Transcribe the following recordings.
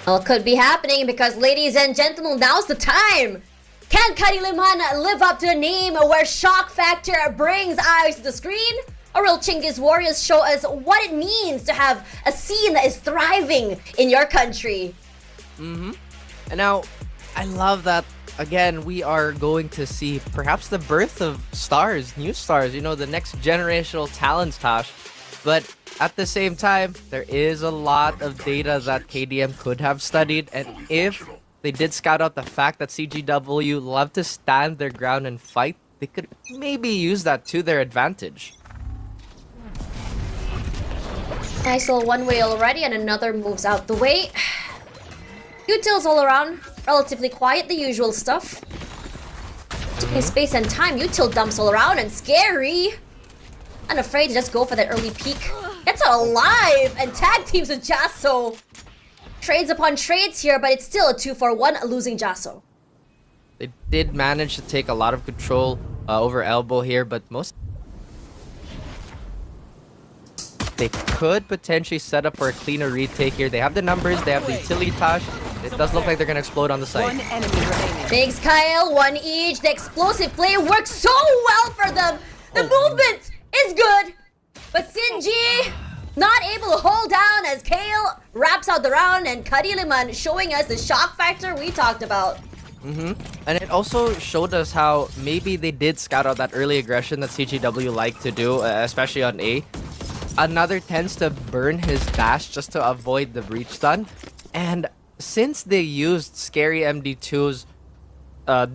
Well, could be happening because, ladies and gentlemen, now's the time. Can Kadiliman live up to the name where shock factor brings eyes to the screen? Or will Chinggis Warriors show us what it means to have a scene that is thriving in your country? And now, I love that, again, we are going to see perhaps the birth of stars, new stars, the next generational talents, Tosh. But at the same time, there is a lot of data that KDM could have studied, and if they did scout out the fact that CGW love to stand their ground and fight, they could maybe use that to their advantage. Nice little one-way already, and another moves out the way. Utils all around, relatively quiet, the usual stuff. Taking space and time, util dumps all around, and scary. Unafraid to just go for that early peek. Gets out alive, and tag teams with Jasso. Trades upon trades here, but it's still a 2-for-1, losing Jasso. They did manage to take a lot of control over elbow here, but they could potentially set up for a cleaner retake here. They have the numbers, they have the utility Tosh. It does look like they're gonna explode on the side. One enemy remaining. Thanks, Kyle. One each. The explosive play works so well for them. The movement is good, but Sinji not able to hold down as Kale wraps out the round, and Kadiliman showing us the shock factor we talked about. And it also showed us how maybe they did scout out that early aggression that CGW like to do, especially on A. Another tends to burn his dash just to avoid the breach stun. And since they used Scary MD2's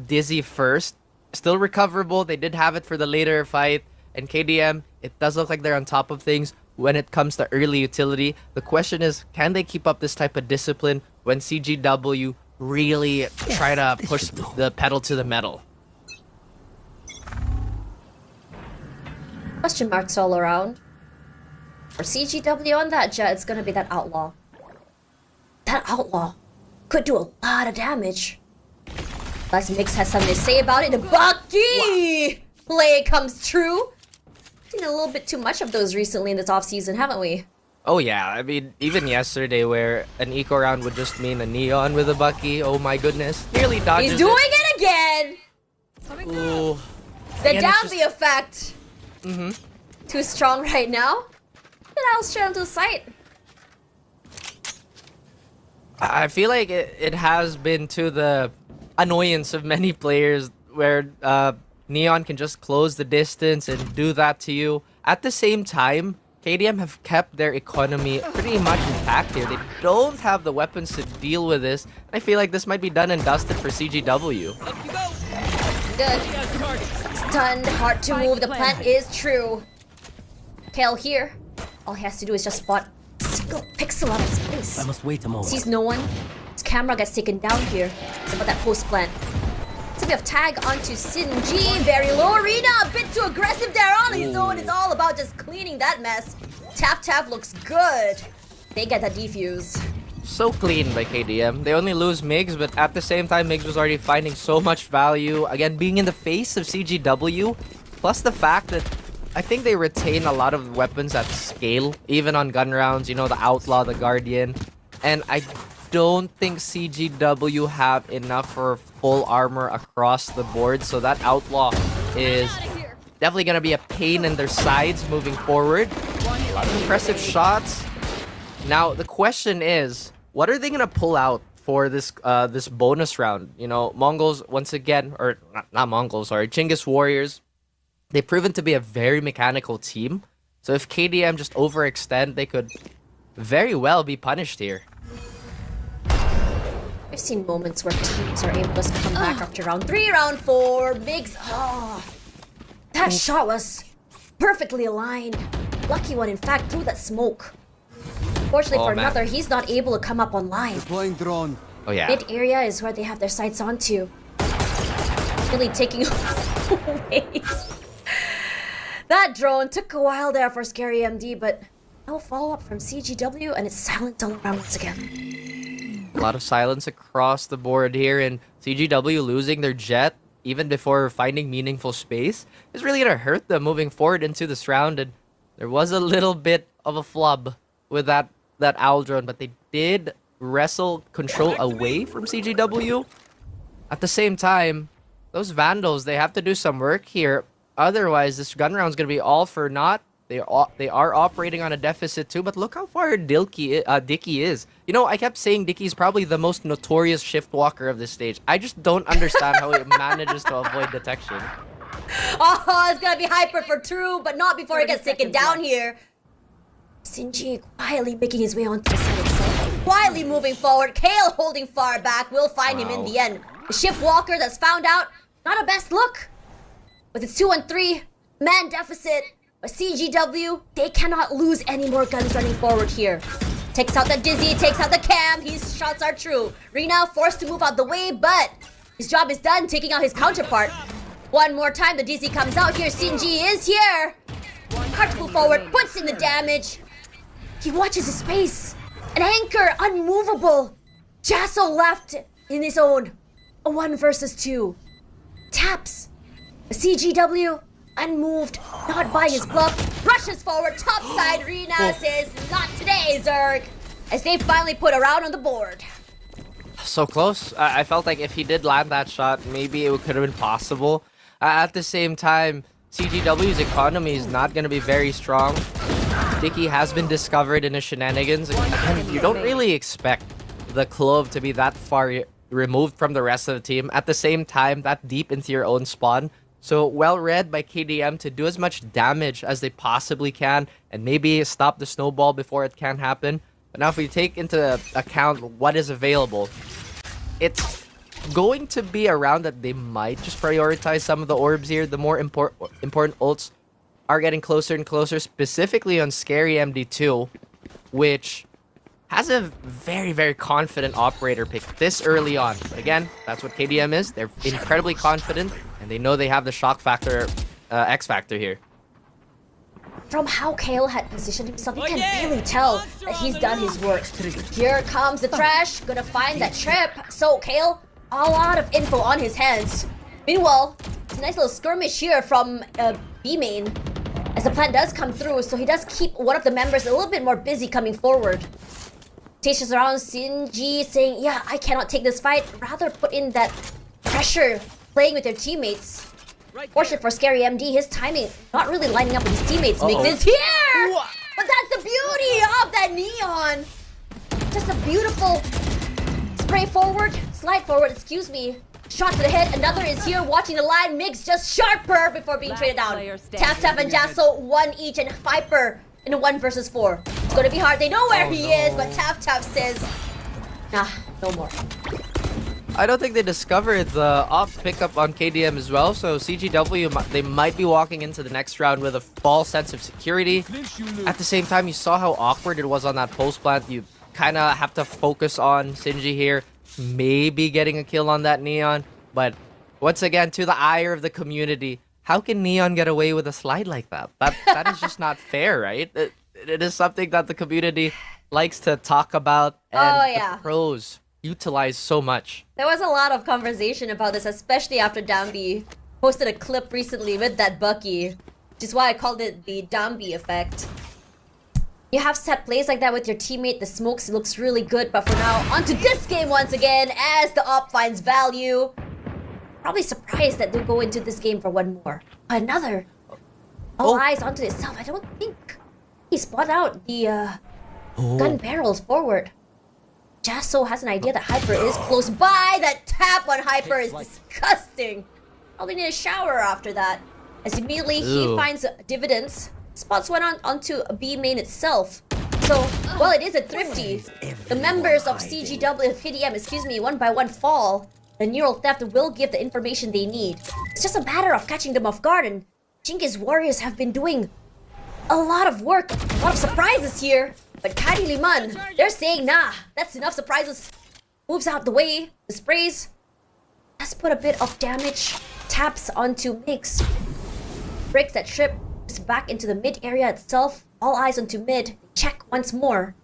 Dizzy first, still recoverable, they did have it for the later fight. And KDM, it does look like they're on top of things when it comes to early utility. The question is, can they keep up this type of discipline when CGW really try to push the pedal to the metal? Question marks all around. For CGW on that jet, it's gonna be that outlaw. That outlaw could do a lot of damage. Plus, Mix has something to say about it. The Bucky play comes true. Seen a little bit too much of those recently in this offseason, haven't we? Oh yeah, I mean, even yesterday where an eco round would just mean a neon with a Bucky. Oh my goodness. Nearly dodges He's doing it again! Ooh. The Again, it's Downby effect. Too strong right now. Then I'll straight onto the site. I feel like it has been to the annoyance of many players where Neon can just close the distance and do that to you. At the same time, KDM have kept their economy pretty much intact here. They don't have the weapons to deal with this. I feel like this might be done and dusted for CGW. Good. Stunned, hard to move. The plant is true. Kale here. All he has to do is just spot a single pixel out of space. I must wait a moment. Sees no one. His camera gets taken down here. It's about that post plant. It's a bit of tag onto Sinji. Very low arena. A bit too aggressive there on his own. It's all about just cleaning that mess. Tap looks good. They get that defuse. So clean by KDM. They only lose Migs, but at the same time, Migs was already finding so much value. Again, being in the face of CGW, plus the fact that I think they retain a lot of weapons at scale, even on gun rounds, the Outlaw, the Guardian. And I don't think CGW have enough for full armor across the board, so that Outlaw is definitely going to be a pain in their sides moving forward. A lot of impressive shots. Now, the question is, what are they going to pull out for this this bonus round? MongolZ, once again, or not MongolZ, sorry, Chinggis Warriors, they've proven to be a very mechanical team. So if KDM just overextend, they could very well be punished here. I've seen moments where teams are able to come back after round 3, round 4. Migs, that shot was perfectly aligned. Lucky one, in fact, through that smoke. Fortunately for another, he's not able to come up online. Deploying drone. Oh yeah. Mid area is where they have their sights onto. Really taking away. That drone took a while there for Scary MD, but no follow-up from CGW, and it's silent all around once again. A lot of silence across the board here, and CGW losing their jet even before finding meaningful space is really going to hurt them moving forward into this round. And there was a little bit of a flub with that owl drone, but they did wrestle control away from CGW. At the same time, those Vandals, they have to do some work here. Otherwise, this gun round is going to be all for naught. They are operating on a deficit too, but look how far Dicky is. You know, I kept saying Dicky's probably the most notorious shift walker of this stage. I just don't understand how he manages to avoid detection. Oh, it's gonna be hyper for True, but not before he gets taken down here. Chinggis quietly making his way onto the side itself. Quietly moving forward. Kale holding far back. We'll find him in the end. The shift walker that's found out. Not a best look. With its 2-on-3 man deficit. But CGW, they cannot lose any more guns running forward here. Takes out the Dizzy, takes out the Cam. His shots are true. Rina forced to move out the way, but his job is done taking out his counterpart. One more time, the Dizzy comes out here. Chinggis is here. Hard to move forward, puts in the damage. He watches his space. An anchor, unmovable. Jasso left in his own. A 1 versus 2. Taps. The CGW, unmoved, not by his bluff. Rushes forward, top side. Rina says, not today, Zerg. As they finally put a round on the board. So close. I felt like if he did land that shot, maybe it could have been possible. At the same time, CGW's economy is not going to be very strong. Dicky has been discovered in his shenanigans. Again, you don't really expect the Clove to be that far removed from the rest of the team. At the same time, that deep into your own spawn. So well read by KDM to do as much damage as they possibly can and maybe stop the snowball before it can happen. But now if we take into account what is available, it's going to be a round that they might just prioritize some of the orbs here. The more important ults are getting closer and closer, specifically on Scary MD2, which has a very, very confident operator pick this early on. But again, that's what KDM is. They're incredibly confident, and they know they have the shock factor, X factor here. From how Kale had positioned himself, you can really tell that he's done his work. Here comes the trash, gonna find that trip. So Kale, a lot of info on his hands. Meanwhile, it's a nice little skirmish here from B main, as the plan does come through, so he does keep one of the members a little bit more busy coming forward. Stations around Chinggis saying, yeah, I cannot take this fight. Rather put in that pressure playing with their teammates. Fortunate for Scary MD, his timing not really lining up with his teammates. Mix is here! But that's the beauty of that neon! Just a beautiful spray forward, slide forward, excuse me. Shot to the head, another is here watching the line. Mix just sharper before being traded down. Tap and Jasso, 1 each, and Viper in a 1 versus 4. It's gonna be hard, they know where he is, but Tap says, nah, no more. I don't think they discovered the off pickup on KDM as well, so CGW, they might be walking into the next round with a false sense of security. At the same time, you saw how awkward it was on that post plant. You kind of have to focus on Chinggis here, maybe getting a kill on that Neon, but once again, to the ire of the community, how can Neon get away with a slide like that? That is just not fair, right? It is something that the community likes to talk about, and the pros utilize so much. There was a lot of conversation about this, especially after Dambi posted a clip recently with that Bucky, which is why I called it the Dambi effect. You have set plays like that with your teammate, the smokes looks really good, but for now, onto this game once again as the op finds value. Probably surprised that they'll go into this game for one more. Another. All eyes onto itself. I don't think he spotted out the gun barrels forward. Jasso has an idea that Hyper is close by. That tap on Hyper is disgusting. Probably need a shower after that. As immediately he finds dividends. Spots one onto B main itself. So, while it is a thrifty, the members of CGW, KDM, excuse me, one by one fall. The neural theft will give the information they need. It's just a matter of catching them off guard, and Chinggis warriors have been doing a lot of work, a lot of surprises here. But Kadiliman, they're saying, nah, that's enough surprises. Moves out the way, the sprays. Let's put a bit of damage. Taps onto Mix. Breaks that trip. Back into the mid area itself. All eyes onto mid. Check once more.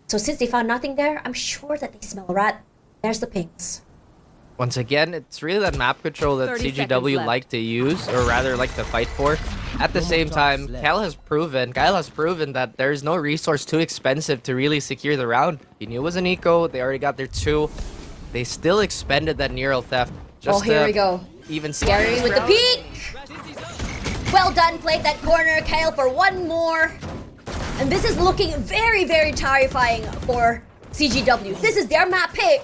So since they found nothing there, I'm sure that they smell a rat. There's the pings. Once again, it's really that map control that 30 seconds CGW left. like to use, or rather like to fight for. At the same time, Kyle has proven that there is no resource too expensive to really secure the round. He knew it was an eco, they already got their 2. They still expended that neural theft. Just here we go. Even Scary with the peek! Well done, played that corner, Kyle, for one more. And this is looking very, very terrifying for CGW. This is their map pick.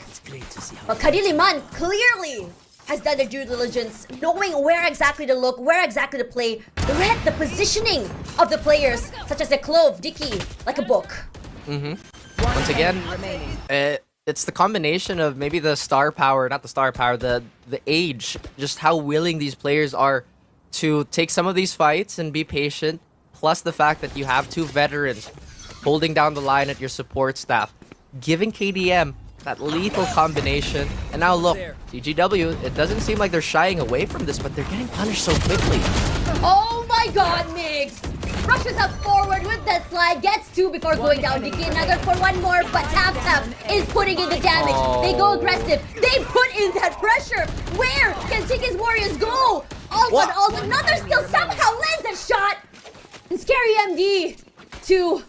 But Kadiliman clearly has done their due diligence, knowing where exactly to look, where exactly to play. Read the positioning of the players, such as the Clove, Dicky, like a book. Once again, it's the combination of maybe the star power, not the star power, the age, just how willing these players are to take some of these fights and be patient, plus the fact that you have 2 veterans holding down the line at your support staff, giving KDM that lethal combination. And now look, CGW, it doesn't seem like they're shying away from this, but they're getting punished so quickly. Oh my god, Migs! Rushes up forward with that slide, gets 2 before going down. Dicky another for 1 more, but Tap is putting in the damage. They go aggressive. They put in that pressure. Where can Chinggis Warriors go? All another still somehow lands that shot. And Scary MD to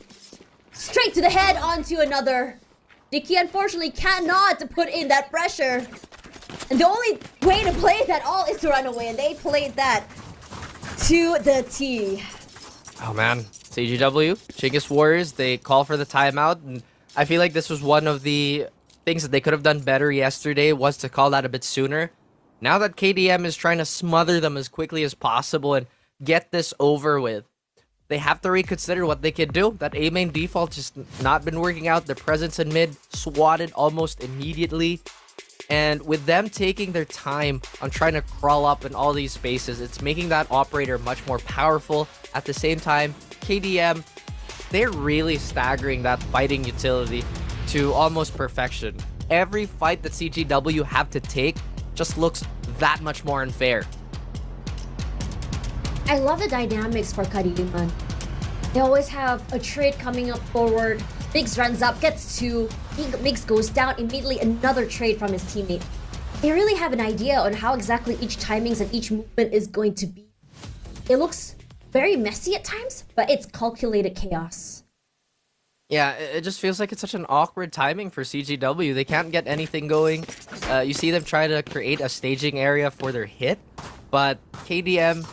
straight to the head onto another. Dicky unfortunately cannot put in that pressure. And the only way to play that all is to run away, and they played that to the T. Oh man, CGW, Chinggis Warriors, they call for the timeout, and I feel like this was one of the things that they could have done better yesterday, was to call that a bit sooner. Now that KDM is trying to smother them as quickly as possible and get this over with, they have to reconsider what they could do. That A main default just not been working out. Their presence in mid swatted almost immediately. And with them taking their time on trying to crawl up in all these spaces, it's making that operator much more powerful. At the same time, KDM, they're really staggering that fighting utility to almost perfection. Every fight that CGW have to take just looks that much more unfair. I love the dynamics for Kadiliman. They always have a trade coming up forward. Migs runs up, gets 2. Migs goes down, immediately another trade from his teammate. They really have an idea on how exactly each timings and each movement is going to be. It looks very messy at times, but it's calculated chaos. Yeah, it just feels like it's such an awkward timing for CGW. They can't get anything going. You see them try to create a staging area for their hit, but KDM,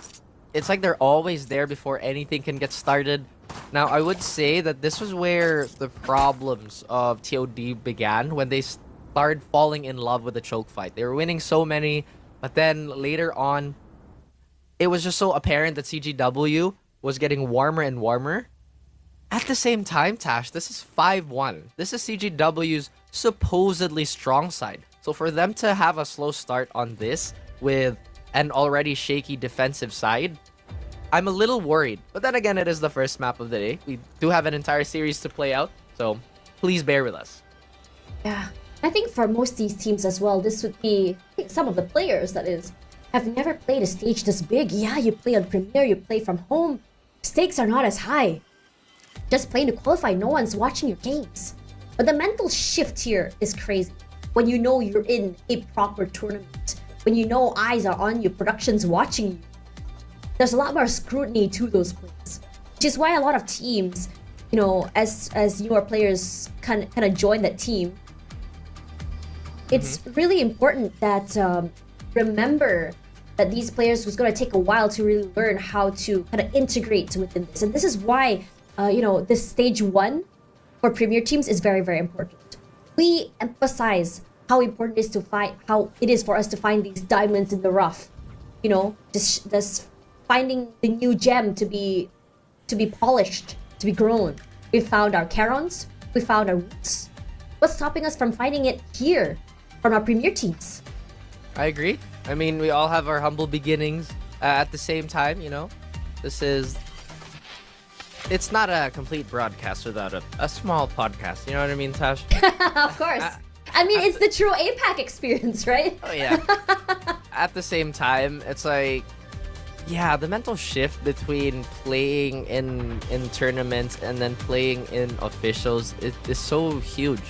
it's like they're always there before anything can get started. Now, I would say that this was where the problems of TOD began, when they started falling in love with the choke fight. They were winning so many, but then later on, it was just so apparent that CGW was getting warmer and warmer. At the same time, Tash, this is 5-1. This is CGW's supposedly strong side. So for them to have a slow start on this with an already shaky defensive side, I'm a little worried. But then again, it is the first map of the day. We do have an entire series to play out, so please bear with us. Yeah, I think for most of these teams as well, this would be, I think some of the players, that is, have never played a stage this big. Yeah, you play on Premiere, you play from home. Stakes are not as high. Just playing to qualify, no one's watching your games. But the mental shift here is crazy. When you know you're in a proper tournament, when you know eyes are on you, production's watching you, there's a lot more scrutiny to those plays. Which is why a lot of teams, you know, as newer players kind of join that team, it's really important that remember that these players was going to take a while to really learn how to kind of integrate within this. And this is why, you know, this stage 1 for Premier teams is very, very important. We emphasize how important it is to find, how it is for us to find these diamonds in the rough. You know, this finding the new gem to be polished, to be grown. We found our Charons, we found our roots. What's stopping us from finding it here from our Premier teams? I agree. I mean, we all have our humble beginnings at the same time, you know. It's not a complete broadcast without a small podcast, you know what I mean, Tash? Of course. I mean, it's the true APAC experience, right? Oh, yeah. At the same time, it's like, yeah, the mental shift between playing in tournaments and then playing in officials is so huge.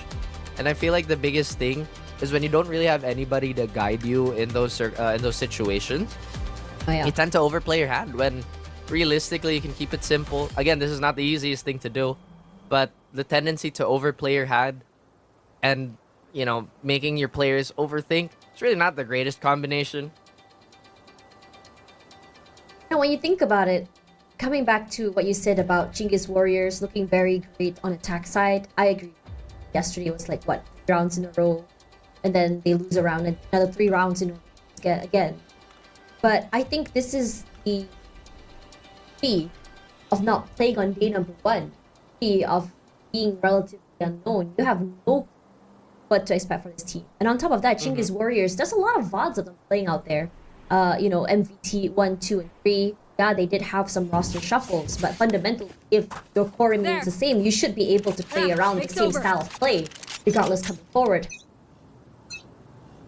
And I feel like the biggest thing is when you don't really have anybody to guide you in those situations. Oh, yeah. You tend to overplay your hand when realistically you can keep it simple. Again, this is not the easiest thing to do, but the tendency to overplay your hand and, you know, making your players overthink, it's really not the greatest combination. Now, when you think about it, coming back to what you said about Chinggis Warriors looking very great on attack side, I agree. Yesterday was like, what, 3 rounds in a row, and then they lose a round and another 3 rounds in a row again. But I think this is the key of not playing on day number 1, key of being relatively unknown. You have no what to expect from this team. And on top of that, Chinggis Warriors, there's a lot of VODs of them playing out there. You know, MVT 1, 2, and 3. Yeah, they did have some roster shuffles, but fundamentally, if your core remains the same, you should be able to play around the same style of play, regardless coming forward.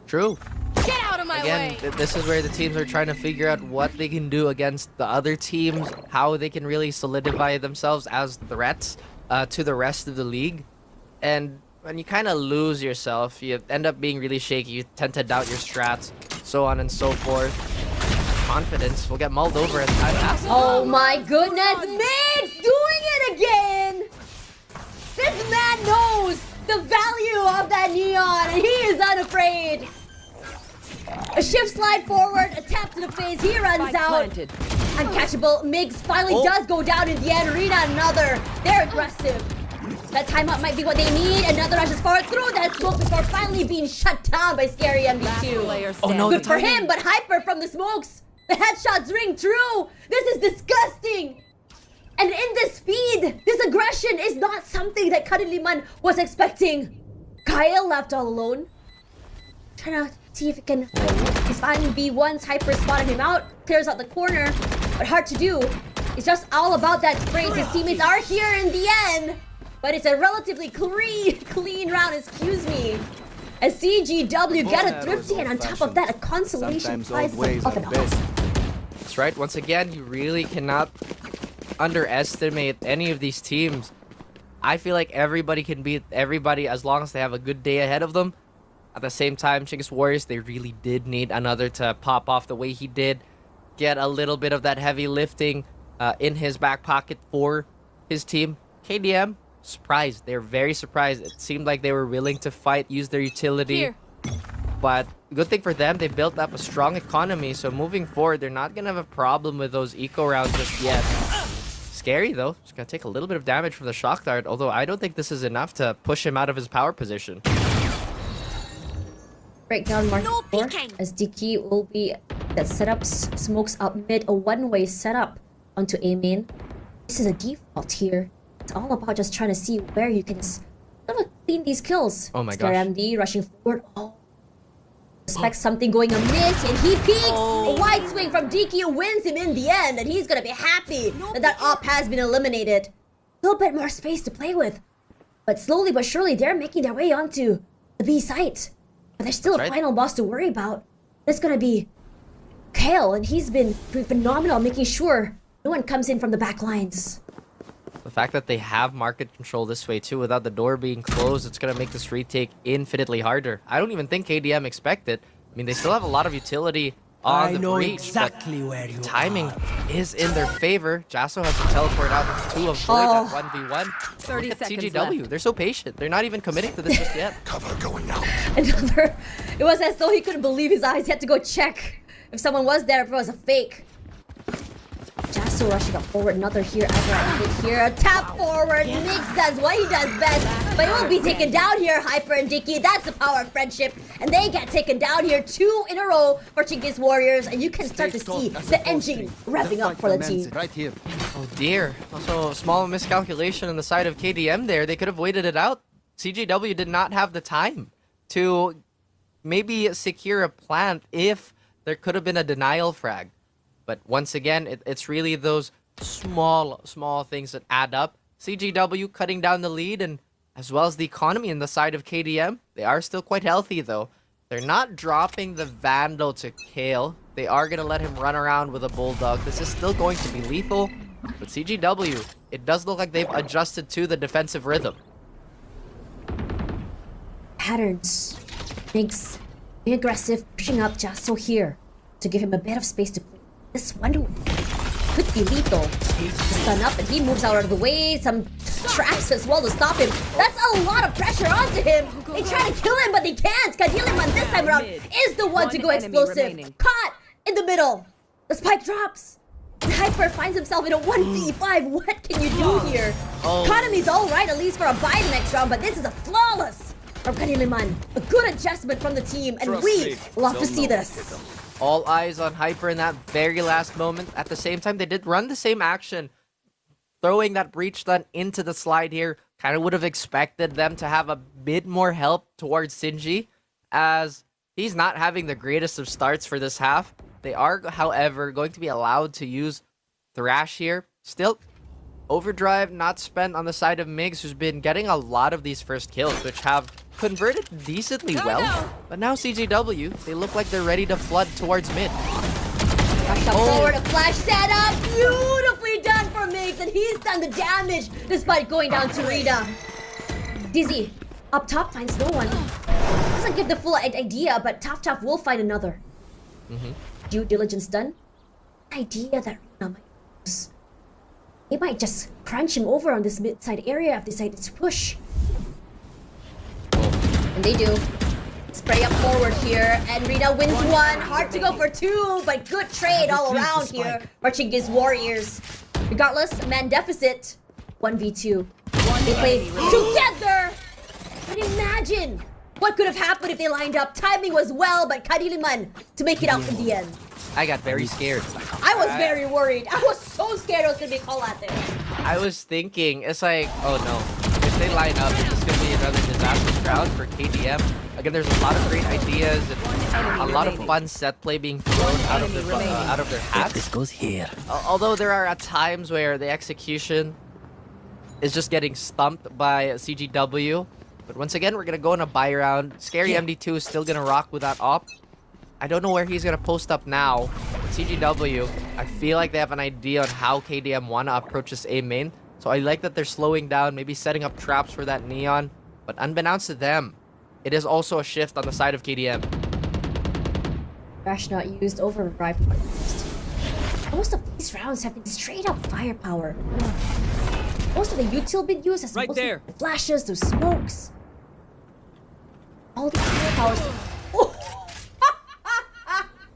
True. Get out of my way! Again, this is where the teams are trying to figure out what they can do against the other teams, how they can really solidify themselves as threats to the rest of the league. And when you kind of lose yourself, you end up being really shaky, you tend to doubt your strats, so on and so forth. Confidence will get mulled over as time passes. Oh my goodness, Migs doing it again! This man knows the value of that neon, and he is unafraid. A shift slide forward, a tap to the face, he runs out. Uncatchable, Migs finally does go down in the end. Arena another, they're aggressive. That timeout might be what they need. Another rushes forward through that smoke before finally being shut down by Scary MB2. Oh no, Good for him, but Hyper from the smokes. The headshots ring true. This is disgusting. And in this speed, this aggression is not something that Kadiliman was expecting. Kyle left all alone. Trying to see if he can. He's finding B1's. Hyper spotted him out. Clears out the corner, but hard to do. It's just all about that spray. His teammates are here in the end. But it's a relatively clean round, excuse me. As CGW get a thrifty, and on top of that, a consolation prize of an off. That's right. Once again, you really cannot underestimate any of these teams. I feel like everybody can beat everybody as long as they have a good day ahead of them. At the same time, Chinggis Warriors, they really did need another to pop off the way he did. Get a little bit of that heavy lifting in his back pocket for his team. KDM, surprised. They're very surprised. It seemed like they were willing to fight, use their utility. Here. But good thing for them, they built up a strong economy. So moving forward, they're not going to have a problem with those eco rounds just yet. Scary though. Just going to take a little bit of damage from the shock dart. Although I don't think this is enough to push him out of his power position. Breakdown mark 4 as DK will be that setups smokes up mid, a one-way setup onto A main. This is a default here. It's all about just trying to see where you can clean these kills. Oh my Scare gosh. MD rushing forward. Oh, expect something going amiss, and he peeks. A wide swing from DQ wins him in the end, and he's gonna be happy that op has been eliminated. A little bit more space to play with, but slowly but surely they're making their way onto the B site. But there's still a final boss to worry about. It's gonna be Kale, and he's been phenomenal making sure no one comes in from the back lines. The fact that they have market control this way too, without the door being closed, it's going to make this retake infinitely harder. I don't even think KDM expected. I mean, they still have a lot of utility on the breach, exactly but where you timing is in their favor. Jasso has to teleport out to avoid that 1v1. 30 Look at seconds CGW. left. They're so patient. They're not even committing to this just yet. cover going out. Another, it was as though he couldn't believe his eyes. He had to go check if someone was there, if it was a fake. Jasso rushing up forward, another here, here, a tap forward, Mix does what he does best, but it will be taken down here, Hyper and Dicky. That's the power of friendship, and they get taken down here 2 in a row for Chinggis Warriors, and you can start to see the engine revving up for the team. Right here. Oh dear. Also, a small miscalculation on the side of KDM there. They could have waited it out. CGW did not have the time to maybe secure a plant if there could have been a denial frag. But once again, it's really those small things that add up. CGW cutting down the lead, and as well as the economy in the side of KDM. They are still quite healthy though. They're not dropping the Vandal to Kale. They are going to let him run around with a Bulldog. This is still going to be lethal. But CGW, it does look like they've adjusted to the defensive rhythm. Patterns. MiGZ being aggressive, pushing up Jasso here to give him a bit of space to play. This one could be lethal. Stun up and he moves out of the way. Some traps as well to stop him. That's a lot of pressure onto him. They try to kill him, but they can't. Kadiliman this time around is the one to go explosive. Caught in the middle. The spike drops. And Hyper finds himself in a 1v5. What can you do here? Economy's alright, at least for a buy the next round, but this is a flawless from Kadiliman. A good adjustment from the team, and we love to see this. All eyes on Hyper in that very last moment. At the same time, they did run the same action. Throwing that breach stun into the slide here. Kind of would have expected them to have a bit more help towards Chinggis, as he's not having the greatest of starts for this half. They are, however, going to be allowed to use Thrash here. Still, Overdrive not spent on the side of MiGZ, who's been getting a lot of these first kills, which have converted decently well. But now CGW, they look like they're ready to flood towards mid. Rush up forward, a flash setup. Beautifully done for MiGZ, and he's done the damage despite going down to Rita. Dizzy, up top, finds no one. Doesn't give the full idea, but Tough will find another. Due diligence done. Idea that Rita might use. They might just crunch him over on this mid-side area if they decide to push. And they do. Spray up forward here, and Rita wins one. Hard to go for two, but good trade all around here for Chinggis Warriors. Regardless, man deficit. 1v2. They play together! But imagine what could have happened if they lined up. Timing was well, but Kadiliman to make it out in the end. I got very scared. I was very worried. I was so scared it was going to be a call out there. I was thinking, it's like, oh no. If they line up, it's just going to be another disastrous round for KDM. Again, there's a lot of great ideas and a lot of fun set play being thrown out of their hats. This goes here. Although there are at times where the execution is just getting stumped by CGW. But once again, we're going to go in a buy round. Scary MD2 is still going to rock with that op. I don't know where he's going to post up now. CGW, I feel like they have an idea on how KDM want to approach this A main. So I like that they're slowing down, maybe setting up traps for that Neon. But unbeknownst to them, it is also a shift on the side of KDM. Crash not used, overdrive not used. Most of these rounds have been straight up firepower. Most of the util been used as right there. The flashes, those smokes. All these firepowers.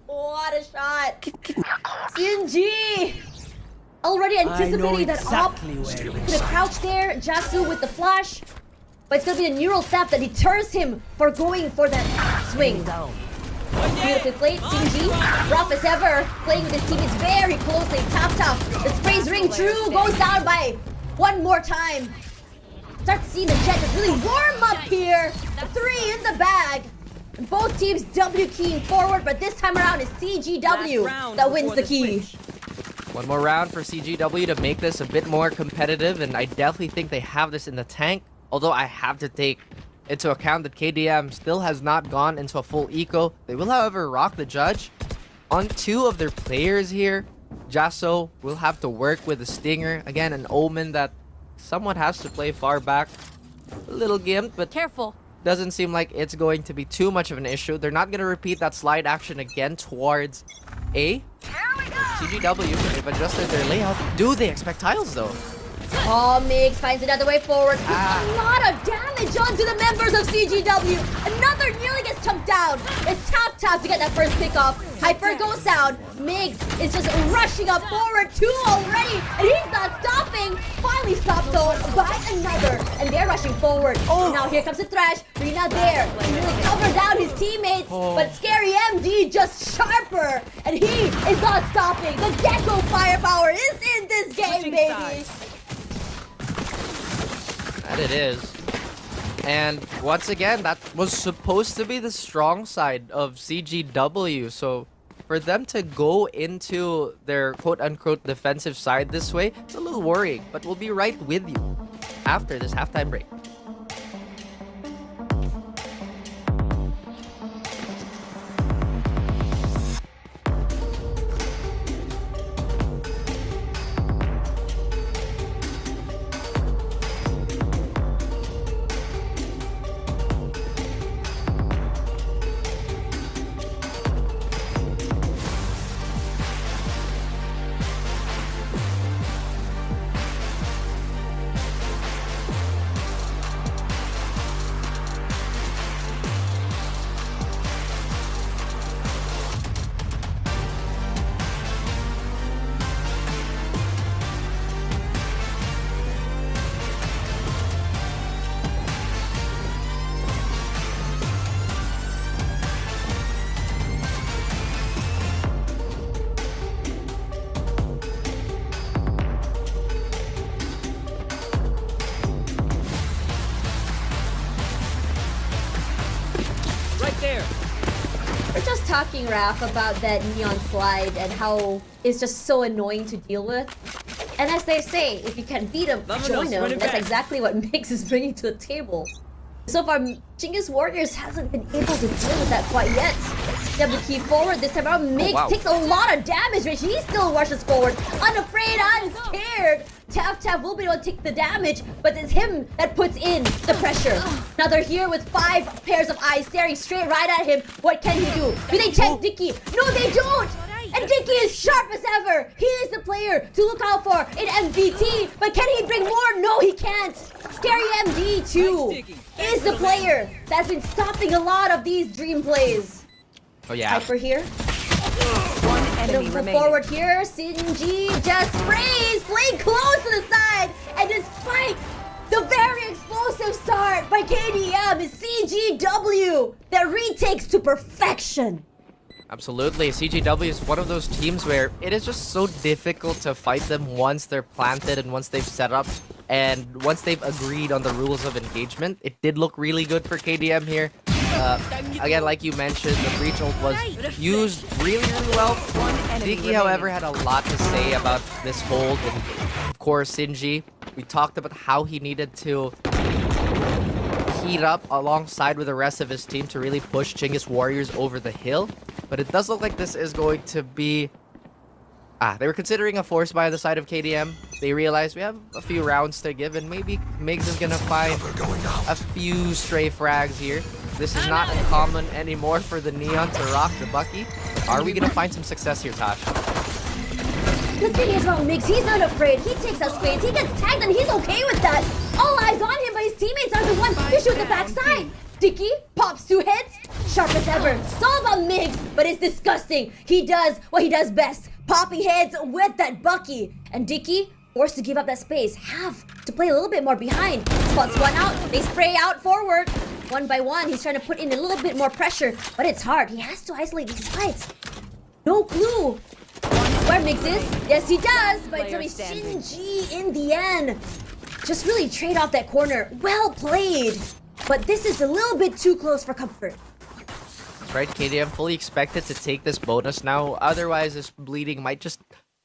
What a shot! Chinggis! Already anticipating that op. Gonna crouch there, Jasu with the flash. But it's gonna be a neural theft that deters him for going for that swing. Beautifully played, Chinggis. Rough as ever, playing with his teammates very closely. Tough. The sprays ring true, goes down by one more time. Start seeing the jet just really warm up here. 3 in the bag. Both teams W keying forward, but this time around it's CGW that wins the key. One more round for CGW to make this a bit more competitive, and I definitely think they have this in the tank. Although I have to take into account that KDM still has not gone into a full eco. They will, however, rock the judge on 2 of their players here. Jasso will have to work with the Stinger. Again, an Omen that somewhat has to play far back. A little gimped, but careful. Doesn't seem like it's going to be too much of an issue. They're not going to repeat that slide action again towards A. CGW, they've adjusted their layout. Do they expect tiles though? Oh, MiGZ finds another way forward. A lot of damage onto the members of CGW. Another nearly gets chunked down. It's Tough to get that first pick off. Hyper goes down. MiGZ is just rushing up forward. 2 already, and he's not stopping. Finally stopped though by another, and they're rushing forward. Oh, now here comes the Thrash. Rina there. He really covered down his teammates, but Scary MD just sharper, and he is not stopping. The Gecko firepower is in this game, baby. That it is. And once again, that was supposed to be the strong side of CGW. So for them to go into their quote-unquote defensive side this way, it's a little worrying. But we'll be right with you after this halftime break. there. We're just talking, Raph, about that neon slide and how it's just so annoying to deal with. And as they say, if you can beat him, join him. That's exactly what Mix is bringing to the table. So far, Chinggis Warriors hasn't been able to deal with that quite yet. They have the key forward this time around. Mix takes a lot of damage, but he still rushes forward. Unafraid, unscared. Tap will be able to take the damage, but it's him that puts in the pressure. Now they're here with 5 pairs of eyes staring straight right at him. What can he do? Do they check Dicky? No, they don't! And Dicky is sharp as ever! He is the player to look out for in MVT, but can he bring more? No, he can't! Scary MD2 is the player that's been stopping a lot of these dream plays. Oh yeah. Hyper here. One enemy remaining. Forward here, Sinji just sprays, playing close to the side, and despite the very explosive start by KDM, is CGW that retakes to perfection. Absolutely. CGW is one of those teams where it is just so difficult to fight them once they're planted and once they've set up and once they've agreed on the rules of engagement. It did look really good for KDM here. Again, like you mentioned, the breach ult was used really well. Dicky, however, had a lot to say about this hold, and of course, Sinji. We talked about how he needed to heat up alongside with the rest of his team to really push Chinggis Warriors over the hill. But it does look like this is going to be... they were considering a force buy on the side of KDM. They realized we have a few rounds to give, and maybe Migs is gonna find a few stray frags here. This is not uncommon anymore for the Neon to rock the Bucky. Are we gonna find some success here, Tosh? The thing is about Migs, he's not afraid. He takes up space, he gets tagged, and he's okay with that. All eyes on him, but his teammates are the one to shoot the backside. Dicky pops 2 hits, sharp as ever. It's all about Migs, but it's disgusting. He does what he does best, popping heads with that Bucky. And Dicky, forced to give up that space, have to play a little bit more behind. Spots one out, they spray out forward. One by one, he's trying to put in a little bit more pressure, but it's hard. He has to isolate these fights. No clue where Migs is. Yes, he does, but it's only Shinji in the end. Just really trade off that corner. Well played. But this is a little bit too close for comfort. That's right, KDM fully expected to take this bonus now. Otherwise, this bleeding might just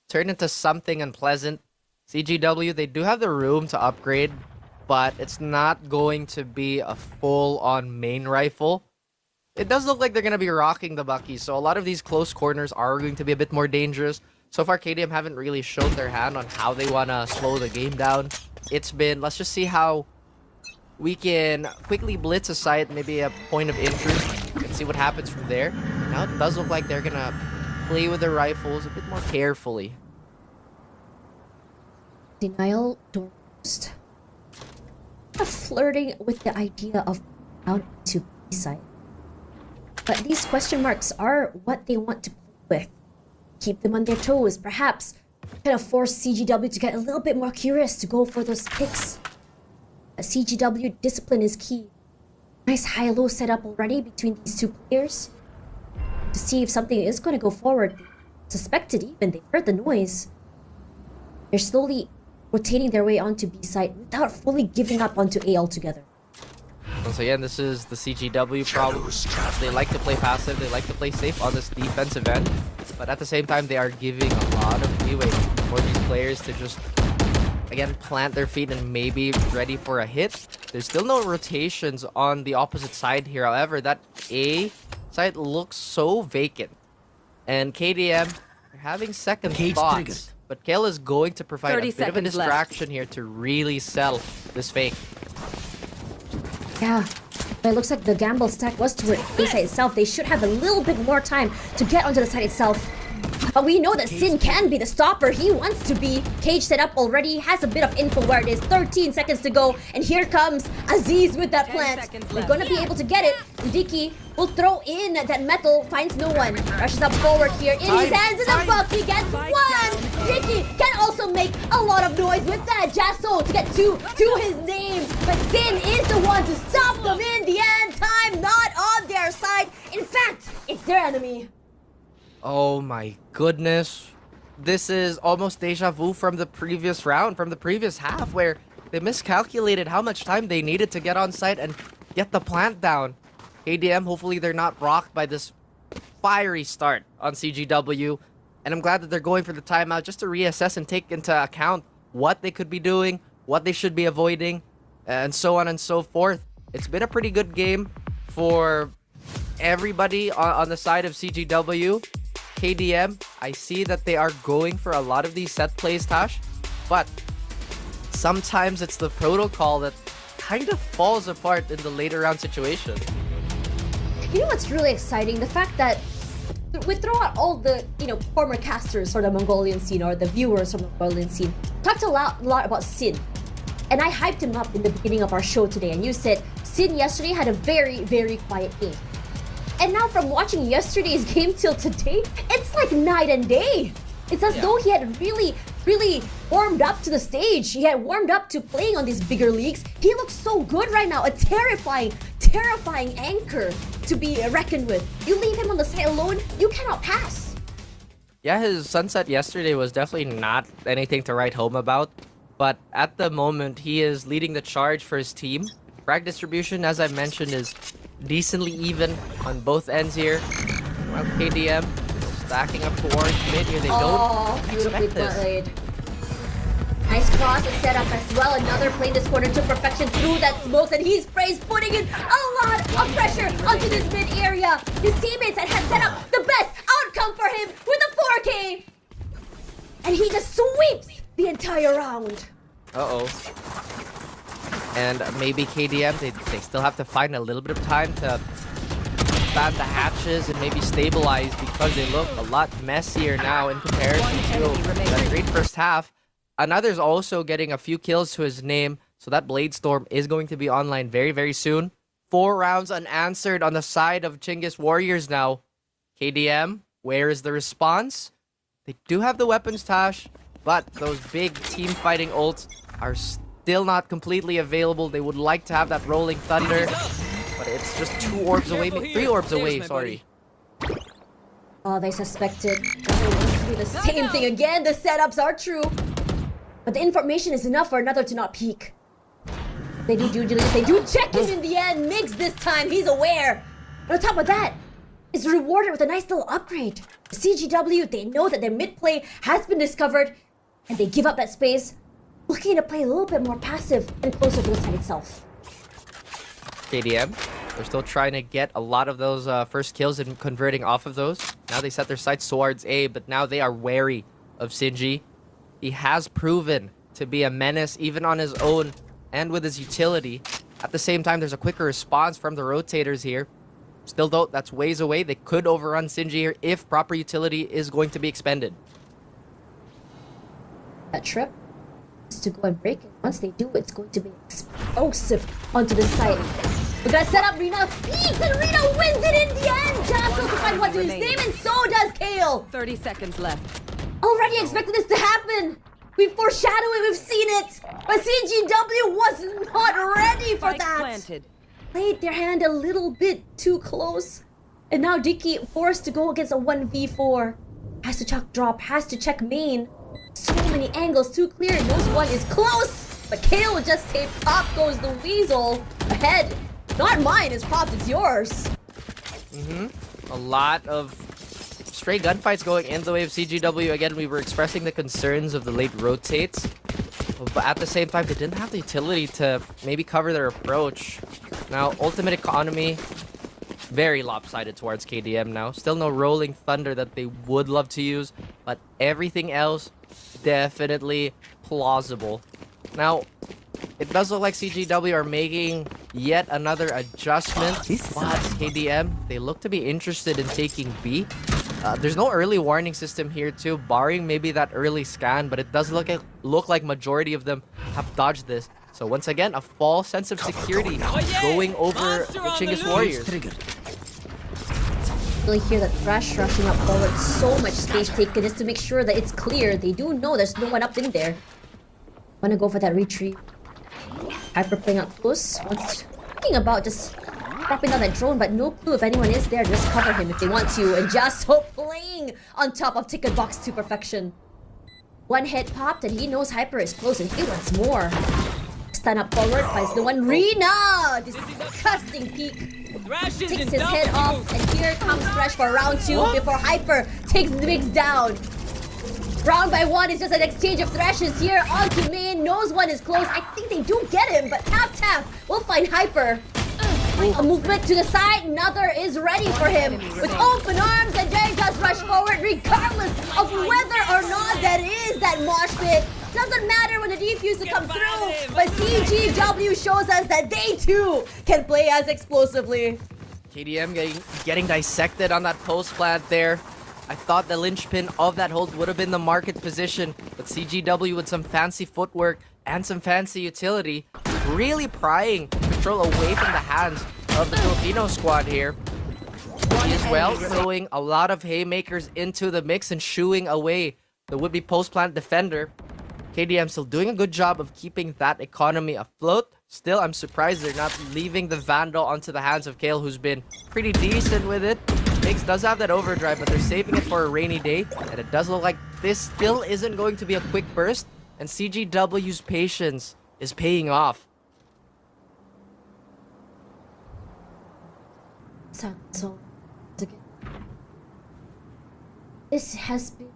turn into something unpleasant. CGW, they do have the room to upgrade, but it's not going to be a full-on main rifle. It does look like they're going to be rocking the Bucky, so a lot of these close corners are going to be a bit more dangerous. So far, KDM haven't really shown their hand on how they want to slow the game down. It's been, let's just see how we can quickly blitz a site, maybe a point of interest, and see what happens from there. Now it does look like they're going to play with their rifles a bit more carefully. Denial Dorst. Flirting with the idea of down to B side. But these question marks are what they want to play with. Keep them on their toes, perhaps kind of force CGW to get a little bit more curious to go for those picks. A CGW discipline is key. Nice high-low setup already between these two players. To see if something is going to go forward. Suspected even, they heard the noise. They're slowly rotating their way onto B side without fully giving up onto A altogether. Once again, this is the CGW problem. They like to play passive, they like to play safe on this defensive end, but at the same time, they are giving a lot of leeway for these players to just, again, plant their feet and maybe ready for a hit. There's still no rotations on the opposite side here. However, that A side looks so vacant. And KDM are having second thoughts. But Kale is going to provide a bit of a distraction here to really sell this fake. Yeah, but it looks like the gamble stack was toward A side itself. They should have a little bit more time to get onto the side itself. But we know that Sin can be the stopper. He wants to be. Cage set up already. Has a bit of info where it is. 13 seconds to go. And here comes Aziz with that plant. They're going to be able to get it. Dicky will throw in that metal. Finds no one. Rushes up forward here. In his hands. And the Bucky gets one. Dicky can also make a lot of noise with that Jasso to get two to his name. But Sin is the one to stop them in the end. Time not on their side. In fact, it's their enemy. Oh my goodness. This is almost deja vu from the previous round, from the previous half, where they miscalculated how much time they needed to get on site and get the plant down. KDM, hopefully they're not rocked by this fiery start on CGW. And I'm glad that they're going for the timeout just to reassess and take into account what they could be doing, what they should be avoiding, and so on and so forth. It's been a pretty good game for everybody on the side of CGW. KDM, I see that they are going for a lot of these set plays, Tash, but sometimes it's the protocol that kind of falls apart in the later round situation. You know what's really exciting? The fact that we throw out all the, former casters for the Mongolian scene or the viewers from the Mongolian scene. Talked a lot about Sin. And I hyped him up in the beginning of our show today, and you said Sin yesterday had a very, very quiet game. And now from watching yesterday's game till today, it's like night and day. It's as though he had really, really warmed up to the stage. He had warmed up to playing on these bigger leagues. He looks so good right now. A terrifying anchor to be reckoned with. You leave him on the side alone, you cannot pass. Yeah, his sunset yesterday was definitely not anything to write home about. But at the moment, he is leading the charge for his team. Frag distribution, as I mentioned, is decently even on both ends here. Well, KDM stacking up towards mid here. They don't beautifully expect this. played. Nice cross is set up as well. Another play in this corner to perfection through that smokes, and he sprays, putting in a lot of pressure onto this mid area. His teammates had set up the best outcome for him with a 4K. And he just sweeps the entire round. Uh-oh. And maybe KDM, they still have to find a little bit of time to fan the hatches and maybe stabilize, because they look a lot messier now in comparison to that great first half. Another's also getting a few kills to his name, so that Blade Storm is going to be online very, very soon. 4 rounds unanswered on the side of Chinggis Warriors now. KDM, where is the response? They do have the weapons, Tash, but those big team fighting ults are still not completely available. They would like to have that Rolling Thunder, but it's just 2 orbs away, 3 orbs away, sorry. Oh, they suspected. They want to do the same thing again. The setups are true. But the information is enough for another to not peek. They do due diligence. They do check him in the end. Migs this time. He's aware. But on top of that, is rewarded with a nice little upgrade. The CGW, they know that their mid play has been discovered, and they give up that space, looking to play a little bit more passive and closer to the side itself. KDM, they're still trying to get a lot of those first kills and converting off of those. Now they set their sights towards A, but now they are wary of Sinji. He has proven to be a menace even on his own and with his utility. At the same time, there's a quicker response from the rotators here. Still though, that's ways away. They could overrun Sinji here if proper utility is going to be expended. That trip is to go and break it. Once they do, it's going to be explosive onto the site. We're gonna set up Rina. Peaks, and Rina wins it in the end! Jasso to find what to his name, and so does Kale! 30 seconds left. Already expected this to happen! We've foreshadowed it, we've seen it! But CGW was not ready for that! Planted. Played their hand a little bit too close. And now Dicky forced to go against a 1v4. Has to chuck drop, has to check main. So many angles too clear, and this one is close! But Kale would just say, pop goes the weasel. Ahead. Not mine, it's pop, it's yours. A lot of stray gunfights going in the way of CGW. Again, we were expressing the concerns of the late rotates, but at the same time, they didn't have the utility to maybe cover their approach. Now, ultimate economy, very lopsided towards KDM now. Still no Rolling Thunder that they would love to use, but everything else definitely plausible. Now, it does look like CGW are making yet another adjustment, but KDM, they look to be interested in taking B. There's no early warning system here too, barring maybe that early scan, but it does look like majority of them have dodged this. So once again, a false sense of security going over the Chinggis Warriors. Really hear that Thresh rushing up forward, so much space taken just to make sure that it's clear. They do know there's no one up in there. Wanna go for that retreat. Hyper playing up close. Thinking about just dropping down that drone, but no clue if anyone is there. Just cover him if they want to. And just so playing on top of Ticket Box to perfection. One hit popped, and he knows Hyper is close, and he wants more. Stun up forward, finds the one. Rina! Disgusting peek. takes his head off, and here comes Thresh for round 2 before Hyper takes Mix down. Round by 1 is just an exchange of Thrashes here onto main. Knows one is close. I think they do get him, but tap will find Hyper. A movement to the side, another is ready for him. With open arms, and Day does rush forward regardless of whether or not that is that mosh pit. Doesn't matter when the defuse to come through, but CGW shows us that DAY2 can play as explosively. KDM getting dissected on that post plant there. I thought the linchpin of that hold would have been the market position, but CGW with some fancy footwork and some fancy utility, really prying control away from the hands of the Filipino squad here. He as well throwing a lot of haymakers into the mix and shooing away the would-be post-plant defender. KDM still doing a good job of keeping that economy afloat. Still, I'm surprised they're not leaving the Vandal onto the hands of Kale, who's been pretty decent with it. Mix does have that overdrive, but they're saving it for a rainy day, and it does look like this still isn't going to be a quick burst, and CGW's patience is paying off. So this has been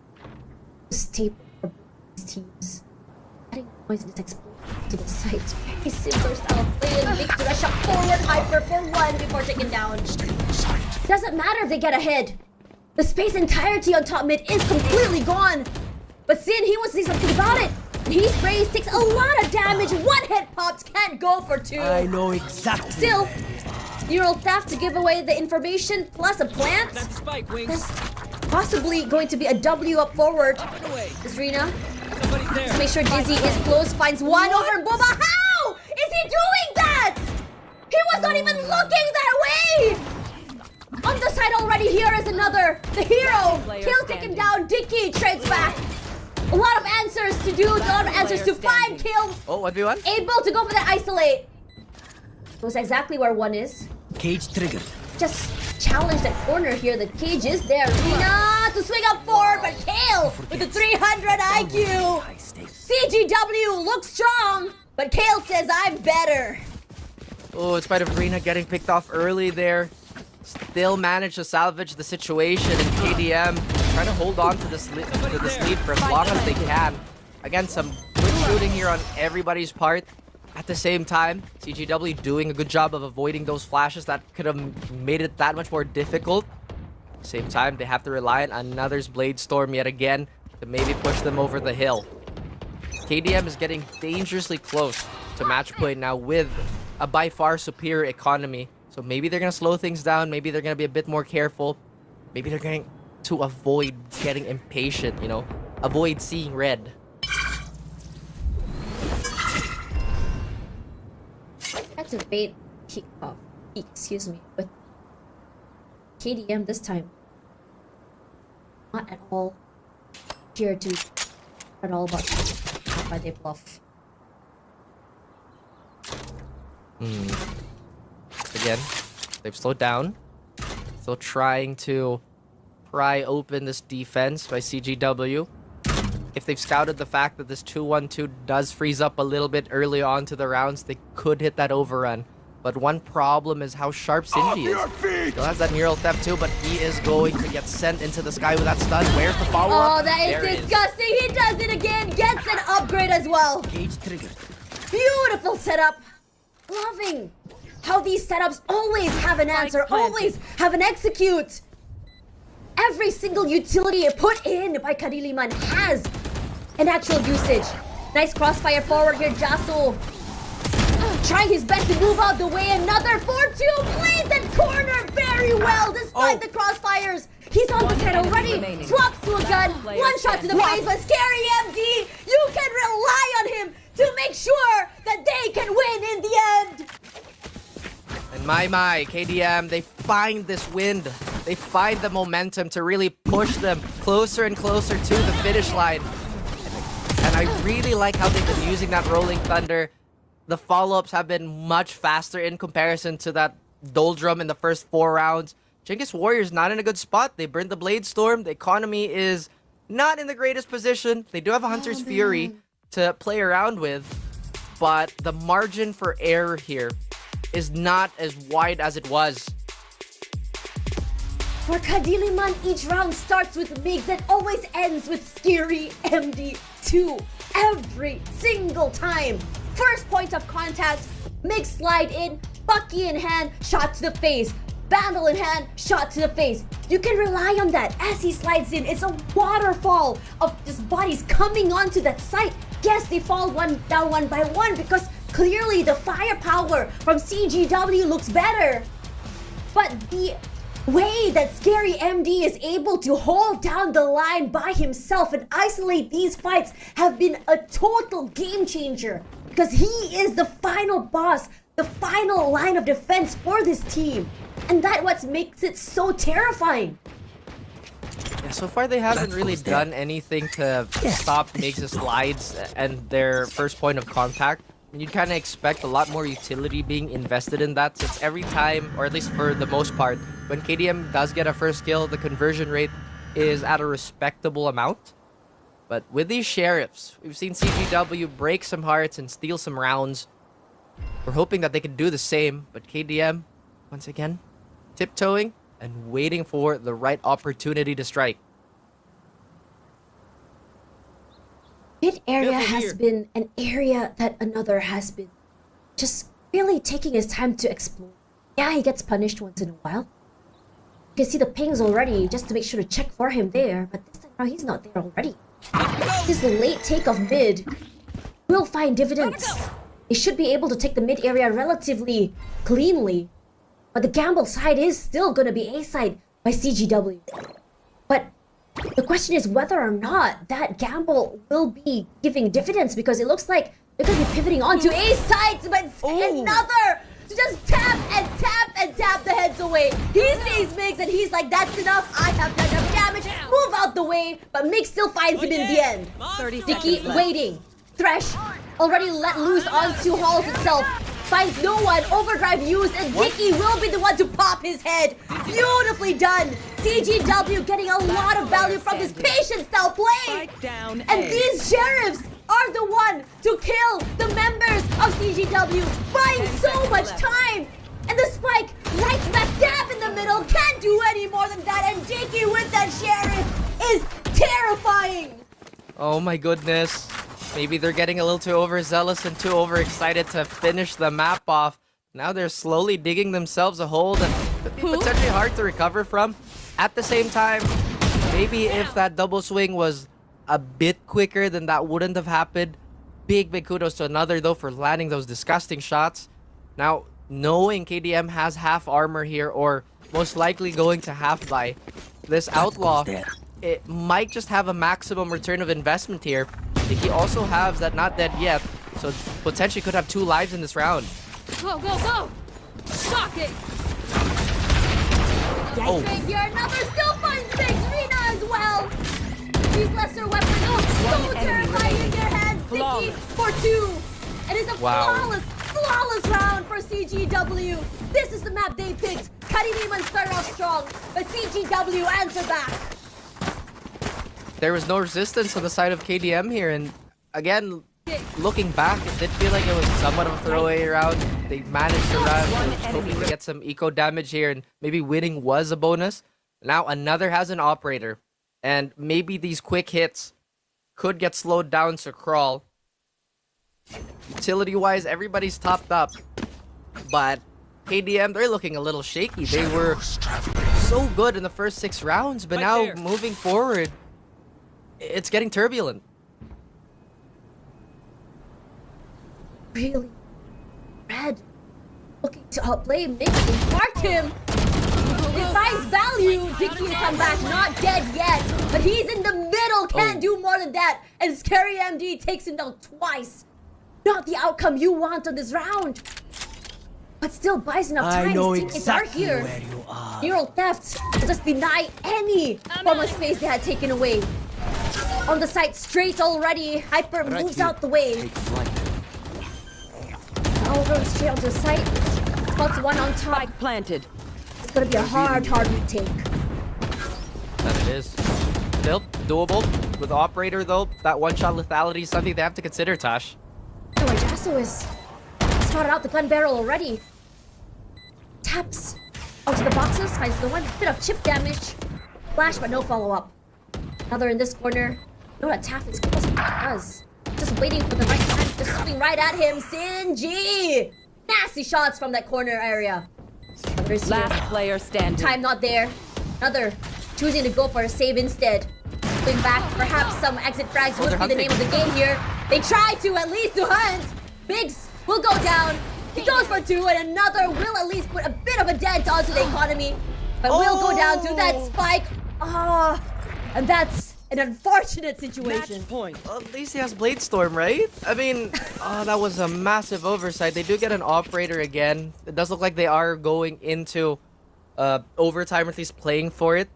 a staple for these teams. Adding noise and explosive to the site. Very similar style of play, and Mix to rush up forward, Hyper for 1 before taken down. Doesn't matter if they get ahead. The space entirety on top mid is completely gone. But Sin, he wants to do something about it. He sprays, takes a lot of damage. 1 hit pops, can't go for 2. I know exactly. Still, Neural Theft to give away the information plus a plant. There's possibly going to be a W up forward. This Rina. Let's make sure Dizzy is close, finds one over Boba. How is he doing that? He was not even looking that way. On the side already, here is another. The hero. Kill taken down. Dicky trades back. A lot of answers to do. A lot of answers to find. Kill. Oh, 1v1? Able to go for that isolate. Knows exactly where one is. Cage triggered. Just challenge that corner here. The cage is there. Rina to swing up forward, but Kale with the 300 IQ. CGW looks strong, but Kale says I'm better. Oh, in spite of Rina getting picked off early there, still managed to salvage the situation, and KDM trying to hold on to this lead for as long as they can. Again, some good shooting here on everybody's part. At the same time, CGW doing a good job of avoiding those flashes that could have made it that much more difficult. At the same time, they have to rely on another's Blade Storm yet again to maybe push them over the hill. KDM is getting dangerously close to match point now with a by far superior economy. So maybe they're going to slow things down. Maybe they're going to be a bit more careful. Maybe they're going to avoid getting impatient, you know, avoid seeing red. Had to bait kickoff. Excuse me, with KDM this time. Not at all here to at all about by they bluff. Again, they've slowed down. Still trying to pry open this defense by CGW. If they've scouted the fact that this 2-1-2 does freeze up a little bit early on to the rounds, they could hit that overrun. But one problem is how sharp Chinggis is. Still has that neural theft too, but he is going to get sent into the sky with that stun. Where's the follow-up? Oh, that is disgusting. He does it again. Gets an upgrade as well. Cage triggered. Beautiful setup. Loving how these setups always have an answer, always have an execute. Every single utility put in by Kadiliman has an actual usage. Nice crossfire forward here, Jasso. Trying his best to move out the way. Another 4-2 played that corner very well despite the crossfires. He's on the side already. Swaps to a gun. One shot to the face, but scary MD. You can rely on him to make sure that they can win in the end. And my, KDM, they find this wind. They find the momentum to really push them closer and closer to the finish line. And I really like how they've been using that Rolling Thunder. The follow-ups have been much faster in comparison to that Doldrum in the first 4 rounds. Chinggis Warriors not in a good spot. They burned the Blade Storm. The economy is not in the greatest position. They do have a Hunter's Fury to play around with, but the margin for error here is not as wide as it was For Kadiliman, each round starts with MiGs and always ends with scary MD2 every single time. First point of contact, MiG slide in, Bucky in hand, shot to the face. Vandal in hand, shot to the face. You can rely on that as he slides in. It's a waterfall of just bodies coming onto that site. Yes, they fall down one by one because clearly the firepower from CGW looks better. But the way that Scary MD is able to hold down the line by himself and isolate these fights have been a total game changer because he is the final boss, the final line of defense for this team. And that's what makes it so terrifying. Yeah, so far they haven't really done anything to stop MiG's slides and their first point of contact. You'd kind of expect a lot more utility being invested in that, since every time, or at least for the most part, when KDM does get a first kill, the conversion rate is at a respectable amount. But with these sheriffs, we've seen CGW break some hearts and steal some rounds. We're hoping that they can do the same, but KDM, once again, tiptoeing and waiting for the right opportunity to strike. Mid area has been an area that another has been just really taking his time to explore. Yeah, he gets punished once in a while. You can see the pings already just to make sure to check for him there, but this time around he's not there already. His late take of mid will find dividends. They should be able to take the mid area relatively cleanly, but the gamble side is still going to be A side by CGW. But the question is whether or not that gamble will be giving dividends, because it looks like they're going to be pivoting on to A sides, but another to just tap and tap and tap the heads away. He sees MiGs and he's like, that's enough, I have done enough damage, move out the way, but MiGs still finds him in the end. 30 Dicky seconds left. waiting. Thresh already let loose onto Halls itself. Finds no one, overdrive used, and Dicky will be the one to pop his head. Beautifully done. CGW getting a lot of value from this patient style play. And these sheriffs are the one to kill the members of CGW, buying so much time. And the spike right smack dab in the middle, can't do any more than that. And Dicky with that sheriff is terrifying. Oh my goodness. Maybe they're getting a little too overzealous and too overexcited to finish the map off. Now they're slowly digging themselves a hole that could be potentially hard to recover from. At the same time, maybe if that double swing was a bit quicker, then that wouldn't have happened. Big kudos to another though for landing those disgusting shots. Now, knowing KDM has half armor here, or most likely going to half buy, this outlaw, it might just have a maximum return of investment here. I think he also has that not dead yet, so potentially could have 2 lives in this round. Go, go, go! Shock it! Oh. Here, another still finds Big Rina as well. These lesser weapons, so terrifying in their hands. Dicky for 2. And it's a flawless round for CGW. This is the map they picked. Kadiliman started off strong, but CGW answered back. There was no resistance on the side of KDM here, and again, looking back, it did feel like it was somewhat of a throwaway round. They managed to run, hoping to get some eco damage here, and maybe winning was a bonus. Now another has an operator, and maybe these quick hits could get slowed down to crawl. Utility-wise, everybody's topped up, but KDM, they're looking a little shaky. They were so good in the first 6 rounds, but now moving forward, it's getting turbulent. Really? Red looking to outplay MiG and mark him. It finds value. Dicky to come back, not dead yet, but he's in the middle, can't do more than that. And Scary MD takes him down twice. Not the outcome you want on this round, but still buys enough time. I know His teammates exactly are here. where you are. Neural thefts to just deny any form of space they had taken away. On the site, straight already. Hyper moves out the way. Over straight onto the site. Spots one on top. Spike planted. It's gonna be a hard retake. That it is. Still doable. With operator though, that one-shot lethality is something they have to consider, Tash. Oh, Jasso is spotted out the gun barrel already. Taps Out to the boxes, finds the one bit of chip damage. Flash, but no follow-up. Another in this corner. No, that Taff is close. Does. Just waiting for the right time. Just swing right at him. Sinji! Nasty shots from that corner area. Others Last here. player standing. Time not there. Another choosing to go for a save instead. Swing back. Perhaps some exit frags would be the name of the game here. They try to at least to hunt. Biggs will go down. He goes for 2, and another will at least put a bit of a dent onto the economy. But will go down to that spike. Ah, and that's an unfortunate situation. Match point. Well, at least he has Blade Storm, right? I mean, that was a massive oversight. They do get an operator again. It does look like they are going into overtime, or at least playing for it.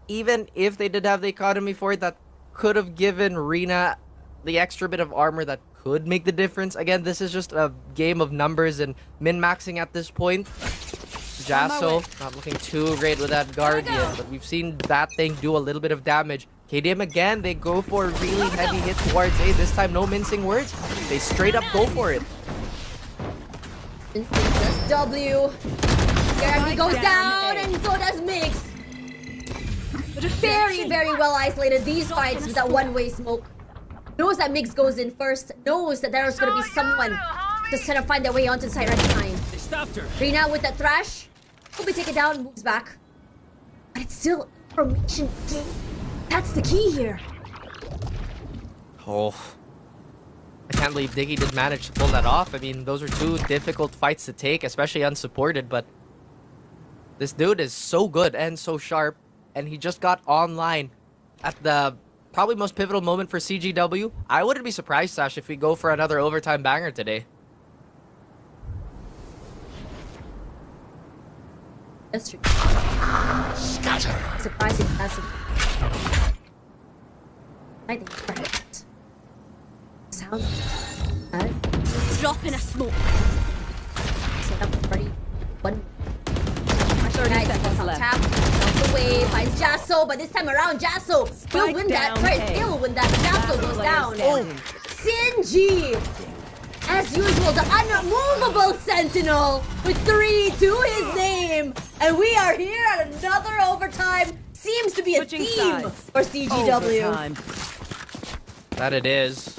Even if they did have the economy for it, that could have given Rina the extra bit of armor that could make the difference. Again, this is just a game of numbers and min-maxing at this point. Jasso not looking too great with that Guardian, but we've seen that thing do a little bit of damage. KDM again, they go for a really heavy hit towards A. This time, no mincing words. They straight up go for it. Just W. He goes down, and so does Mix. Very, very well isolated. These fights with that one-way smoke. Knows that Mix goes in first. Knows that there's going to be someone just trying to find their way onto the side right behind. They stopped her. Rina with that thrash. Will be taken down, moves back. But it's still information game. That's the key here. Oh. I can't believe Diggy did manage to pull that off. I mean, those are 2 difficult fights to take, especially unsupported, but this dude is so good and so sharp, and he just got online at the probably most pivotal moment for CGW. I wouldn't be surprised, Sash, if we go for another overtime banger today. That's true. Surprising that's I think correct. Sound Drop in a smoke. set up already. 1 30 seconds left. tap off the way, finds Jasso, but this time around Jasso will win that. down, Sorry, A. he'll win that. Jasso goes down. standing. Sinji! As usual, the unmovable sentinel with 3 to his name. And we are here at another overtime. Seems to be a Switching theme sides. for CGW. Overtime. That it is.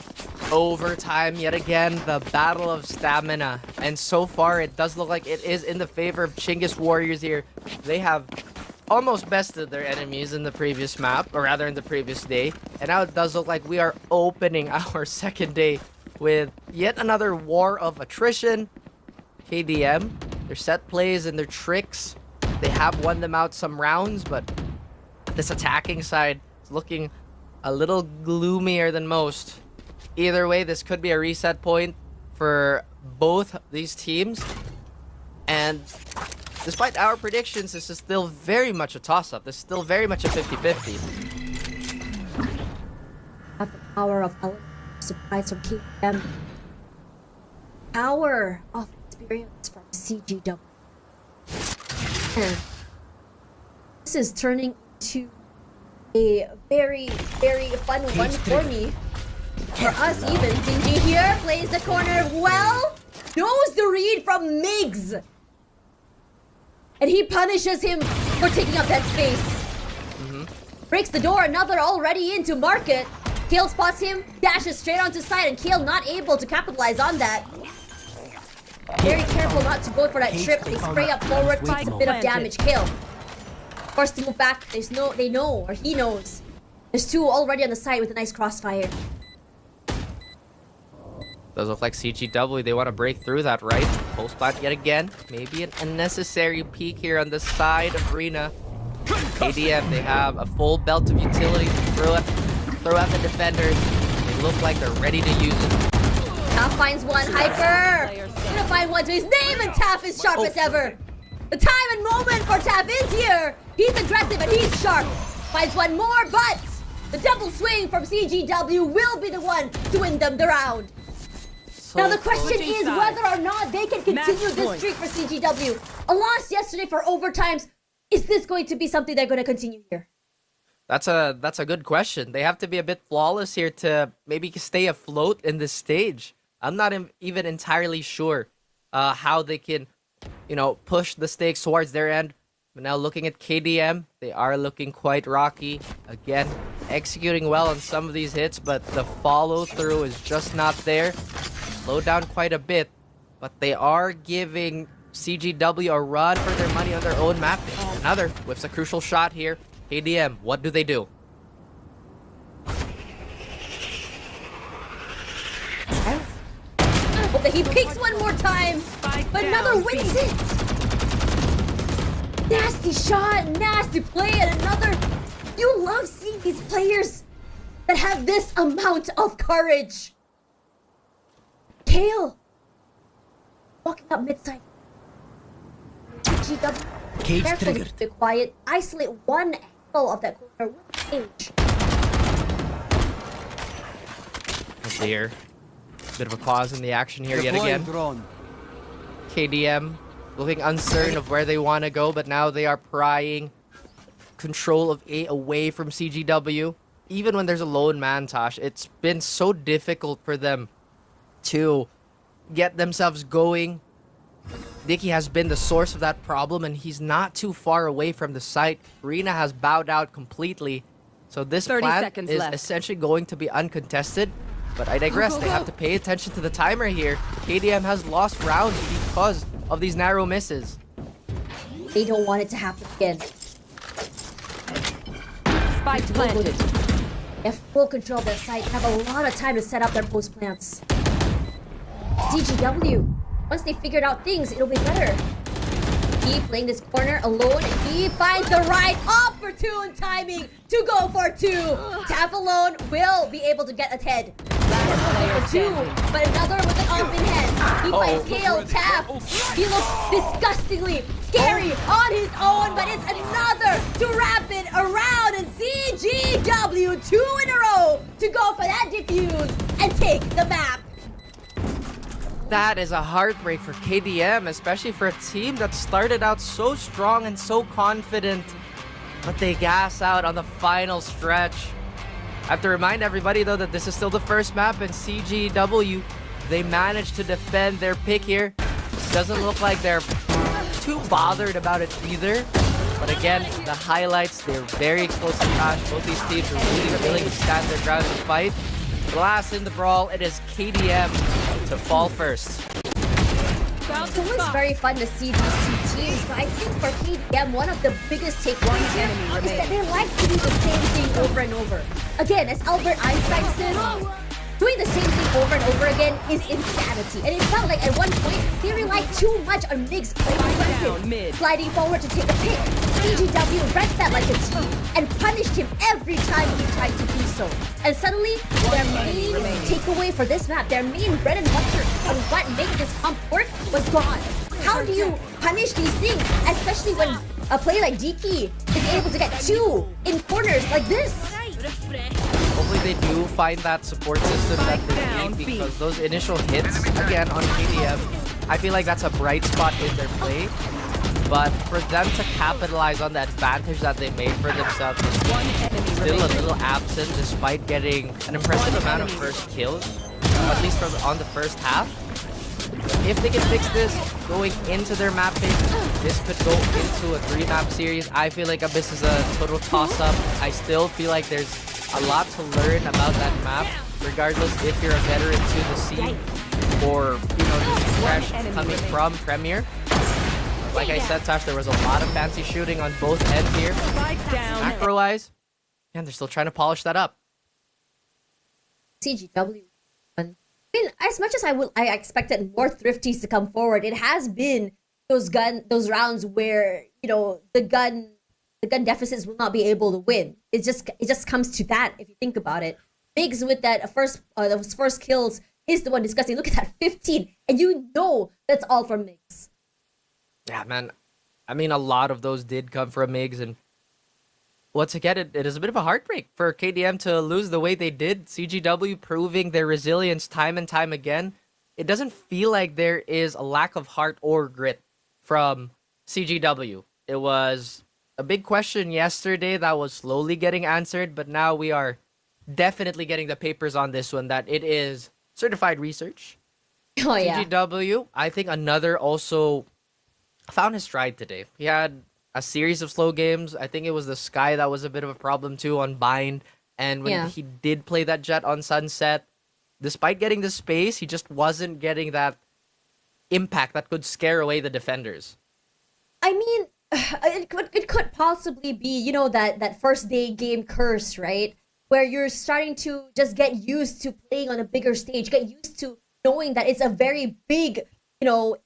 Overtime yet again, the battle of stamina. And so far, it does look like it is in the favor of Chinggis Warriors here. They have almost bested their enemies in the previous map, or rather in the previous day. And now it does look like we are opening our second day with yet another war of attrition. KDM, their set plays and their tricks, they have won them out some rounds, but this attacking side is looking a little gloomier than most. Either way, this could be a reset point for both these teams. And despite our predictions, this is still very much a toss-up. This is still very much a 50-50. Have the power of surprise from KDM. Power of experience from CGW. And this is turning into a very, very fun one for me. For us even. Sinji here plays the corner well. Knows the read from Migs. And he punishes him for taking up that space. Breaks the door, another already into market. Kale spots him, dashes straight onto side, and Kale not able to capitalize on that. Very careful not to go for that trip. They spray up forward, takes a bit of damage. Kale forced to move back. They know, or he knows. There's 2 already on the side with a nice crossfire. Does look like CGW, they want to break through that, right? Full spot yet again. Maybe an unnecessary peek here on the side of Rina. KDM, they have a full belt of utility to throw at the defenders. They look like they're ready to use it. Taff finds one. Hyper! Gonna find one to his name, and Taff is sharp as ever. The time and moment for Taff is here. He's aggressive and he's sharp. Finds one more, but the double swing from CGW will be the one to win them the round. Now the question is whether or not they can continue this streak for CGW. A loss yesterday for overtimes. Is this going to be something they're going to continue here? That's a good question. They have to be a bit flawless here to maybe stay afloat in this stage. I'm not even entirely sure how they can push the stakes towards their end. But now looking at KDM, they are looking quite rocky. Again, executing well on some of these hits, but the follow-through is just not there. Slowed down quite a bit, but they are giving CGW a run for their money on their own map. Another whiffs a crucial shot here. KDM, what do they do? But he picks one more time, but another wins it. Nasty shot, nasty play, and another. You love seeing these players that have this amount of courage. Kale walking up mid-side. GW. Cage Carefully, triggered. be quiet. Isolate one angle of that corner with cage. Oh dear. Bit of a pause in the action here yet Deploying again. drone. KDM looking uncertain of where they want to go, but now they are prying control of A away from CGW. Even when there's a lone man, Tosh, it's been so difficult for them to get themselves going. Dicky has been the source of that problem, and he's not too far away from the site. Rina has bowed out completely, so this 30 plan seconds is left. essentially going to be uncontested. But I digress, they have to pay attention to the timer here. KDM has lost rounds because of these narrow misses. They don't want it to happen again. Spike planted. They have full control of their site, have a lot of time to set up their post plants. CGW, once they figured out things, it'll be better. He playing this corner alone, and he finds the right opportune timing to go for two. Tap alone will be able to get ahead. For two, but another with an off in hand. He finds Kale, tap. He looks disgustingly scary on his own, but it's another to wrap it around, and CGW 2 in a row to go for that defuse and take the map. That is a heartbreak for KDM, especially for a team that started out so strong and so confident, but they gas out on the final stretch. I have to remind everybody though that this is still the first map, and CGW, they managed to defend their pick here. Doesn't look like they're too bothered about it either. But again, the highlights, they're very close to Tosh. Both these teams are really willing to stand their ground and fight. Last in the brawl, it is KDM to fall first. It's always very fun to see these two teams, but I think for KDM, one of the biggest takeaways here is that they like to do the same thing over and over. Again, as Albert Einstein says, doing the same thing over and over again is insanity. And it felt like at one point, they relied too much on Mig's playing aggressive, sliding forward to take a pick. CGW read that like a team and punished him every time he tried to do so. And suddenly, their main takeaway for this map, their main bread and butter on what made this comp work was gone. How do you punish these things, especially when a player like DK is able to get two in corners like this? Hopefully they do find that support system that they need, because those initial hits, again, on KDM, I feel like that's a bright spot in their play. But for them to capitalize on the advantage that they made for themselves is still a little absent, despite getting an impressive amount of first kills, at least on the first half. If they can fix this going into their map pick, this could go into a 3-map series. I feel like Abyss is a total toss-up. I still feel like there's a lot to learn about that map, regardless if you're a veteran to the scene or, just fresh coming from Premier. Like I said, Tash, there was a lot of fancy shooting on both ends here. Macro-wise, and they're still trying to polish that up. CGW. I mean, as much as I expected more thrifties to come forward, it has been those rounds where the gun deficits will not be able to win. It just comes to that if you think about it. Migs with that those first kills is the one disgusting. Look at that 15, and that's all from Migs. Yeah, man. I mean, a lot of those did come from Migs, and once again, it is a bit of a heartbreak for KDM to lose the way they did. CGW proving their resilience time and time again. It doesn't feel like there is a lack of heart or grit from CGW. It was a big question yesterday that was slowly getting answered, but now we are definitely getting the papers on this one, that it is certified research. Oh yeah. CGW, I think another also found his stride today. He had a series of slow games. I think it was the Sky that was a bit of a problem too on Bind. And when Yeah. he did play that Jet on Sunset, despite getting the space, he just wasn't getting that impact that could scare away the defenders. I mean, it could possibly be, you know, that first day game curse, right? Where you're starting to just get used to playing on a bigger stage, get used to knowing that it's a very big, you know,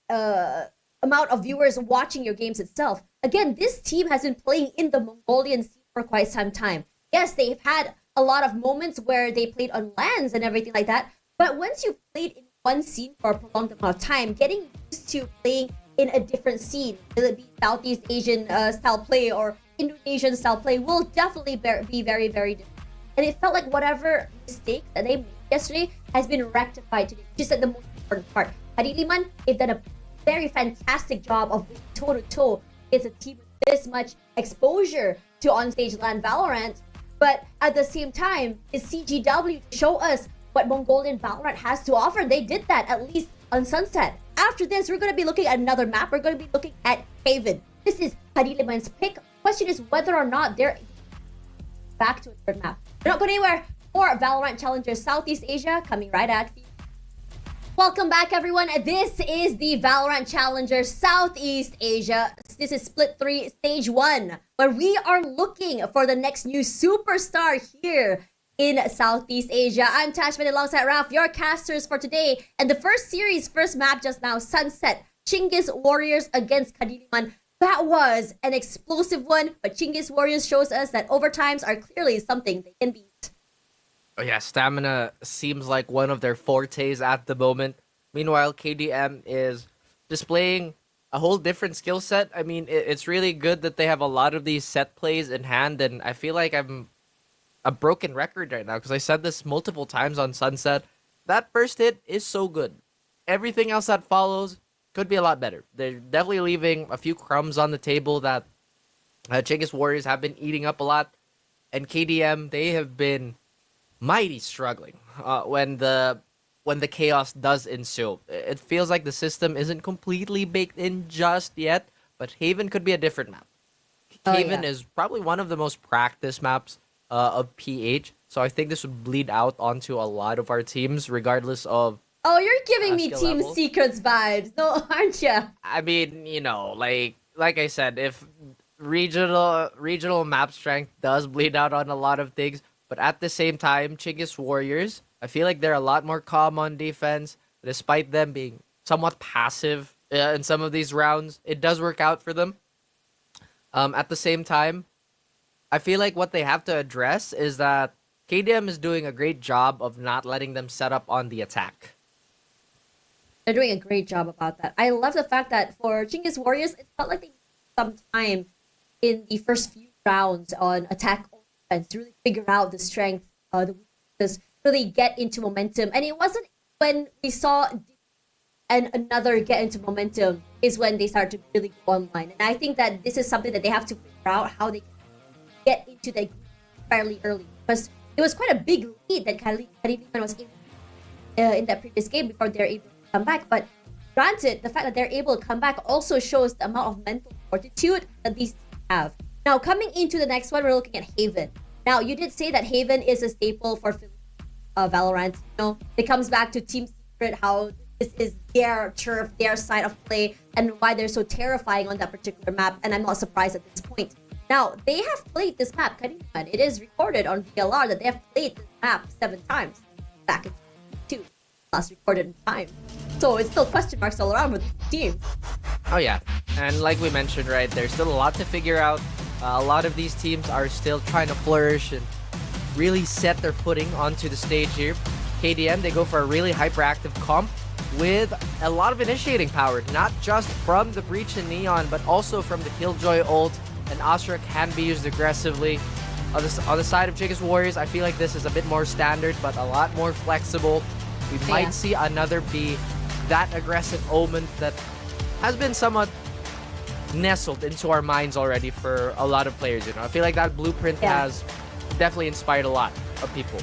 amount of viewers watching your games itself. Again, this team has been playing in the Mongolian scene for quite some time. Yes, they've had a lot of moments where they played on LANs and everything like that. But once you've played in one scene for a prolonged amount of time, getting used to playing in a different scene, whether it be Southeast Asian style play or Indonesian style play, will definitely be very, very different. And it felt like whatever mistakes that they made yesterday has been rectified today. Just like the most important part. Kadiliman, they've done a very fantastic job of being toe-to-toe against a team with this much exposure to on-stage LAN Valorant. But at the same time, is CGW to show us what Mongolian Valorant has to offer. They did that, at least on Sunset. After this, we're going to be looking at another map. We're going to be looking at Haven. This is Kadiliman's pick. Question is whether or not they're back to a third map. We're not going anywhere. More Valorant Challengers Southeast Asia coming right at you. Welcome back, everyone. This is the Valorant Challengers Southeast Asia. This is Split 3 Stage 1, where we are looking for the next new superstar here in Southeast Asia. I'm Tashman alongside Ralph, your casters for today. And the first map just now, Sunset. Chinggis Warriors against Kadiliman. That was an explosive one, but Chinggis Warriors shows us that overtimes are clearly something they can beat. Oh yeah, stamina seems like one of their fortes at the moment. Meanwhile, KDM is displaying a whole different skill set. I mean, it's really good that they have a lot of these set plays in hand, and I feel like I'm a broken record right now because I said this multiple times on Sunset. That first hit is so good. Everything else that follows could be a lot better. They're definitely leaving a few crumbs on the table that Chinggis Warriors have been eating up a lot. And KDM, they have been mighty struggling when the chaos does ensue. It feels like the system isn't completely baked in just yet, but Haven could be a different map. Haven is probably one of the most practiced maps of PH, so I think this would bleed out onto a lot of our teams, regardless of. Oh, you're giving me skill Team level. Secrets vibes, no, aren't you? I mean, you know, like I said, if regional map strength does bleed out on a lot of things. But at the same time, Chinggis Warriors, I feel like they're a lot more calm on defense. Despite them being somewhat passive in some of these rounds, it does work out for them. At the same time, I feel like what they have to address is that KDM is doing a great job of not letting them set up on the attack. They're doing a great job about that. I love the fact that for Chinggis Warriors, it felt like they took some time in the first few rounds on attack to really figure out the strength, the weaknesses, really get into momentum. And it wasn't when we saw and another get into momentum is when they start to really go online. And I think that this is something that they have to figure out how they can get into the fairly early. Because it was quite a big lead that Kadiliman was in that previous game before they're able to come back. But granted, the fact that they're able to come back also shows the amount of mental fortitude that these teams have. Now, coming into the next one, we're looking at Haven. Now, you did say that Haven is a staple for Valorant. You know, it comes back to Team Secret, how this is their turf, their side of play, and why they're so terrifying on that particular map. And I'm not surprised at this point. Now, they have played this map, Kadiliman. It is recorded on VLR that they have played this map 7 times back in 2022, last recorded in time. So it's still question marks all around with the team. Oh yeah, and like we mentioned, right, there's still a lot to figure out. A lot of these teams are still trying to flourish and really set their footing onto the stage here. KDM, they go for a really hyperactive comp with a lot of initiating power, not just from the Breach and Neon, but also from the Killjoy ult, and Astra can be used aggressively. On the side of Chinggis Warriors, I feel like this is a bit more standard, but a lot more flexible. We might see another be that aggressive Omen that has been somewhat nestled into our minds already for a lot of players. You know, I feel like that blueprint has definitely inspired a lot of people.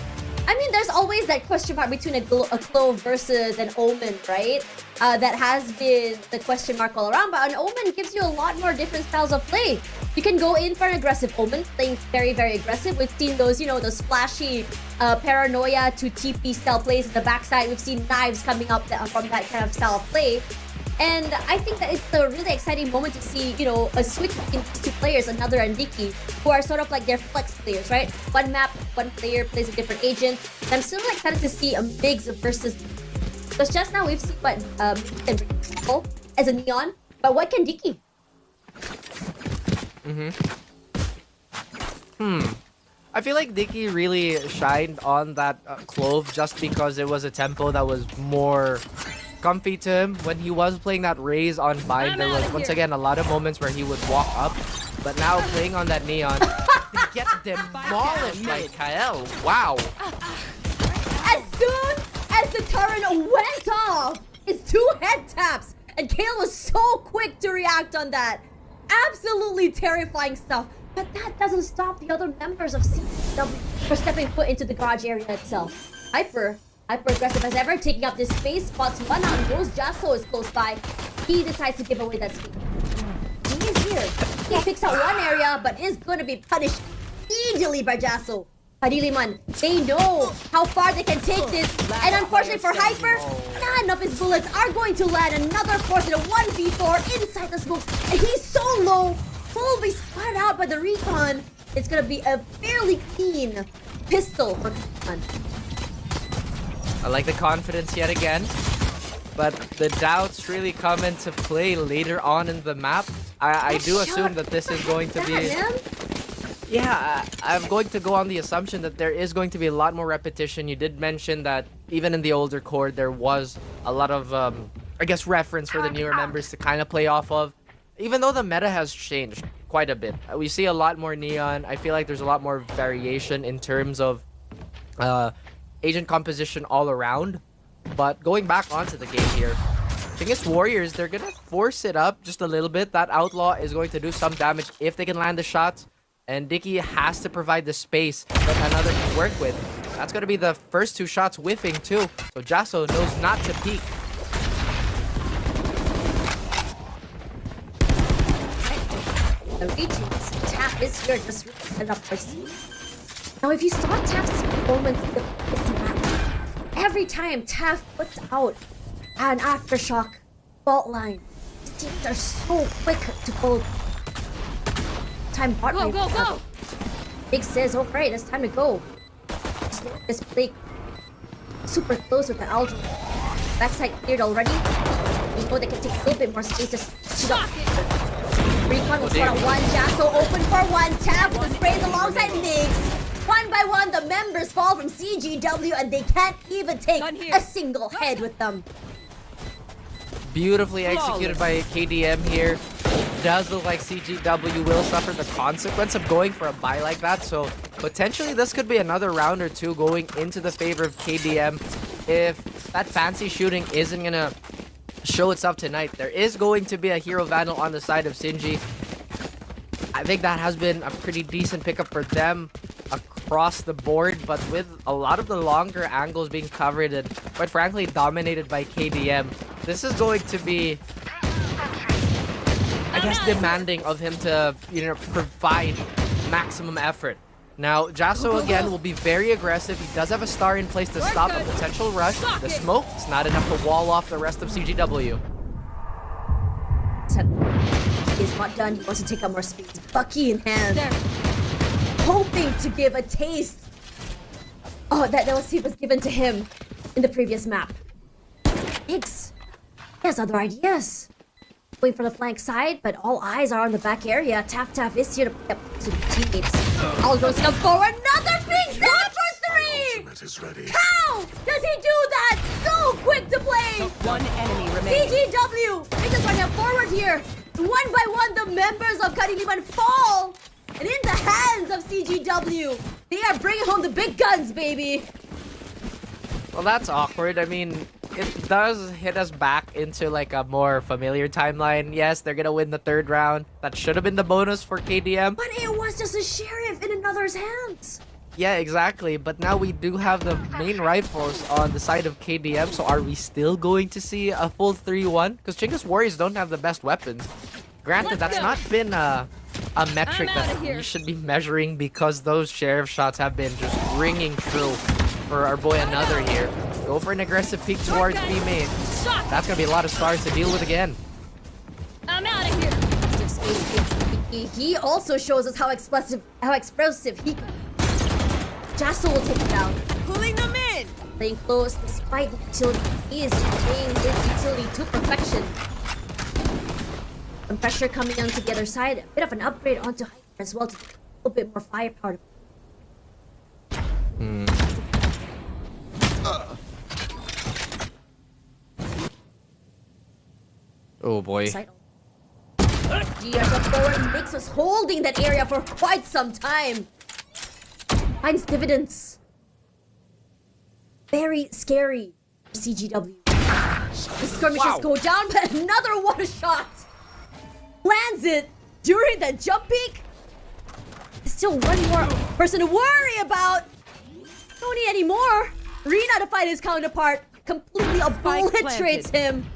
I mean, there's always that question mark between a Clove versus an Omen, right? That has been the question mark all around, but an Omen gives you a lot more different styles of play. You can go in for an aggressive Omen, playing very, very aggressive. We've seen those, you know, those flashy paranoia to TP style plays in the backside. We've seen knives coming up from that kind of style of play. And I think that it's a really exciting moment to see, you know, a switch between these two players, another and Dicky, who are sort of like their flex players, right? One map, one player plays a different agent. And I'm still excited to see a Migs versus... Because just now we've seen what as a Neon, but what can Dicky? I feel like Dicky really shined on that Clove just because it was a tempo that was more comfy to him. When he was playing that Raze on Bind, there was once again a lot of moments where he would walk up, but now playing on that Neon to get demolished by Kael. Wow. As soon as the turret went off, it's 2 head taps, and Kael was so quick to react on that. Absolutely terrifying stuff. But that doesn't stop the other members of CGW from stepping foot into the garage area itself. Hyper aggressive as ever, taking up this space, spots one out, knows Jasso is close by. He decides to give away that space. He is here. He picks out one area, but is going to be punished easily by Jasso. Kadiliman, they know how far they can take this, and unfortunately for Hyper, none of his bullets are going to land. Another force in a 1v4 inside the smokes, and he's so low. Will be spotted out by the recon. It's gonna be a fairly clean pistol for Kadiliman. I like the confidence yet again, but the doubts really come into play later on in the map. I do assume that this is going to be... Yeah, I'm going to go on the assumption that there is going to be a lot more repetition. You did mention that even in the older core, there was a lot of, I guess, reference for the newer members to kind of play off of. Even though the meta has changed quite a bit, we see a lot more Neon. I feel like there's a lot more variation in terms of agent composition all around. But going back onto the game here, Chinggis Warriors, they're going to force it up just a little bit. That Outlaw is going to do some damage if they can land the shots. And Dicky has to provide the space that another can work with. That's going to be the first 2 shots whiffing too. So Jasso knows not to peek. The regions, Tap is here just set up for C. Now if you saw Tap's performance in this map, every time Tap puts out an aftershock fault line, his teams are so quick to pull. Time bot Go! Big says, oh great, it's time to go. This play super close with the Aldrin. Backside cleared already. You know they can take a little bit more space to shoot up. Recon will score a 1, Jasso open for 1, Tap with the sprays alongside Migs. One by one, the members fall from CGW and they can't even take a single head with them. Beautifully executed by KDM here. Does look like CGW will suffer the consequence of going for a buy like that, so potentially this could be another round or 2 going into the favor of KDM. If that fancy shooting isn't gonna show itself tonight, there is going to be a Hero Vandal on the side of Sinji. I think that has been a pretty decent pickup for them across the board, but with a lot of the longer angles being covered and quite frankly dominated by KDM, this is going to be, I guess, demanding of him to, you know, provide maximum effort. Now, Jasso again will be very aggressive. He does have a star in place to stop a potential rush. The smoke is not enough to wall off the rest of CGW. He's not done. He wants to take up more space. Bucky in hand. Hoping to give a taste. Oh, that was given to him in the previous map. Higgs. He has other ideas. Going for the flank side, but all eyes are on the back area. Tap is here to pick up to the teammates. Aldo's come forward. Another big shot for 3! How does he do that? So quick to play! One enemy remains. CGW! They just running forward here. One by one, the members of Kadiliman fall! And in the hands of CGW, they are bringing home the big guns, baby! Well, that's awkward. I mean, it does hit us back into like a more familiar timeline. Yes, they're gonna win the 3rd round. That should have been the bonus for KDM. But it was just a sheriff in another's hands. Yeah, exactly. But now we do have the main rifles on the side of KDM. So are we still going to see a full 3-1? Because Chinggis Warriors don't have the best weapons. Granted, that's not been a metric that we should be measuring because those sheriff shots have been just ringing true for our boy Another here. Go for an aggressive peek towards B main. That's going to be a lot of stars to deal with again. I'm out of here. He also shows us how expressive he can. Jasso will take it down. Pulling them in. Playing close despite the utility. He is playing his utility to perfection. Some pressure coming onto the other side. A bit of an upgrade onto Hyper as well to get a little bit more firepower. Oh boy. GS up forward makes us holding that area for quite some time. Finds dividends. Very scary for CGW. The skirmishes go down, but another one shot lands it during the jump peak. There's still one more person to worry about. Don't need any more. Rina to fight his counterpart completely obliterates him.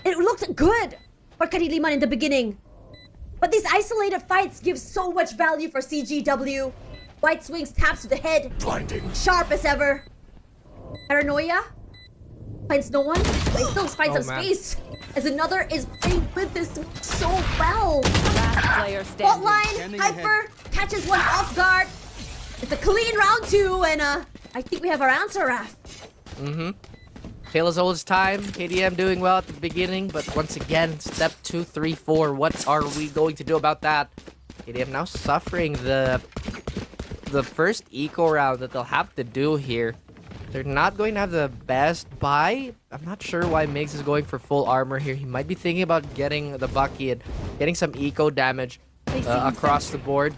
It looked good for Kadiliman in the beginning, but these isolated fights give so much value for CGW. White swings, taps to the head. Blinding. Sharp as ever. Paranoia. Finds no one. But he still finds some space. As Another is playing with this so well. Last player standing. Fault line. Hyper catches one off guard. It's a clean round 2, and I think we have our answer, Raph. Tale as old as time. KDM doing well at the beginning, but once again, step 2, 3, 4. What are we going to do about that? KDM now suffering the first eco round that they'll have to do here. They're not going to have the best buy. I'm not sure why MGLZ is going for full armor here. He might be thinking about getting the Bucky and getting some eco damage across the board.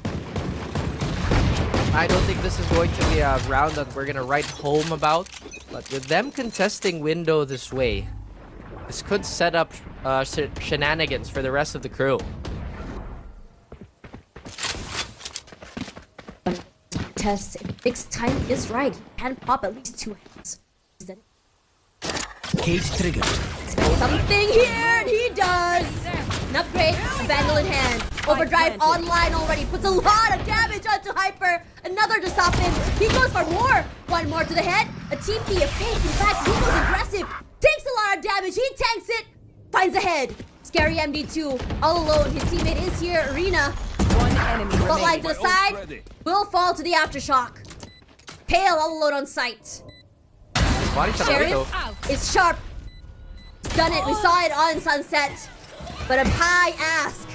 I don't think this is going to be a round that we're going to write home about. But with them contesting window this way, this could set up shenanigans for the rest of the crew. Test Big's time is right. He can pop at least 2 heads. Cage trigger. Something here, and he does. An upgrade, a vandal in hand. Overdrive online already. Puts a lot of damage onto Hyper. Another to stop him. He goes for more. One more to the head. A team P, a fake. In fact, he goes aggressive. Takes a lot of damage. He tanks it. Finds a head. Scary MD2 all alone. His teammate is here. Arena. One enemy Spotlight to remaining. the side. Will fall to the aftershock. Pale all alone on site. Body shot away, though. Sheriff is sharp. He's done it. We saw it on Sunset. But a high ask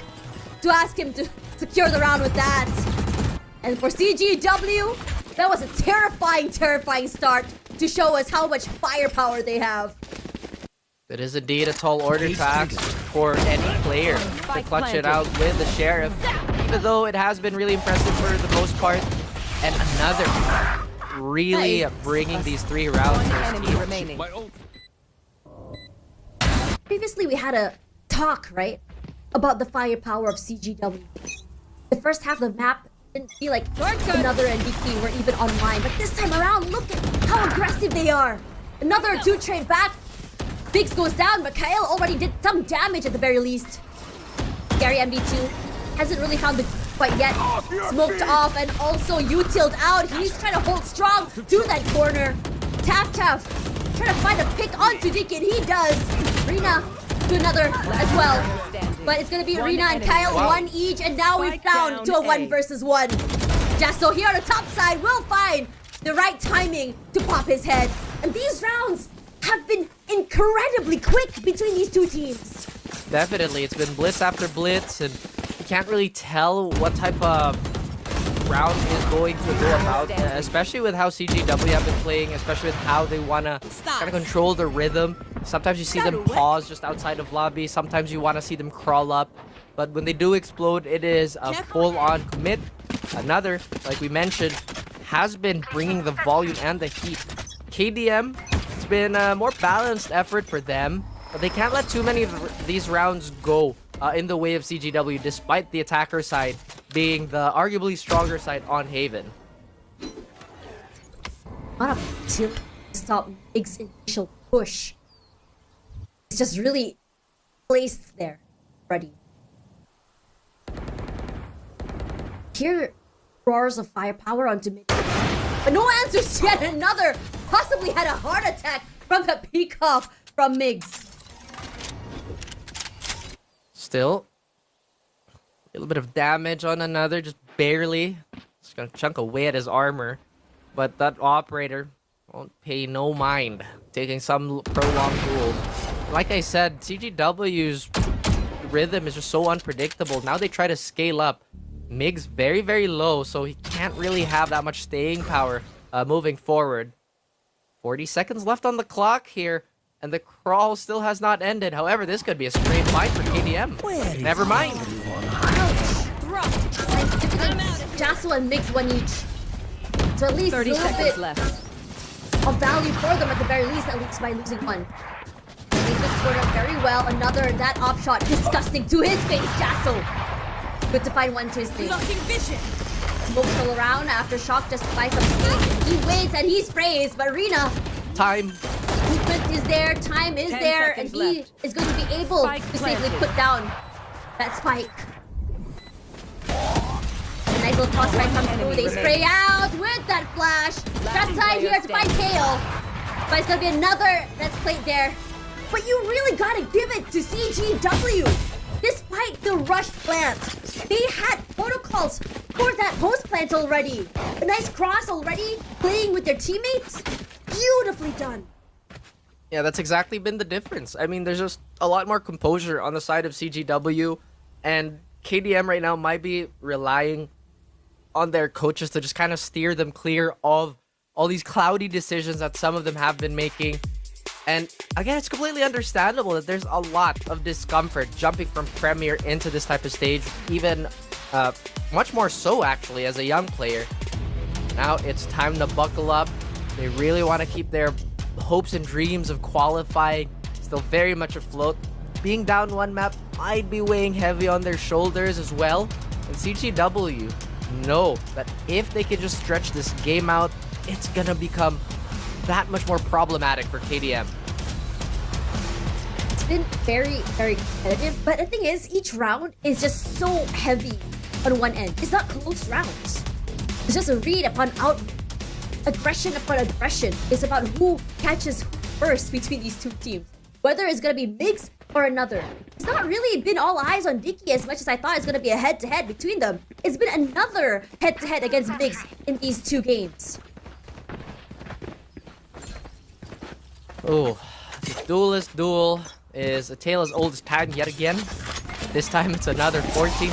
to ask him to secure the round with that. And for CGW, that was a terrifying, terrifying start to show us how much firepower they have. It is indeed a tall order to ask for any player to clutch it out with the Sheriff. Even though it has been really impressive for the most part. And Another really bringing these 3 rounds One for his enemy team. remaining. Previously, we had a talk, right, about the firepower of CGW. The first half of the map didn't feel like Another and DK were even online, but this time around, look at how aggressive they are. Another 2 trade back. Biggs goes down, but Kyle already did some damage at the very least. Scary MD2 hasn't really found the quite yet. Smoked off and also utiled out. He's trying to hold strong to that corner. Tap trying to find a pick onto DK, and he does. Rina to Another as well. But it's gonna be Rina and Kyle, 1 each, and now we've down to a 1 versus 1. Jasso here on the top side will find the right timing to pop his head. And these rounds have been incredibly quick between these 2 teams. Definitely, it's been blitz after blitz, and you can't really tell what type of round is going to go about, especially with how CGW have been playing, especially with how they want to kind of control the rhythm. Sometimes you see them pause just outside of lobby, sometimes you want to see them crawl up, but when they do explode, it is a full-on commit. Another, like we mentioned, has been bringing the volume and the heat. KDM, it's been a more balanced effort for them, but they can't let too many of these rounds go in the way of CGW, despite the attacker side being the arguably stronger side on Haven. not a to stop Mig's initial push. It's just really placed there, ready. Here, roars of firepower onto mid. But no answers yet. Another possibly had a heart attack from the peacock from Migs. Still, a little bit of damage on another, just barely. It's gonna chunk away at his armor. But that operator won't pay no mind, taking some prolonged duels. Like I said, CGW's rhythm is just so unpredictable. Now they try to scale up. Mig's very, very low, so he can't really have that much staying power moving forward. 40 seconds left on the clock here, and the crawl still has not ended. However, this could be a straight fight for KDM. Never mind. Jasso and Migs one each. So at least 30 a little seconds bit left. of value for them at the very least, at least by losing one. They just scored up very well. Another, that op shot, disgusting to his face, Jasso. Good to find one to his face. Blocking vision. Smokes all around after shock just buys some space. He waits and he sprays, but Rina, Time. movement is there, time is 10 there, and seconds he left. is going to be able Spike to safely planted. put down that spike. A nice little cross right comes through. enemy They remaining. spray out with that flash. That's time player here to find KO. But it's gonna be another that's played there. But you really gotta give it to CGW. Despite the rushed plant, they had protocols for that post plant already. A nice cross already, playing with their teammates. Beautifully done. Yeah, that's exactly been the difference. I mean, there's just a lot more composure on the side of CGW, and KDM right now might be relying on their coaches to just kind of steer them clear of all these cloudy decisions that some of them have been making. And again, it's completely understandable that there's a lot of discomfort jumping from Premier into this type of stage, even much more so actually as a young player. Now it's time to buckle up. They really want to keep their hopes and dreams of qualifying still very much afloat. Being down one map might be weighing heavy on their shoulders as well. And CGW know that if they can just stretch this game out, it's gonna become that much more problematic for KDM. It's been very, very competitive, but the thing is, each round is just so heavy on one end. It's not close rounds. It's just a read upon out, aggression upon aggression. It's about who catches who first between these two teams. Whether it's gonna be Migs or another. It's not really been all eyes on Dicky as much as I thought it's gonna be a head-to-head between them. It's been another head-to-head against Migs in these two games. Oh, the duelist duel is a tale as old as time yet again. This time it's another 14-4.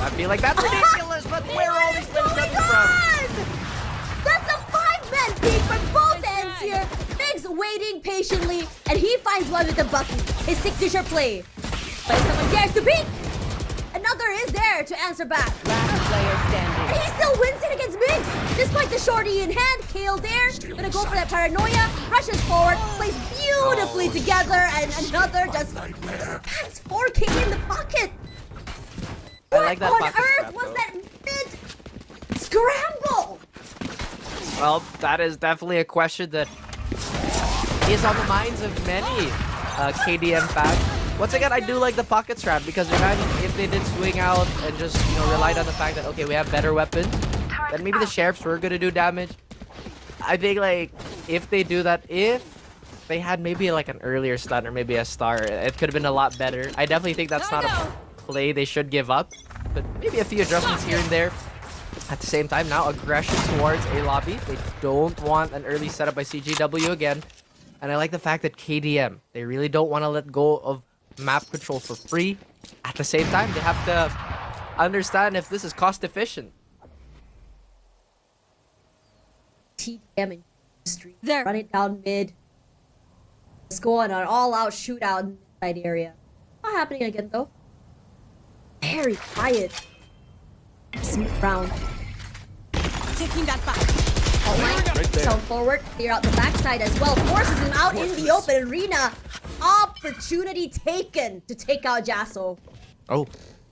I feel like that's ridiculous, but where are all these wins coming from? That's a 5-man peak from both ends here. Migs waiting patiently, and he finds one with the Bucky, his signature play. But if someone dares to peek, another is there to answer back. Last player And standing. he still wins it against Migs. Despite the shorty in hand, Kale there, gonna go for that paranoia, rushes forward, plays beautifully together, and another just packs 4K in the pocket. I What like that on pocket earth scrap, was though. that mid-scramble? Well, that is definitely a question that is on the minds of many KDM fans. Once again, I do like the pocket strap because if they did swing out and just, you know, relied on the fact that, okay, we have better weapons, then maybe the sheriffs were going to do damage. I think, like, if they do that, if they had maybe, like, an earlier stun or maybe a star, it could have been a lot better. I definitely think that's not a play they should give up, but maybe a few adjustments here and there. At the same time, now aggression towards a lobby. They don't want an early setup by CGW again. And I like the fact that KDM, they really don't want to let go of map control for free. At the same time, they have to understand if this is cost efficient. TDM in the street. There. Run it down mid. Let's go on an all-out shootout in the side area. Not happening again though. Very quiet. Smooth round. Taking that back. Outline, sound forward, clear out the backside as well. Forces him out in the open arena. Opportunity taken to take out Jasso. Oh,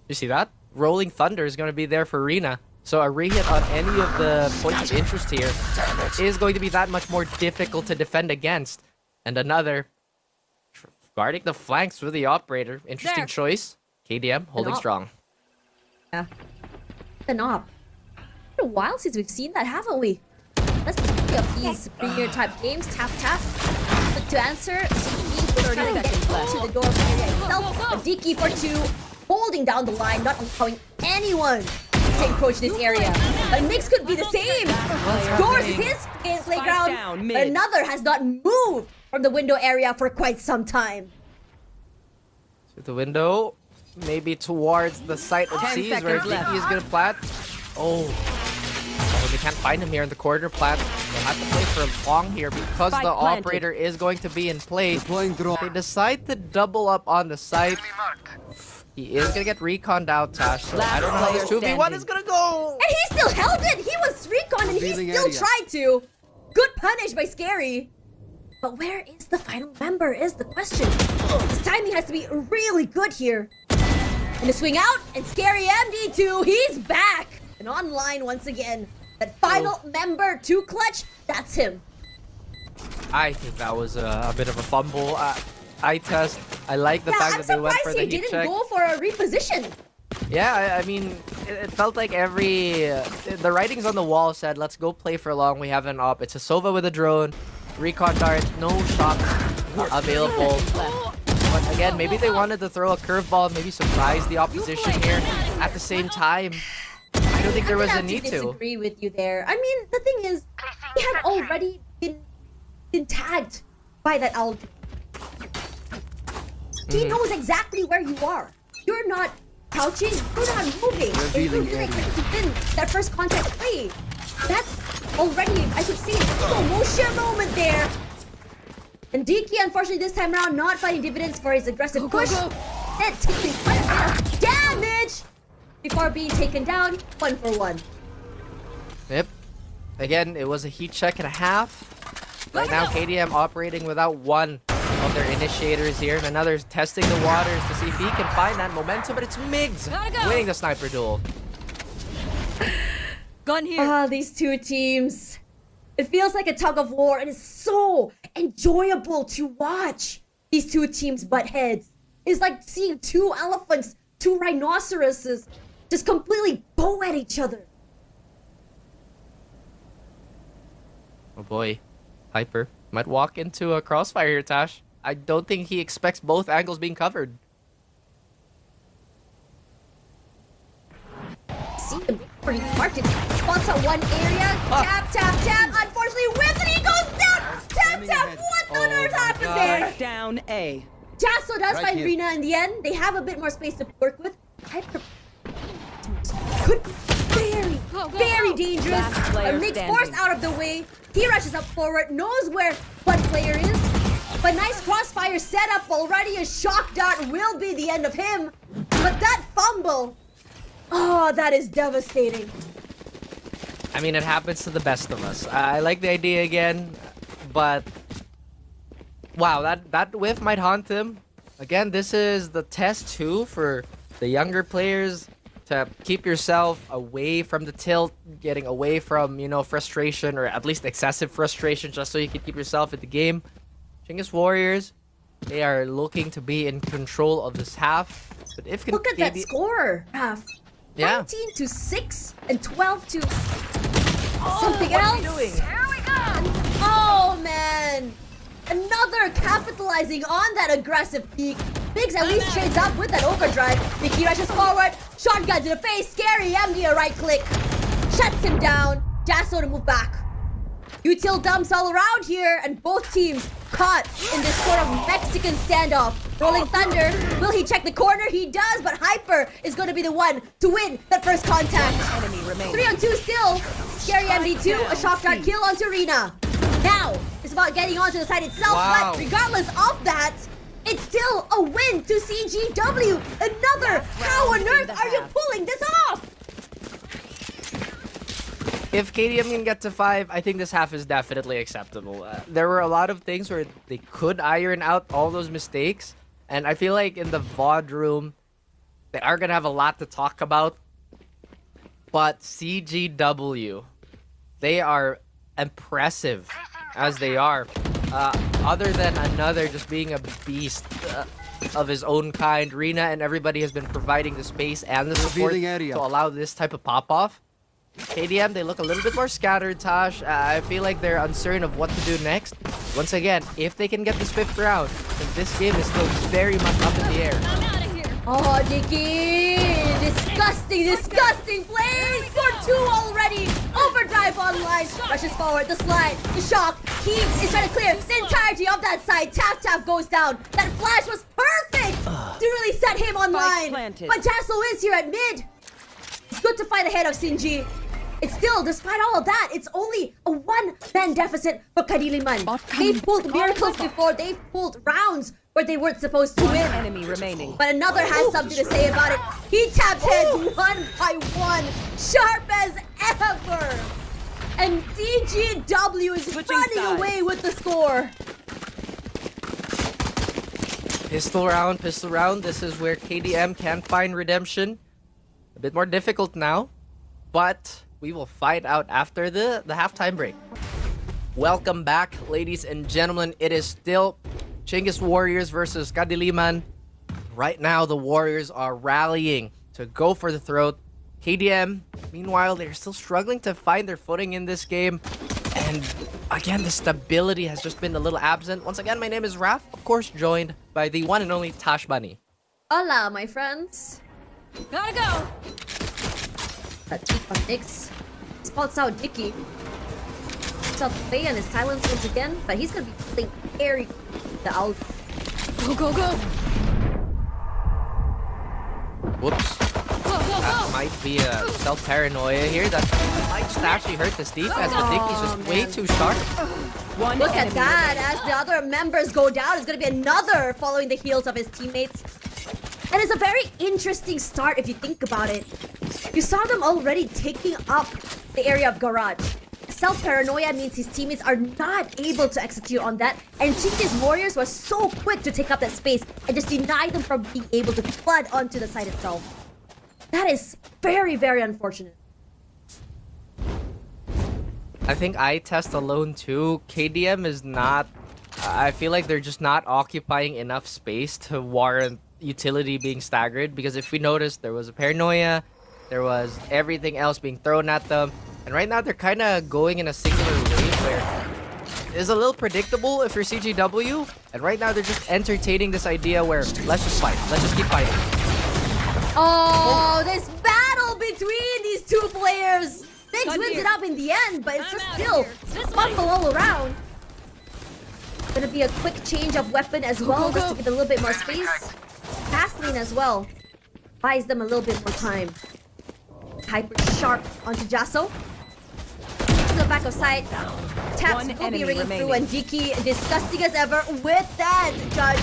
you see that? Rolling Thunder is going to be there for Rina. So a re-hit on any of the points of interest here is going to be that much more difficult to defend against. And another guarding the flanks with the operator. Interesting choice. KDM holding strong. Yeah. An op. It's been a while since we've seen that, haven't we? Let's see of these premier type games. Tap tap. But to answer, CGW 30 seconds left to the door area itself. A Diki for 2, holding down the line, not allowing anyone to encroach this area. But Mix could be the same. Doors is his playground, but another has not moved from the window area for quite some time. To the window, maybe towards the site of C's where Diki is gonna plant. Oh, they can't find him here in the corner plant. They'll have to play for long here because the operator is going to be in place. They decide to double up on the site. He is gonna get reconned out, Tash. So I don't know how this 2v1 is gonna go. And he still held it. He was recon and he still tried to. Good punish by Scary. But where is the final member is the question. His timing has to be really good here. And the swing out, and Scary MD2, he's back. And online once again. That final member to clutch, that's him. I think that was a bit of a fumble. Eye test. I like the fact that they went for the heat check. I'm surprised he didn't go for a reposition. Yeah, I mean, it felt like the writings on the wall said, let's go play for long. We have an op. It's a Sova with a drone. Recon dart, no shots available. But again, maybe they wanted to throw a curveball, maybe surprise the opposition here. At the same time, I don't think there was a need to. I disagree with you there. I mean, the thing is, he had already been tagged by that algae. He knows exactly where you are. You're not crouching, you're not moving. You're really quick to win that first contact play. That's already, I could see, a slow motion moment there. And Diki, unfortunately, this time around, not finding dividends for his aggressive push. And taking quite a bit of damage before being taken down 1-for-1. Yep. Again, it was a heat check and a half. Right now, KDM operating without one of their initiators here. And another's testing the waters to see if he can find that momentum. But it's Migs winning the sniper duel. Gun here. Ah, these two teams. It feels like a tug of war, and it's so enjoyable to watch. These two teams butt heads. It's like seeing two elephants, two rhinoceroses, just completely go at each other. Oh boy, Hyper might walk into a crossfire here, Tash. I don't think he expects both angles being covered. See him pretty smart. Spots on one area. Tap, tap, tap. Unfortunately, whips and he goes down. Tap, tap. What on earth happened there? Down A. Jasso does find Rina in the end. They have a bit more space to work with. Could be very dangerous. A Mix forced out of the way. He rushes up forward, knows where one player is. But nice crossfire setup already. A shock dart will be the end of him. But that fumble, oh, that is devastating. I mean, it happens to the best of us. I like the idea again, but wow, that whiff might haunt him. Again, this is the test too for the younger players to keep yourself away from the tilt, getting away from, you know, frustration or at least excessive frustration, just so you can keep yourself in the game. Chinggis Warriors, they are looking to be in control of this half. But if look at that score, Raf. Yeah. 19-6 and 12 to something else. Doing? Here we go. Oh man, another capitalizing on that aggressive peak. Biggs at least trades up with that overdrive. Mickey rushes forward, shotgun to the face. Scary MD a right click, shuts him down. Jasso to move back. Util dumps all around here, and both teams caught in this sort of Mexican standoff. Rolling Thunder, will he check the corner? He does, but Hyper is going to be the one to win that first contact. 3-on-2 still. Scary MD2, a shock dart kill onto Rina. Now, it's about getting onto the side itself, but regardless of that, it's still a win to CGW. Another, how on earth are you pulling this off? If KDM can get to 5, I think this half is definitely acceptable. There were a lot of things where they could iron out all those mistakes. And I feel like in the VOD room, they are going to have a lot to talk about. But CGW, they are impressive as they are. Other than another just being a beast of his own kind, Rina and everybody has been providing the space and the support to allow this type of pop-off. KDM, they look a little bit more scattered, Tosh. I feel like they're uncertain of what to do next. Once again, if they can get this 5th round, then this game is still very much up in the air. I'm out of here. Oh, Dicky! Disgusting, disgusting plays! For 2 already! Overdrive online! Rushes forward, the slide, the shock. He is trying to clear the entirety of that side. Tap goes down. That flash was perfect to really set him online. planted. But Jasso is here at mid. It's good to fight ahead of Sinji. It's still, despite all of that, it's only a 1-man deficit for Kadiliman. They've pulled miracles before. They've pulled rounds where they weren't supposed to win. Enemy remaining. But another has something to say about it. He tapped heads 1 by 1, sharp as ever. And CGW is running sides. away with the score. Pistol round, pistol round. This is where KDM can find redemption. A bit more difficult now, but we will find out after the halftime break. Welcome back, ladies and gentlemen. It is still Chinggis Warriors versus Kadiliman. Right now, the Warriors are rallying to go for the throat. KDM, meanwhile, they're still struggling to find their footing in this game. And again, the stability has just been a little absent. Once again, my name is Raf, of course, joined by the one and only Tash Bunny. Hola, my friends. Gotta go. That cheek on Nix. Spots out Dicky. Himself away and his silence once again, but he's gonna be playing very the out. Go, go, go. Whoops. Go, go, That go. might be a self-paranoia here that might actually hurt this defense, but Dicky's just way too sharp. One Look at enemy that, remaining. as the other members go down, it's gonna be another following the heels of his teammates. And it's a very interesting start if you think about it. You saw them already taking up the area of garage. Self-paranoia means his teammates are not able to execute on that, and Chinggis Warriors were so quick to take up that space and just deny them from being able to flood onto the site itself. That is very, very unfortunate. I think I test alone too. KDM is not... I feel like they're just not occupying enough space to warrant utility being staggered, because if we notice, there was a paranoia, there was everything else being thrown at them, and right now they're kind of going in a singular wave where it's a little predictable if you're CGW, and right now they're just entertaining this idea where let's just fight, let's just keep fighting. Oh, this battle between these 2 players! Mix Gun wins here. it up in the end, but it's I'm just out still here. This fumble all around. Gonna be a quick change of weapon as well, go, just to go. get a little bit more space. Fast lane as well. Buys them a little bit more time. Hyper sharp onto Jasso. To the back of side. Taps One will be enemy ringing through, remaining. and Diki, disgusting as ever with that judge.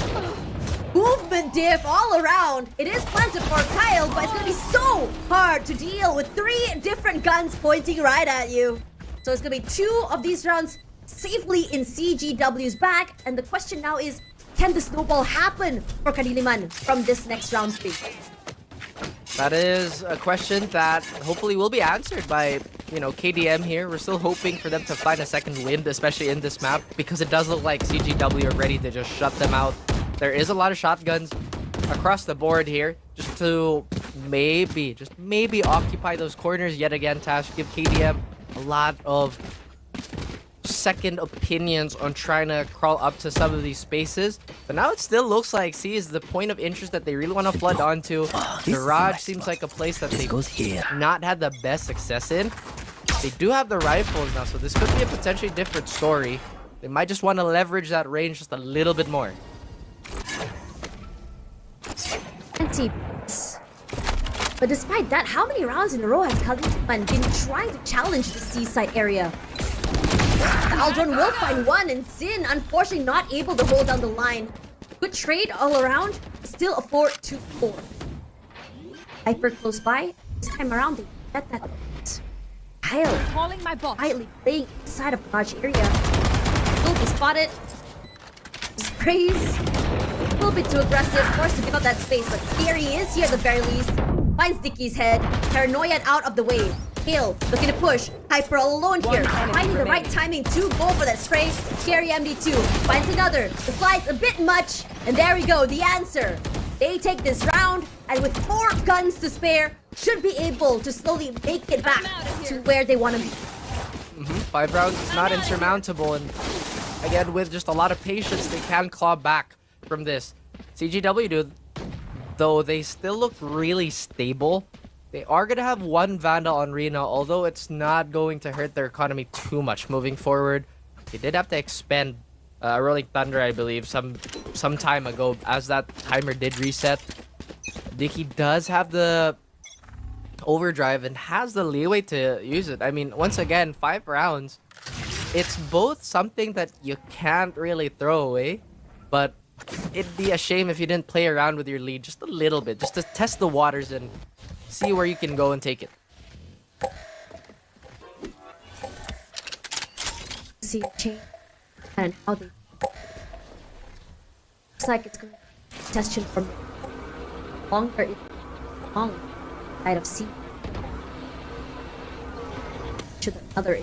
Movement diff all around. It is planted for Kyle, but it's gonna be so hard to deal with 3 different guns pointing right at you. So it's gonna be 2 of these rounds safely in CGW's back, and the question now is, can the snowball happen for Kadiliman from this next round streak? That is a question that hopefully will be answered by, KDM here. We're still hoping for them to find a second win, especially in this map, because it does look like CGW are ready to just shut them out. There is a lot of shotguns across the board here, just to maybe occupy those corners yet again. Tash, give KDM a lot of second opinions on trying to crawl up to some of these spaces, but now it still looks like C is the point of interest that they really want to flood onto. Garage seems like a place that they've goes here. not had the best success in. They do have the rifles now, so this could be a potentially different story. They might just want to leverage that range just a little bit more. But despite that, how many rounds in a row has Kadiliman been trying to challenge the seaside area? The Aldron will find one, and Sin, unfortunately, not able to hold down the line. Good trade all around. Still a 4-2-4. Hyper close by. This time around, they get that. Kyle Calling my boss. quietly playing inside of garage area. Will be spotted. Sprays. A little bit too aggressive, forced to give up that space, but Scary is here at the very least. finds Dicky's head. Paranoia and out of the way. Hale looking to push. Hyper all alone here. Finding the right timing to go for that spray. Scary MD2 finds another. The slide's a bit much. And there we go, the answer. They take this round, and with 4 guns to spare, should be able to slowly make it back to where they want to be. 5 rounds is not insurmountable, and again, with just a lot of patience, they can claw back from this. CGW, though, they still look really stable. They are going to have 1 Vandal on Rina, although it's not going to hurt their economy too much moving forward. They did have to expend Rolling Thunder, I believe, some time ago, as that timer did reset. Dicky does have the overdrive and has the leeway to use it. I mean, once again, 5 rounds. It's both something that you can't really throw away, but it'd be a shame if you didn't play around with your lead just a little bit, just to test the waters and see where you can go and take it. See change and how they looks like it's going to test him from longer long side of C to the other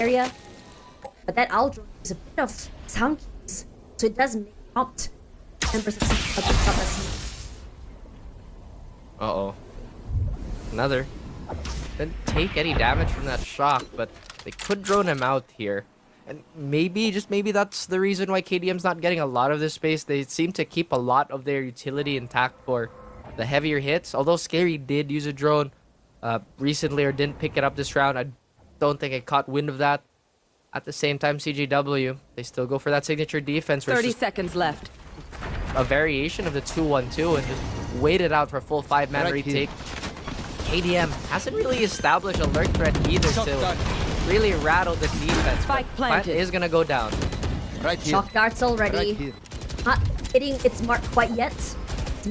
area, but that owl drone is a bit of sound keys, so it does make prompt members of C as Uh-oh. Another. Didn't take any damage from that shock, but they could drone him out here. And maybe, just maybe that's the reason why KDM's not getting a lot of this space. They seem to keep a lot of their utility intact for the heavier hits. Although Scary did use a drone recently or didn't pick it up this round. I don't think I caught wind of that. At the same time, CGW, they still go for that signature defense. 30 seconds left. A variation of the 2-1-2 and just wait it out for a full 5-man retake. KDM hasn't really established a lurk threat either to really rattle the defense. Spike planted. Plant is gonna go down. Right here. shock darts already. Right here. Not hitting its mark quite yet.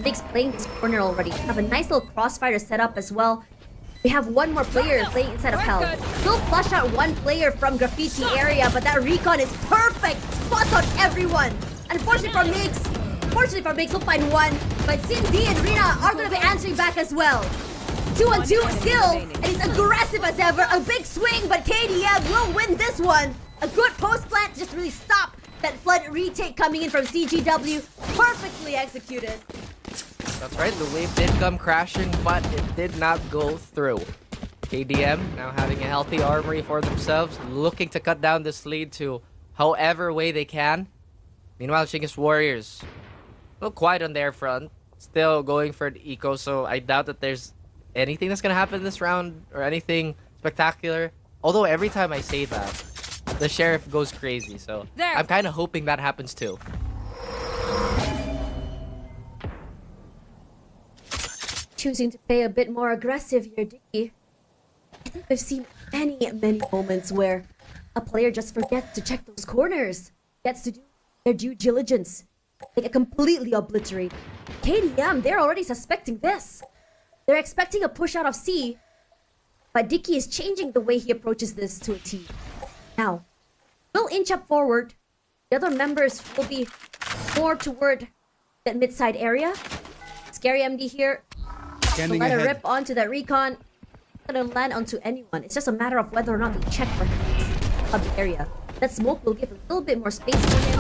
Mix playing this corner already. Have a nice little crossfire set up as well. We have 1 more player playing inside of Hell. Still flush out 1 player from Graffiti area, but that recon is perfect. Spots on everyone. Unfortunately for Mix, we'll find 1. But Cindy and Rina are going to be answering back as well. 2-on-2 still, and he's aggressive as ever. A big swing, but KDM will win this one. A good post plant to just really stop that flood retake coming in from CGW. Perfectly executed. That's right, the wave did come crashing, but it did not go through. KDM now having a healthy armory for themselves, looking to cut down this lead to however way they can. Meanwhile, Chinggis Warriors, a little quiet on their front, still going for the eco, so I doubt that there's anything that's gonna happen this round or anything spectacular. Although every time I say that, the sheriff goes crazy, so There. I'm kind of hoping that happens too. Choosing to play a bit more aggressive here, Dicky. I think we've seen many moments where a player just forgets to check those corners, gets to do their due diligence. They get completely obliterated. KDM, they're already suspecting this. They're expecting a push out of C, but Dicky is changing the way he approaches this to a T. Now, we'll inch up forward. The other members will be more toward that mid-side area. Scary MD here. Scanning Let it ahead. rip onto that recon. Not gonna land onto anyone. It's just a matter of whether or not they check for him of the area. That smoke will give a little bit more space for him.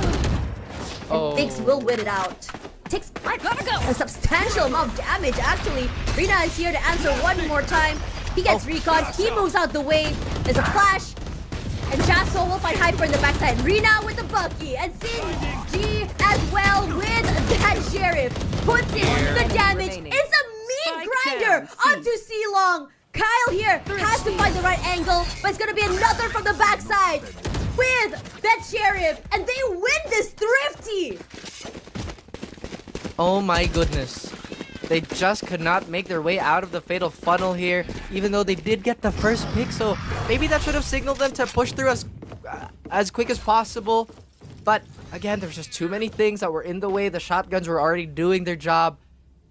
And Biggs will win it out. Takes quite a substantial amount of damage, actually. Rina is here to answer 1 more time. He gets recon. He moves out the way. There's a flash. And Jasso will find Hyper in the backside. Rina with the Bucky. And Sin G as well with that Sheriff. Puts in the damage. It's a meat grinder onto C-Long. Kyle here has to find the right angle, but it's going to be another from the backside with that Sheriff. And they win this thrifty. Oh my goodness. They just could not make their way out of the fatal funnel here, even though they did get the first pick, so maybe that should have signaled them to push through as quick as possible. But again, there's just too many things that were in the way. The shotguns were already doing their job,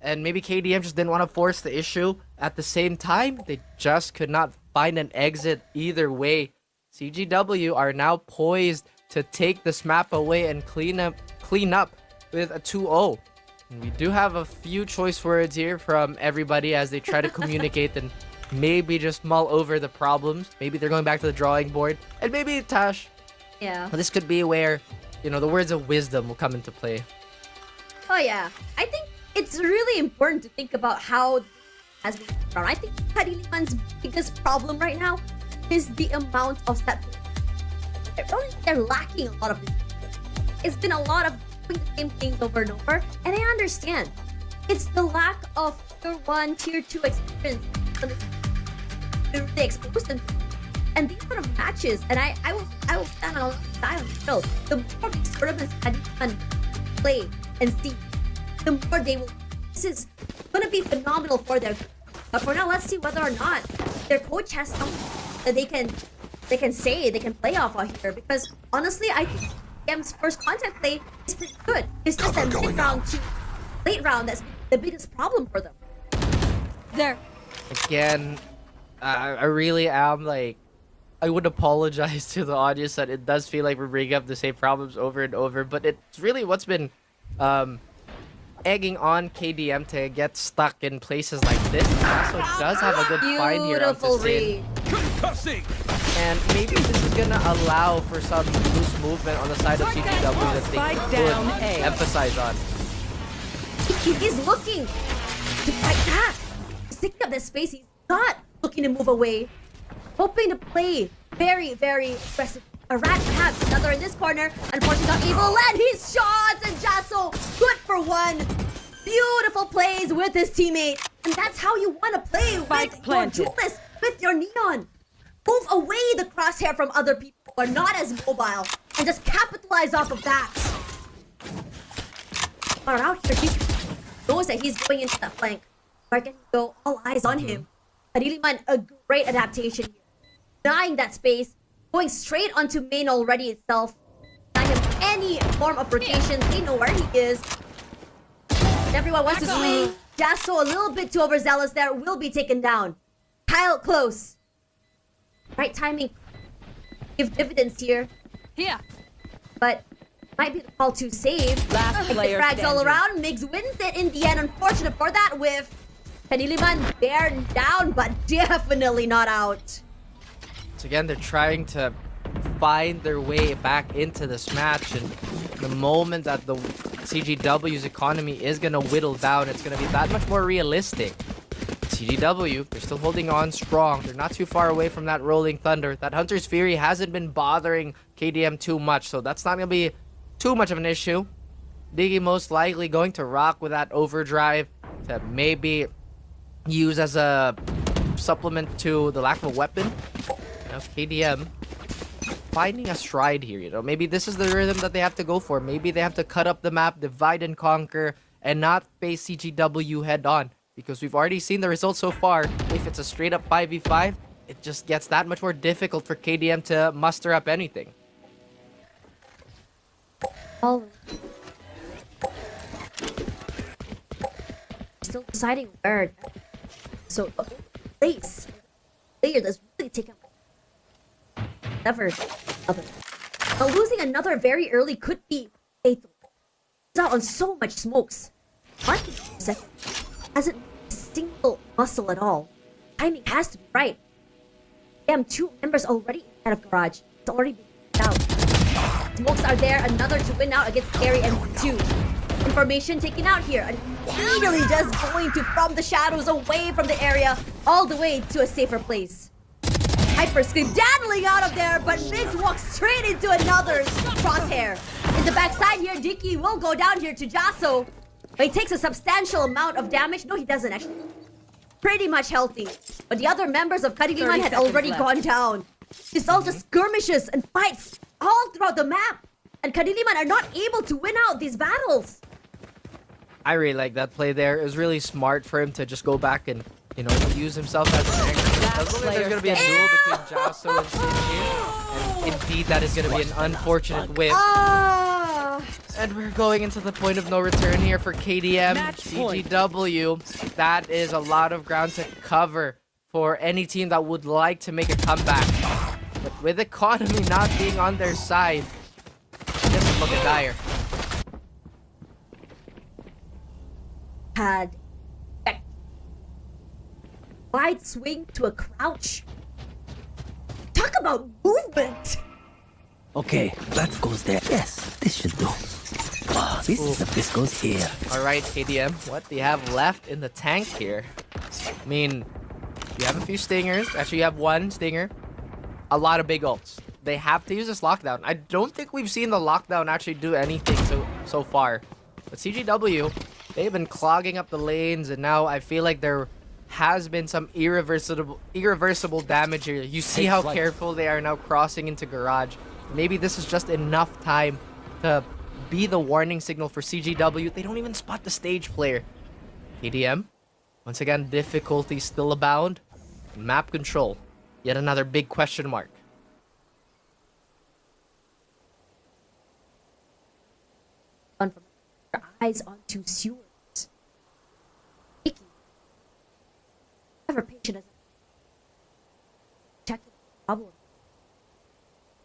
and maybe KDM just didn't want to force the issue. At the same time, they just could not find an exit either way. CGW are now poised to take this map away and clean up with a 2-0. We do have a few choice words here from everybody as they try to communicate and maybe just mull over the problems. Maybe they're going back to the drawing board. And maybe Tash, Yeah. this could be where, you know, the words of wisdom will come into play. Oh yeah. I think it's really important to think about how has been around. I think Kadiliman's biggest problem right now is the amount of set. They're lacking a lot of this. It's been a lot of doing the same things over and over, and I understand. It's the lack of tier 1, tier 2 experience. They exposed them to. And these sort of matches, and I will stand on the side of the field. The more these tournaments Kadiliman play and see, the more they will. This is gonna be phenomenal for them. But for now, let's see whether or not their coach has something that they can say they can play off of here. Because honestly, I think KDM's first contact play is pretty good. It's just that mid-round to late round that's the biggest problem for them. There. Again, I really am like, I would apologize to the audience that it does feel like we're bringing up the same problems over and over, but it's really what's been egging on KDM to get stuck in places like this. Also does have a good find here on Beautiful Sin. read. And maybe this is gonna allow for some loose movement on the side of CGW that they Spike could down A. emphasize on. He's looking to fight back. He's taking up that space. He's not looking to move away. Hoping to play very, very aggressive. A rat perhaps another in this corner. Unfortunately not able to land his shots, and Jasso good for one. Beautiful plays with his teammate. And that's how you want to play Spike with planted. your duelist, with your Neon. Move away the crosshair from other people who are not as mobile and just capitalize off of that. But out here, he knows that he's going into that flank. Where can he go? All eyes on him. Kadiliman, a great adaptation here. Denying that space, going straight onto main already itself. Not him any form of rotation. They know where he is. And everyone wants to swing. Jasso a little bit too overzealous there. Will be taken down. Kyle close. Right timing. Give dividends here. Here. But might be the call to save. Last Like the player frags all standing. around. Migs wins it in the end. Unfortunate for that with Kadiliman bearing down, but definitely not out. So again, they're trying to find their way back into this match, and the moment that the CGW's economy is gonna whittle down, it's gonna be that much more realistic. CGW, they're still holding on strong. They're not too far away from that Rolling Thunder. That Hunter's Fury hasn't been bothering KDM too much, so that's not gonna be too much of an issue. Diggy most likely going to rock with that overdrive to maybe use as a supplement to the lack of a weapon. Now KDM finding a stride here, you know. Maybe this is the rhythm that they have to go for. Maybe they have to cut up the map, divide and conquer, and not face CGW head on. Because we've already seen the results so far. If it's a straight up 5v5, it just gets that much more difficult for KDM to muster up anything. Oh. Still deciding where. So, place. Player that's really taken. Never. Other. Now, losing another very early could be fatal. He's out on so much smokes. Marking for a second. Hasn't moved a single muscle at all. Timing has to be right. Damn, 2 members already ahead of Garage. It's already been out. Smokes are there, another to win out against Gary and 2. Information taken out here. And immediately just going to from the shadows away from the area, all the way to a safer place. Hyper skedaddling out of there, but Migs walks straight into another crosshair. In the backside here, Dicky will go down here to Jasso. But he takes a substantial amount of damage. No, he doesn't actually. Pretty much healthy. But the other members of 30 Kadiliman had seconds already left. gone down. It's all just skirmishes and fights all throughout the map. And Kadiliman are not able to win out these battles. I really like that play there. It was really smart for him to just go back and, you know, use himself as an anchor. I was wondering if there's going to be a duel between Jasso and Chinggis. And indeed, that is going to be an unfortunate whip. And we're going into the point of no return here for KDM. Match point. CGW. That is a lot of ground to cover for any team that would like to make a comeback. But with economy not being on their side, this is looking dire. had a wide swing to a crouch. Talk about movement! Okay, that goes there. Yes, this should do. Oh, this goes here. Alright, KDM, what do you have left in the tank here? I mean, you have a few stingers. Actually, you have one stinger. A lot of big ults. They have to use this lockdown. I don't think we've seen the lockdown actually do anything so far. But CGW, they've been clogging up the lanes, and now I feel like there has been some irreversible damage here. You see how careful they are now crossing into garage. Maybe this is just enough time to be the warning signal for CGW. They don't even spot the stage player. KDM, once again, difficulties still abound. Map control, yet another big question mark. Your eyes onto sewers. Icky. Ever patient as check the problem.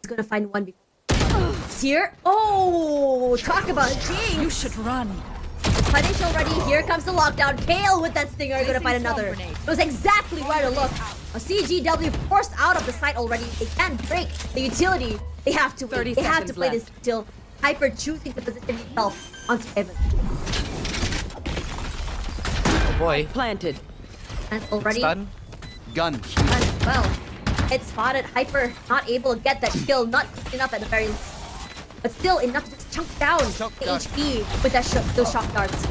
He's gonna find one here. Oh, talk about Jing. You should run. Punish already. Here comes the lockdown. Kale with that stinger. Gonna find another. It was exactly where to look. A CGW forced out of the site already. They can't break the utility. They have to. 30 They have to seconds play left. this till Hyper choosing to position himself onto Evan. Oh boy. Planted. And already. Stun. Gun. As well. It spotted Hyper, not able to get that kill, not quick enough at the very least. But still enough to just chunk down the HP with that those shock darts.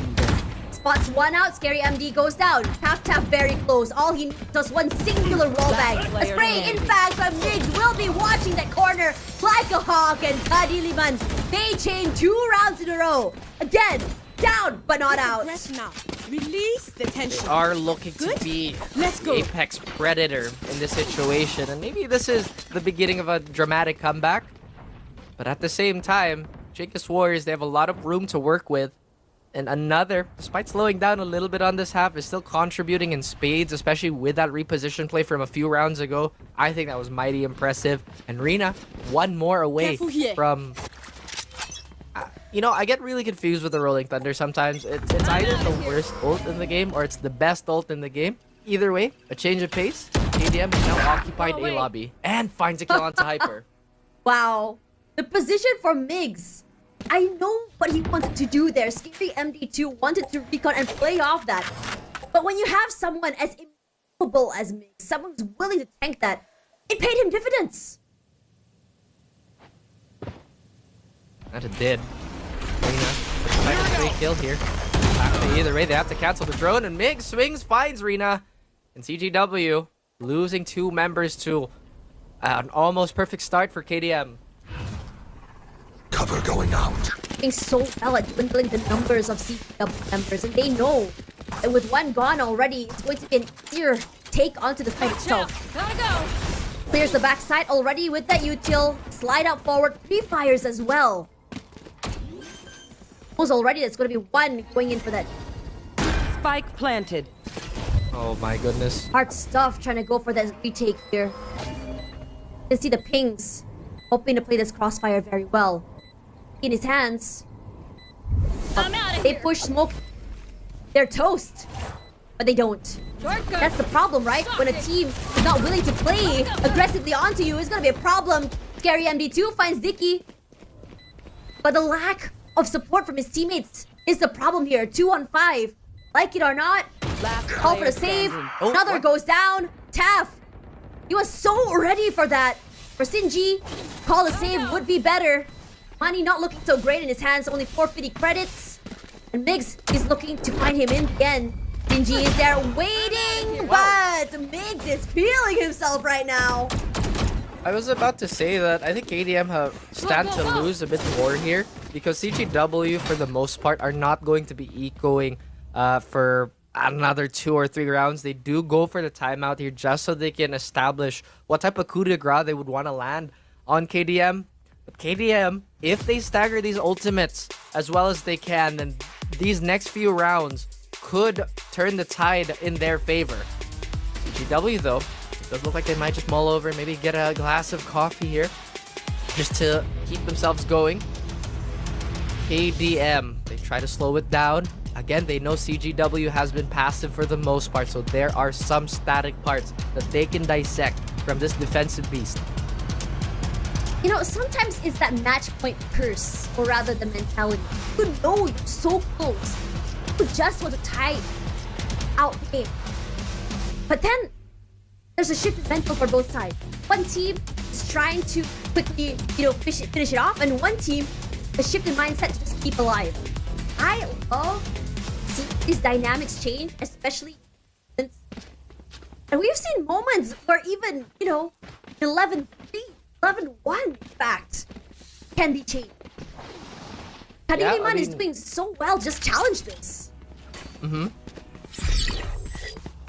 Spots one out, Scary MD goes down. Tap very close. All he needs is one singular rollback. A spray, in fact, but Migs will be watching that corner like a hawk, and Kadiliman, they chain 2 rounds in a row. Again, down, but not out. Breath now. Release the tension. Are looking to be Let's go. apex predator in this situation, and maybe this is the beginning of a dramatic comeback. But at the same time, Chinggis Warriors, they have a lot of room to work with. And another, despite slowing down a little bit on this half, is still contributing in spades, especially with that reposition play from a few rounds ago. I think that was mighty impressive. And Rina, one more away Careful here. from... you know, I get really confused with the Rolling Thunder sometimes. It's either the worst ult in the game or it's the best ult in the game. Either way, a change of pace. KDM has now occupied A lobby and finds a kill onto Hyper. Wow. The position for Migs. I know what he wanted to do there. Scary MD2 wanted to recon and play off that. But when you have someone as immovable as Migs, someone who's willing to tank that, it paid him dividends. And it did. Rina, a straight kill here. Either way, they have to cancel the drone, and Migs swings, finds Rina. And CGW losing 2 members to an almost perfect start for KDM. Cover going out. Being so well at dwindling the numbers of CGW members, and they know that with one gone already, it's going to be an easier take onto the site itself. Gotta go. Clears the backside already with that util. Slide out forward, pre-fires as well. Almost already, there's going to be one going in for that Spike planted. Oh my goodness. hard stuff, trying to go for that retake here. You can see the pings, hoping to play this crossfire very well. In his hands, I'm out of they here. push smoke. They're toast, but they don't. Shortcut. That's the problem, right? When a team is not willing to play aggressively onto you, it's gonna be a problem. Scary MD2 finds Dicky, but the lack of support from his teammates is the problem here. 2 on 5, like it or not. Call for the save. Oh, Another what? goes down. Taff, he was so ready for that. For Sinji, call a save would be better. Money not looking so great in his hands, only 450 credits. And Migs is looking to find him in the end. Sinji is there waiting, but Migs is feeling himself right now. I was about to say that I think KDM have stand to lose a bit more here because CGW for the most part are not going to be ecoing for another 2 or 3 rounds. They do go for the timeout here just so they can establish what type of coup de grace they would want to land on KDM. But KDM, if they stagger these ultimates as well as they can, then these next few rounds could turn the tide in their favor. CGW though, it does look like they might just mull over, maybe get a glass of coffee here just to keep themselves going. KDM, they try to slow it down. again, they know CGW has been passive for the most part, so there are some static parts that they can dissect from this defensive beast. You know, sometimes it's that match point curse, or rather the mentality. You know you're so close. You just want to tie out the game. But then, there's a shift in mental for both sides. One team is trying to quickly, finish it off, and one team, a shift in mindset to just keep alive. I love seeing these dynamics change, especially since... And we've seen moments where even, 11-3, 11-1, in fact, can be changed. Kadiliman is doing so well. Just challenge this. No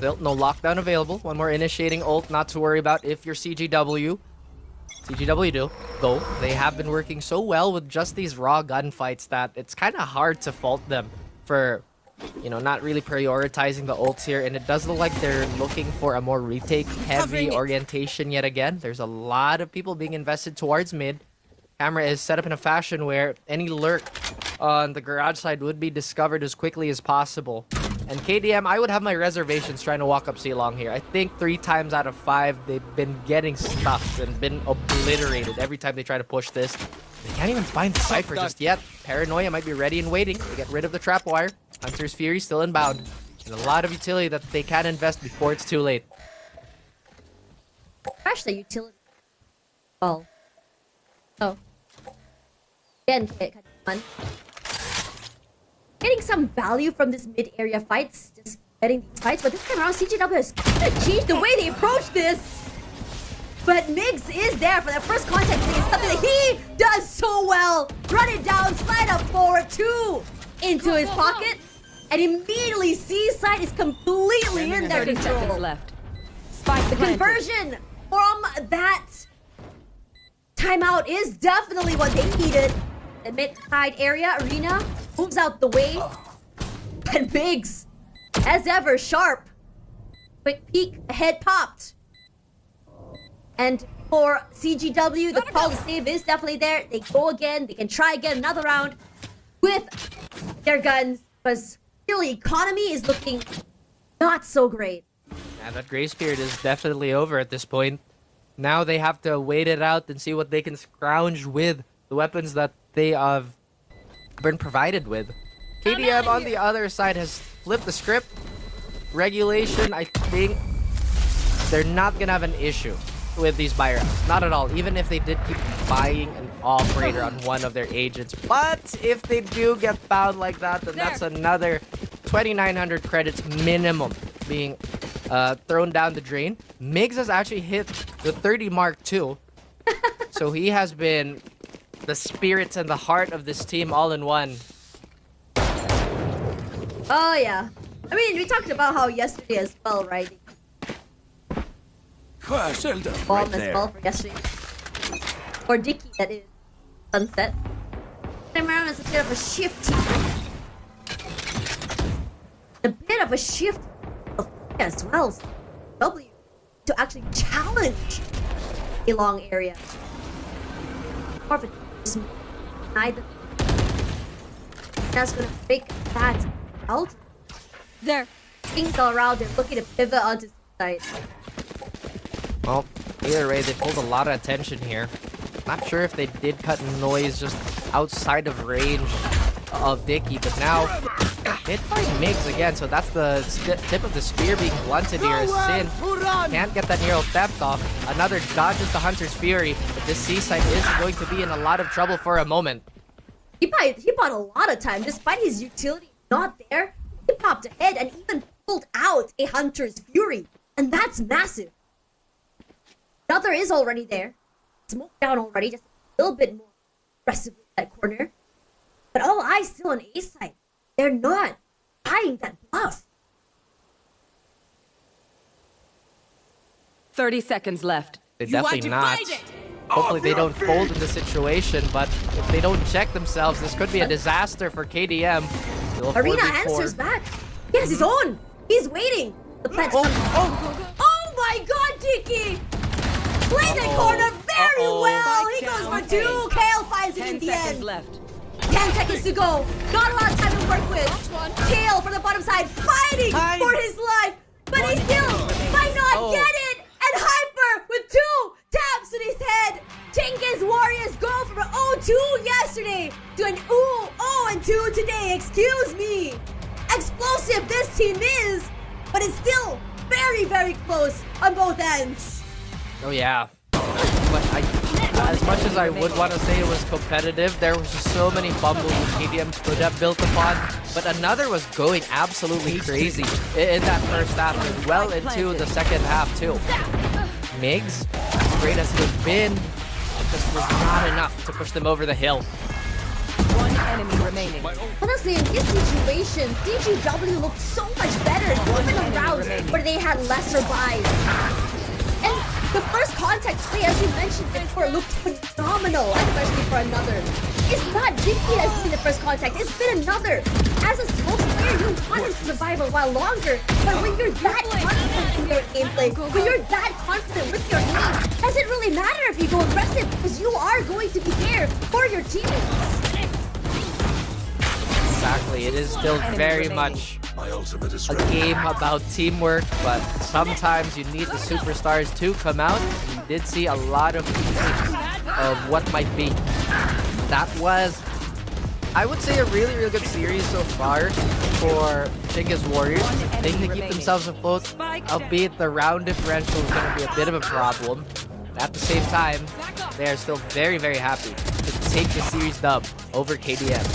lockdown available. One more initiating ult, not to worry about if you're CGW. CGW do, though. They have been working so well with just these raw gunfights that it's kind of hard to fault them for, not really prioritizing the ults here. And it does look like they're looking for a more retake-heavy orientation yet again. There's a lot of people being invested towards mid. Camera is set up in a fashion where any lurk on the garage side would be discovered as quickly as possible. And KDM, I would have my reservations trying to walk up C-Long here. I think 3 times out of 5, they've been getting stuffed and been obliterated every time they try to push this. They can't even find the Cypher just yet. Paranoia might be ready and waiting to get rid of the trap wire. Hunter's Fury still inbound. There's a lot of utility that they can invest before it's too late. Crash the utility. Oh. Again, Kadiliman. Getting some value from this mid-area fights, just getting these fights, but this time around CGW has changed the way they approach this. But MGLZ is there for that first contact thing. It's something that he does so well. Run it down, slide up forward, 2 into his pocket, and immediately C-side is completely in their 30 seconds control. left. Spike The planted. conversion from that timeout is definitely what they needed. The mid-side area, Arena, moves out the way. And MGLZ, as ever, sharp. Quick peek, ahead popped. And for CGW, the call to save is definitely there. They go again, they can try again another round with their guns. Because really, economy is looking not so great. Yeah, that grace period is definitely over at this point. Now they have to wait it out and see what they can scrounge with the weapons that they have been provided with. KDM on the other side has flipped the script. Regulation, I think they're not gonna have an issue with these buy rounds. Not at all. Even if they did keep buying an operator on one of their agents. But if they do get found like that, then that's another 2,900 credits minimum being thrown down the drain. MGLZ has actually hit the 30 mark too. So he has been the spirits and the heart of this team all in one. Oh yeah. I mean, we talked about how yesterday as well, right? Bomb as well for yesterday. Or Dicky, that is. Sunset. Time around is a bit of a shift. A bit of a shift as well. W to actually challenge a long area. More of a just neither. That's gonna break that out. There. Things all around, they're looking to pivot onto the side. Well, either way, they pulled a lot of attention here. Not sure if they did cut noise just outside of range of Dicky, but now did find MGLZ again, so that's the tip of the spear being blunted here. Sin can't get that Neural Theft off. Another dodges the Hunter's Fury, but this C-side is going to be in a lot of trouble for a moment. He bought a lot of time, despite his utility not there. He popped ahead and even pulled out a Hunter's Fury, and that's massive. Another is already there. Smoked down already, just a little bit more aggressive with that corner. But all eyes still on A side. They're not buying that bluff. 30 seconds left. They're definitely not. Hopefully they don't fold in this situation, but if they don't check themselves, this could be a disaster for KDM. Arena answers back. He has his own. He's waiting. The plant. Oh my God, Dicky! Play the corner very well. He goes for 2. Kale finds it in the 10 seconds end. left. 10 seconds to go. Not a lot of time to work with. Tail from the bottom side, fighting for his life. But he still might not get it. And Hyper with 2 taps in his head. Chinggis Warriors go from an 0-2 yesterday to an 0-2 today. Excuse me. Explosive this team is, but it's still very, very close on both ends. Oh yeah. But as much as I would want to say it was competitive, there was just so many fumbles KDM could have built upon. But another was going absolutely crazy in that first half and well into the second half too. MGLZ, as great as he's been, it just was not enough to push them over the hill. One enemy remaining. Honestly, in this situation, CGW looked so much better even in rounds where they had lesser buys. And the first contact play, as you mentioned before, looked phenomenal, especially for another. It's not Dicky has been the first contact, it's been another. As a smoke player, you want him to survive a while longer, but when you're that confident in your gameplay, when you're that confident with your aim, does it really matter if you go aggressive, because you are going to be there for your teammates. Exactly, it is still very much a game about teamwork, but sometimes you need the superstars to come out. We did see a lot of pieces of what might be. That was, I would say, a really, really good series so far for Chinggis Warriors. They can keep themselves afloat, albeit the round differential is going to be a bit of a problem. At the same time, they are still very, very happy to take the series dub over KDM.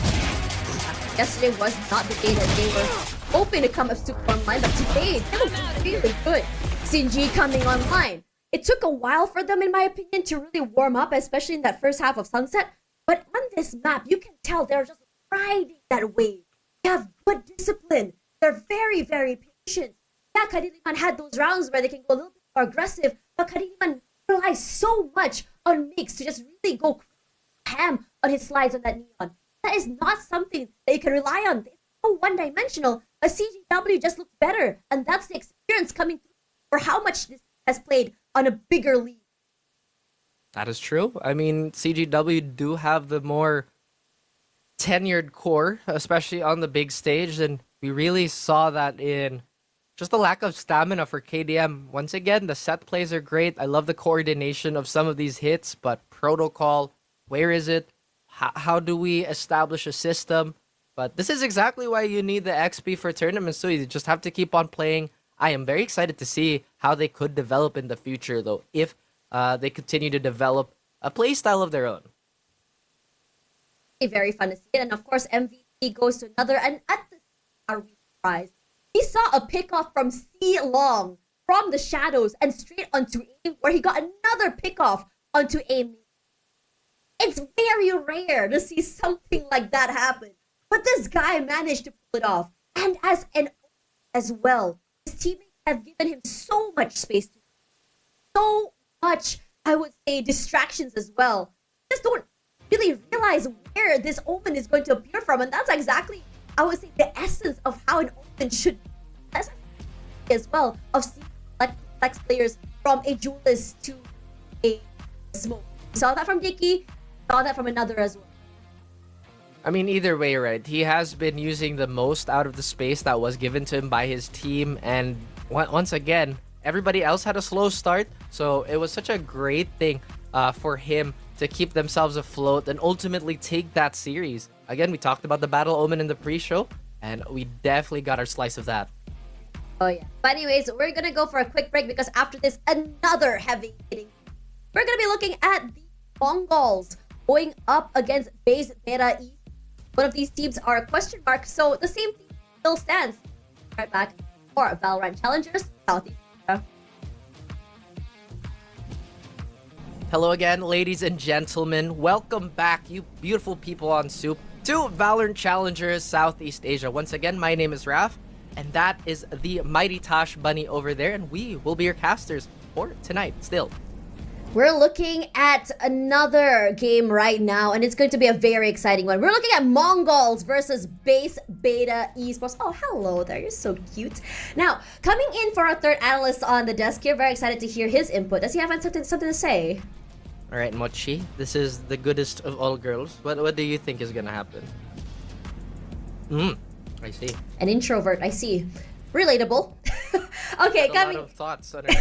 Yesterday was not the day that they were hoping to come up super online, but today they look really good. Sinji coming online. It took a while for them, in my opinion, to really warm up, especially in that first half of Sunset. But on this map, you can tell they're just riding that wave. They have good discipline. They're very, very patient. Yeah, Kadiliman had those rounds where they can go a little bit more aggressive, but Kadiliman relies so much on Mix to just really go ham on his slides on that neon. That is not something that you can rely on. It's so one-dimensional. A CGW just looks better, and that's the experience coming through for how much this has played on a bigger league. That is true. I mean, CGW do have the more tenured core, especially on the big stage, and we really saw that in just the lack of stamina for KDM. Once again, the set plays are great. I love the coordination of some of these hits, but protocol, where is it? How do we establish a system? But this is exactly why you need the XP for tournaments, so you just have to keep on playing. I am very excited to see how they could develop in the future, though, if they continue to develop a playstyle of their own. Very fun to see it. And of course, MVP goes to another. And at the are we surprised? He saw a pickoff from C Long from the shadows and straight onto A, where he got another pickoff onto A. It's very rare to see something like that happen. But this guy managed to pull it off. And as an as well, his teammates have given him so much space to so much, I would say, distractions as well. Just don't really realize where this omen is going to appear from. And that's exactly, I would say, the essence of how an omen should be. That's as well of seeing flex players from a duelist to a smoke. We saw that from Dicky, saw that from another as well. I mean, either way, right? He has been using the most out of the space that was given to him by his team. And once again, everybody else had a slow start. So it was such a great thing for him to keep themselves afloat and ultimately take that series. Again, we talked about the Battle Omen in the pre-show, and we definitely got our slice of that. Oh, yeah. But anyways, we're going to go for a quick break because after this, another heavy hitting. We're going to be looking at the MongolZ going up against Beta E. One of these teams are a question mark, so the same team still stands. Right back for VALORANT Challengers Southeast Asia. Hello again, ladies and gentlemen. Welcome back, you beautiful people on Soup, to VALORANT Challengers Southeast Asia. Once again, my name is Raf, and that is the mighty Tosh Bunny over there, and we will be your casters for tonight still. We're looking at another game right now, and it's going to be a very exciting one. We're looking at MongolZ versus Beta Esports. Oh, hello there. You're so cute. Now, coming in for our third analyst on the desk here, very excited to hear his input. Does he have something to say? All right, Mochi, this is the goodest of all girls. What do you think is gonna happen? I see. An introvert, I see. Relatable. Okay, A coming. lot of thoughts on it.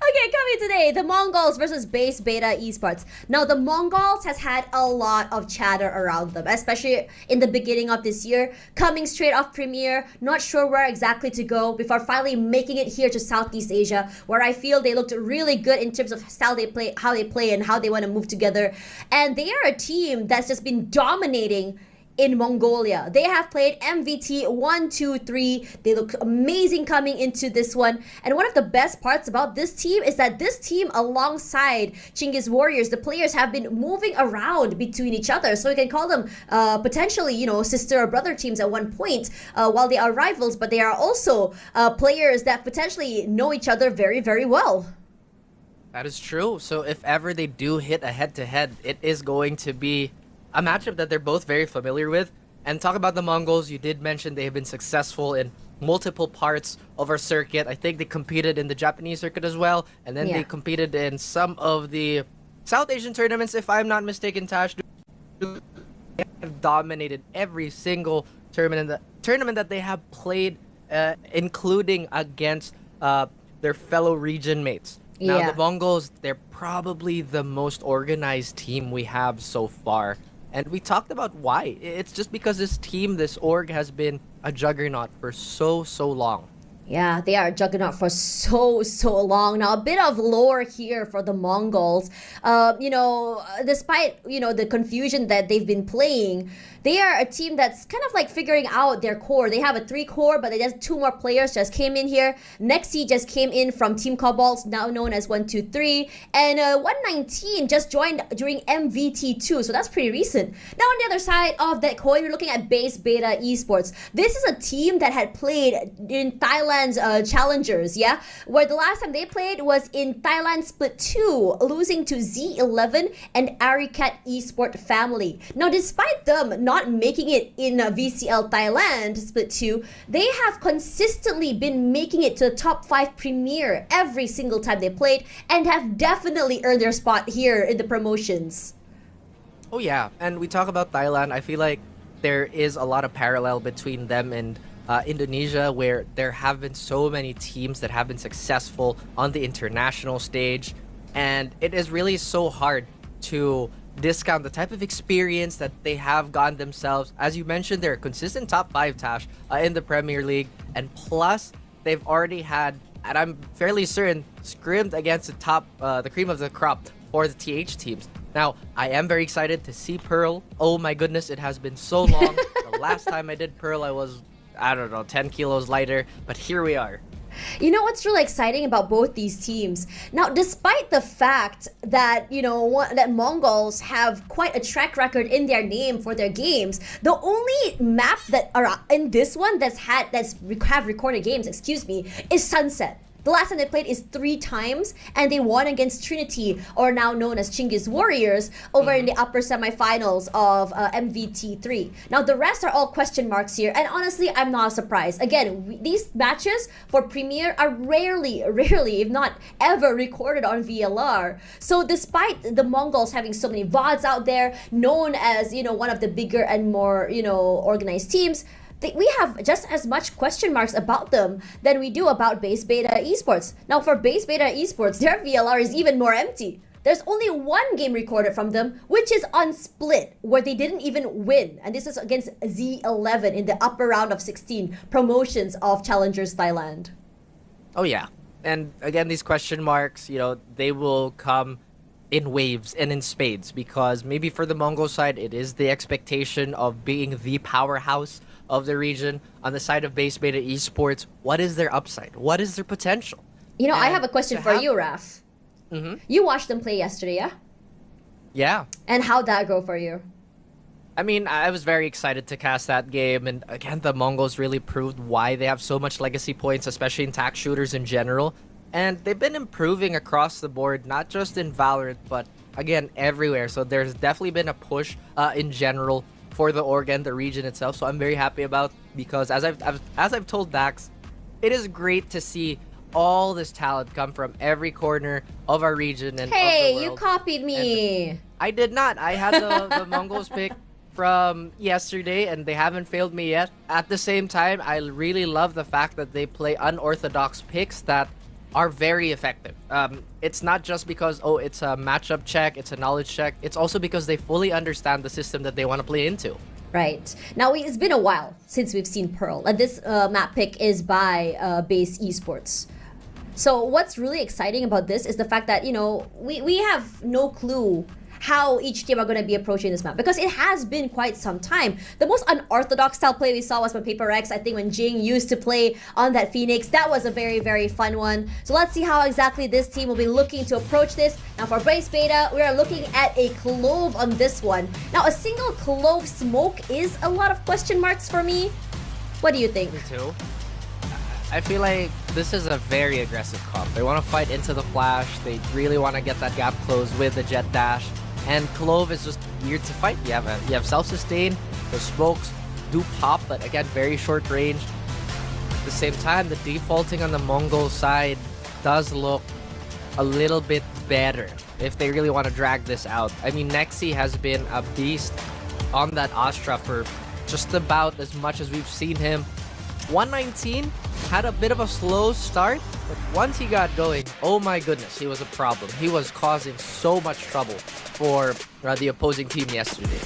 Okay, coming today, the MongolZ versus Base Beta Esports. Now, the MongolZ has had a lot of chatter around them, especially in the beginning of this year, coming straight off Premier, not sure where exactly to go before finally making it here to Southeast Asia, where I feel they looked really good in terms of how they play, and how they want to move together. And they are a team that's just been dominating in Mongolia. They have played MVT 1, 2, 3. They look amazing coming into this one. And one of the best parts about this team is that this team, alongside Chinggis Warriors, the players have been moving around between each other. So you can call them potentially, sister or brother teams at one point, while they are rivals, but they are also players that potentially know each other very, very well. That is true. So if ever they do hit a head-to-head, it is going to be a matchup that they're both very familiar with. And talk about the MongolZ, you did mention they have been successful in multiple parts of our circuit. I think they competed in the Japanese circuit as well, and then they competed in some of the South Asian tournaments, if I'm not mistaken, Tash. They have dominated every single tournament that they have played, including against their fellow region mates. Now, the MongolZ, they're probably the most organized team we have so far. And we talked about why. It's just because this team, this org, has been a juggernaut for so long. Yeah, they are a juggernaut for so long. Now, a bit of lore here for the MongolZ. Despite, the confusion that they've been playing, they are a team that's kind of like figuring out their core. They have a 3 core, but they just 2 more players just came in here. Nexi just came in from Team Cobalt, now known as 123. And 119 just joined during MVT2, so that's pretty recent. Now, on the other side of that coin, we're looking at Base Beta Esports. This is a team that had played in Thailand's Challengers, where the last time they played was in Thailand Split 2, losing to Z11 and Arikat Esport family. Now, despite them not making it in VCL Thailand Split 2, they have consistently been making it to the top 5 Premier every single time they played, and have definitely earned their spot here in the promotions. Oh yeah, and we talk about Thailand, I feel like there is a lot of parallel between them and Indonesia, where there have been so many teams that have been successful on the international stage, and it is really so hard to discount the type of experience that they have gotten themselves. As you mentioned, they're a consistent top 5, Tash, in the Premier League, and plus they've already had, and I'm fairly certain, scrimmed against the cream of the crop for the TH teams. Now, I am very excited to see Pearl. Oh my goodness, it has been so long. The last time I did Pearl, I was, 10 kilos lighter, but here we are. You know what's really exciting about both these teams? Now, despite the fact that, that MongolZ have quite a track record in their name for their games, the only map that are in this one have recorded games, is Sunset. The last time they played is 3 times, and they won against Trinity, or now known as Chinggis Warriors, over in the upper semifinals of MVT3. Now, the rest are all question marks here, and honestly, I'm not surprised. Again, these matches for Premier are rarely, if not ever, recorded on VLR. So despite the MongolZ having so many VODs out there, known as, one of the bigger and more, organized teams, we have just as much question marks about them than we do about Base Beta Esports. Now, for Base Beta Esports, their VLR is even more empty. There's only 1 game recorded from them, which is on Split, where they didn't even win. And this is against Z11 in the upper round of 16 promotions of Challengers Thailand. Oh yeah. And again, these question marks, they will come in waves and in spades, because maybe for the Mongol side, it is the expectation of being the powerhouse of the region. On the side of Base Beta Esports, what is their upside? What is their potential? I have a question for you, Raf. You watched them play yesterday, yeah? Yeah. And how'd that go for you? I mean, I was very excited to cast that game, and again, the Mongols really proved why they have so much legacy points, especially in tac shooters in general. And they've been improving across the board, not just in Valorant, but again, everywhere. So there's definitely been a push in general for the org and the region itself. So I'm very happy about, because as I've told Dax, it is great to see all this talent come from every corner of our region and of the Hey, world. you copied me. I did not. I had the Mongols pick from yesterday, and they haven't failed me yet. At the same time, I really love the fact that they play unorthodox picks that are very effective. It's not just because, oh, it's a matchup check, it's a knowledge check. It's also because they fully understand the system that they want to play into. Right. Now, it's been a while since we've seen Pearl, and this map pick is by Base Esports. So what's really exciting about this is the fact that, you know, we have no clue how each team are going to be approaching this map, because it has been quite some time. The most unorthodox style play we saw was when Paper Rex, I think when Jing used to play on that Phoenix. That was a very, very fun one. So let's see how exactly this team will be looking to approach this. Now for Base Beta, we are looking at a Clove on this one. Now a single Clove smoke is a lot of question marks for me. What do you think? Me too. I feel like this is a very aggressive comp. They want to fight into the flash. They really want to get that gap closed with the jet dash. And Clove is just weird to fight. You have self-sustain. The smokes do pop, but again, very short range. At the same time, the defaulting on the Mongol side does look a little bit better if they really want to drag this out. I mean, Nexi has been a beast on that Astra for just about as much as we've seen him. 119 had a bit of a slow start, but once he got going, oh my goodness, he was a problem. He was causing so much trouble for the opposing team yesterday.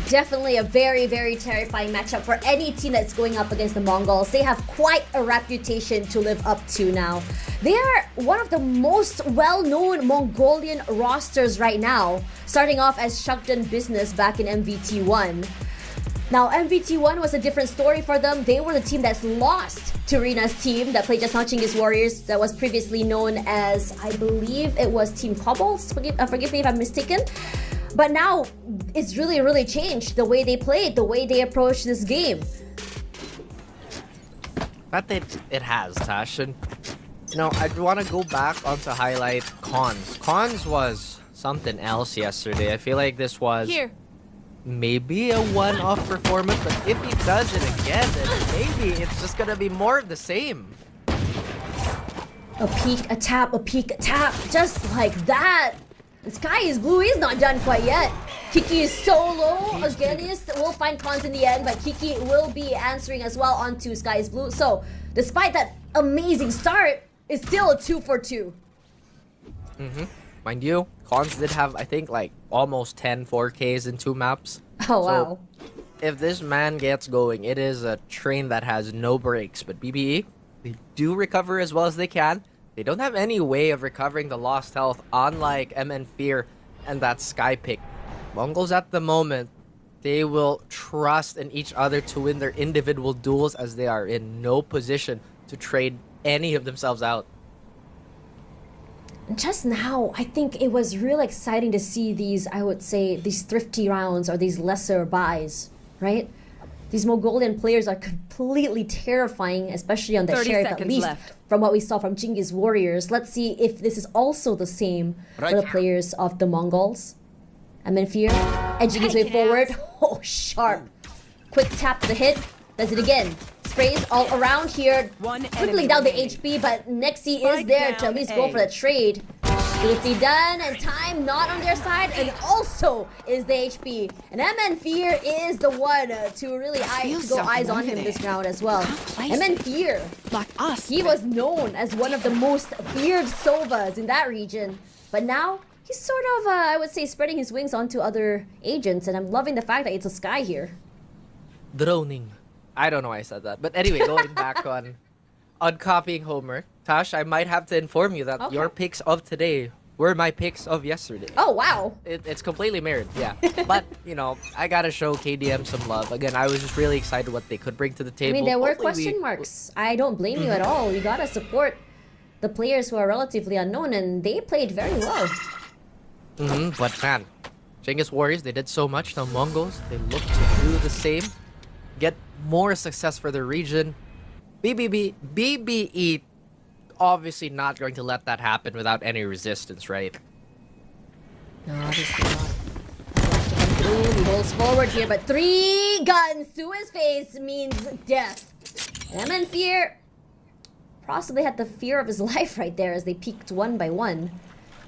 Definitely a very, very terrifying matchup for any team that's going up against the Mongols. They have quite a reputation to live up to now. They are one of the most well-known Mongolian rosters right now, starting off as Shakdan Business back in MVT1. Now, MVT1 was a different story for them. They were the team that's lost to Rena's team that played just now Chinggis Warriors, that was previously known as, I believe it was Team Cobbles. Forgive me if I'm mistaken. But now, it's really, really changed the way they played, the way they approach this game. That it has, Tash. And, you know, I want to go back on to highlight Cons. Cons was something else yesterday. I feel like this was maybe a one-off performance, but if he does it again, then maybe it's just gonna be more of the same. A peek, a tap, a peek, a tap, just like that. The sky is blue, he's not done quite yet. Kiki is so low. Againist will find Cons in the end, but Kiki will be answering as well onto Sky is Blue. So, despite that amazing start, it's still a 2 for 2. Mind you, Cons did have, I think, like almost 10 4Ks in 2 maps. Oh, wow. If this man gets going, it is a train that has no brakes. But BBE, they do recover as well as they can. They don't have any way of recovering the lost health, unlike MN Fear and that Sky pick. Mongols at the moment, they will trust in each other to win their individual duels, as they are in no position to trade any of themselves out. Just now, I think it was really exciting to see these, I would say, these thrifty rounds or these lesser buys, right? These Mongolian players are completely terrifying, especially on the 30 Sheriff, at seconds least left. from what we saw from Chinggis Warriors. Let's see if this is also the same for the players of the Mongols. Fear, edging his way forward. Oh, sharp. Quick tap to the hit. Does it again. Sprays all around here. Quickly down the HP, but Nexi is there to at least go for the trade. Safety done, and time not on their side, and also is the HP. And MN Fear is the one to really go eyes on him this round as well. MN Fear, Like us. he was known as one of the most feared Sovas in that region. But now, he's sort of, I would say, spreading his wings onto other agents, and I'm loving the fact that it's a Sky here. Droning. I don't know why I said that. But anyway, going back on copying homework. Tash, I might have to inform you that your picks of today were my picks of yesterday. Oh, wow. It's completely mirrored, yeah. But, you know, I gotta show KDM some love. Again, I was just really excited what they could bring to the I table. mean, there were Hopefully question marks. I don't blame you at all. We gotta support the players who are relatively unknown, and they played very well. But man, Chinggis Warriors, they did so much. Now Mongols, they look to do the same. Get more success for their region. BBE, obviously not going to let that happen without any resistance, right? No, obviously not. He rolls forward here, but 3 guns to his face means death. And MN Fear possibly had the fear of his life right there as they peeked one by one.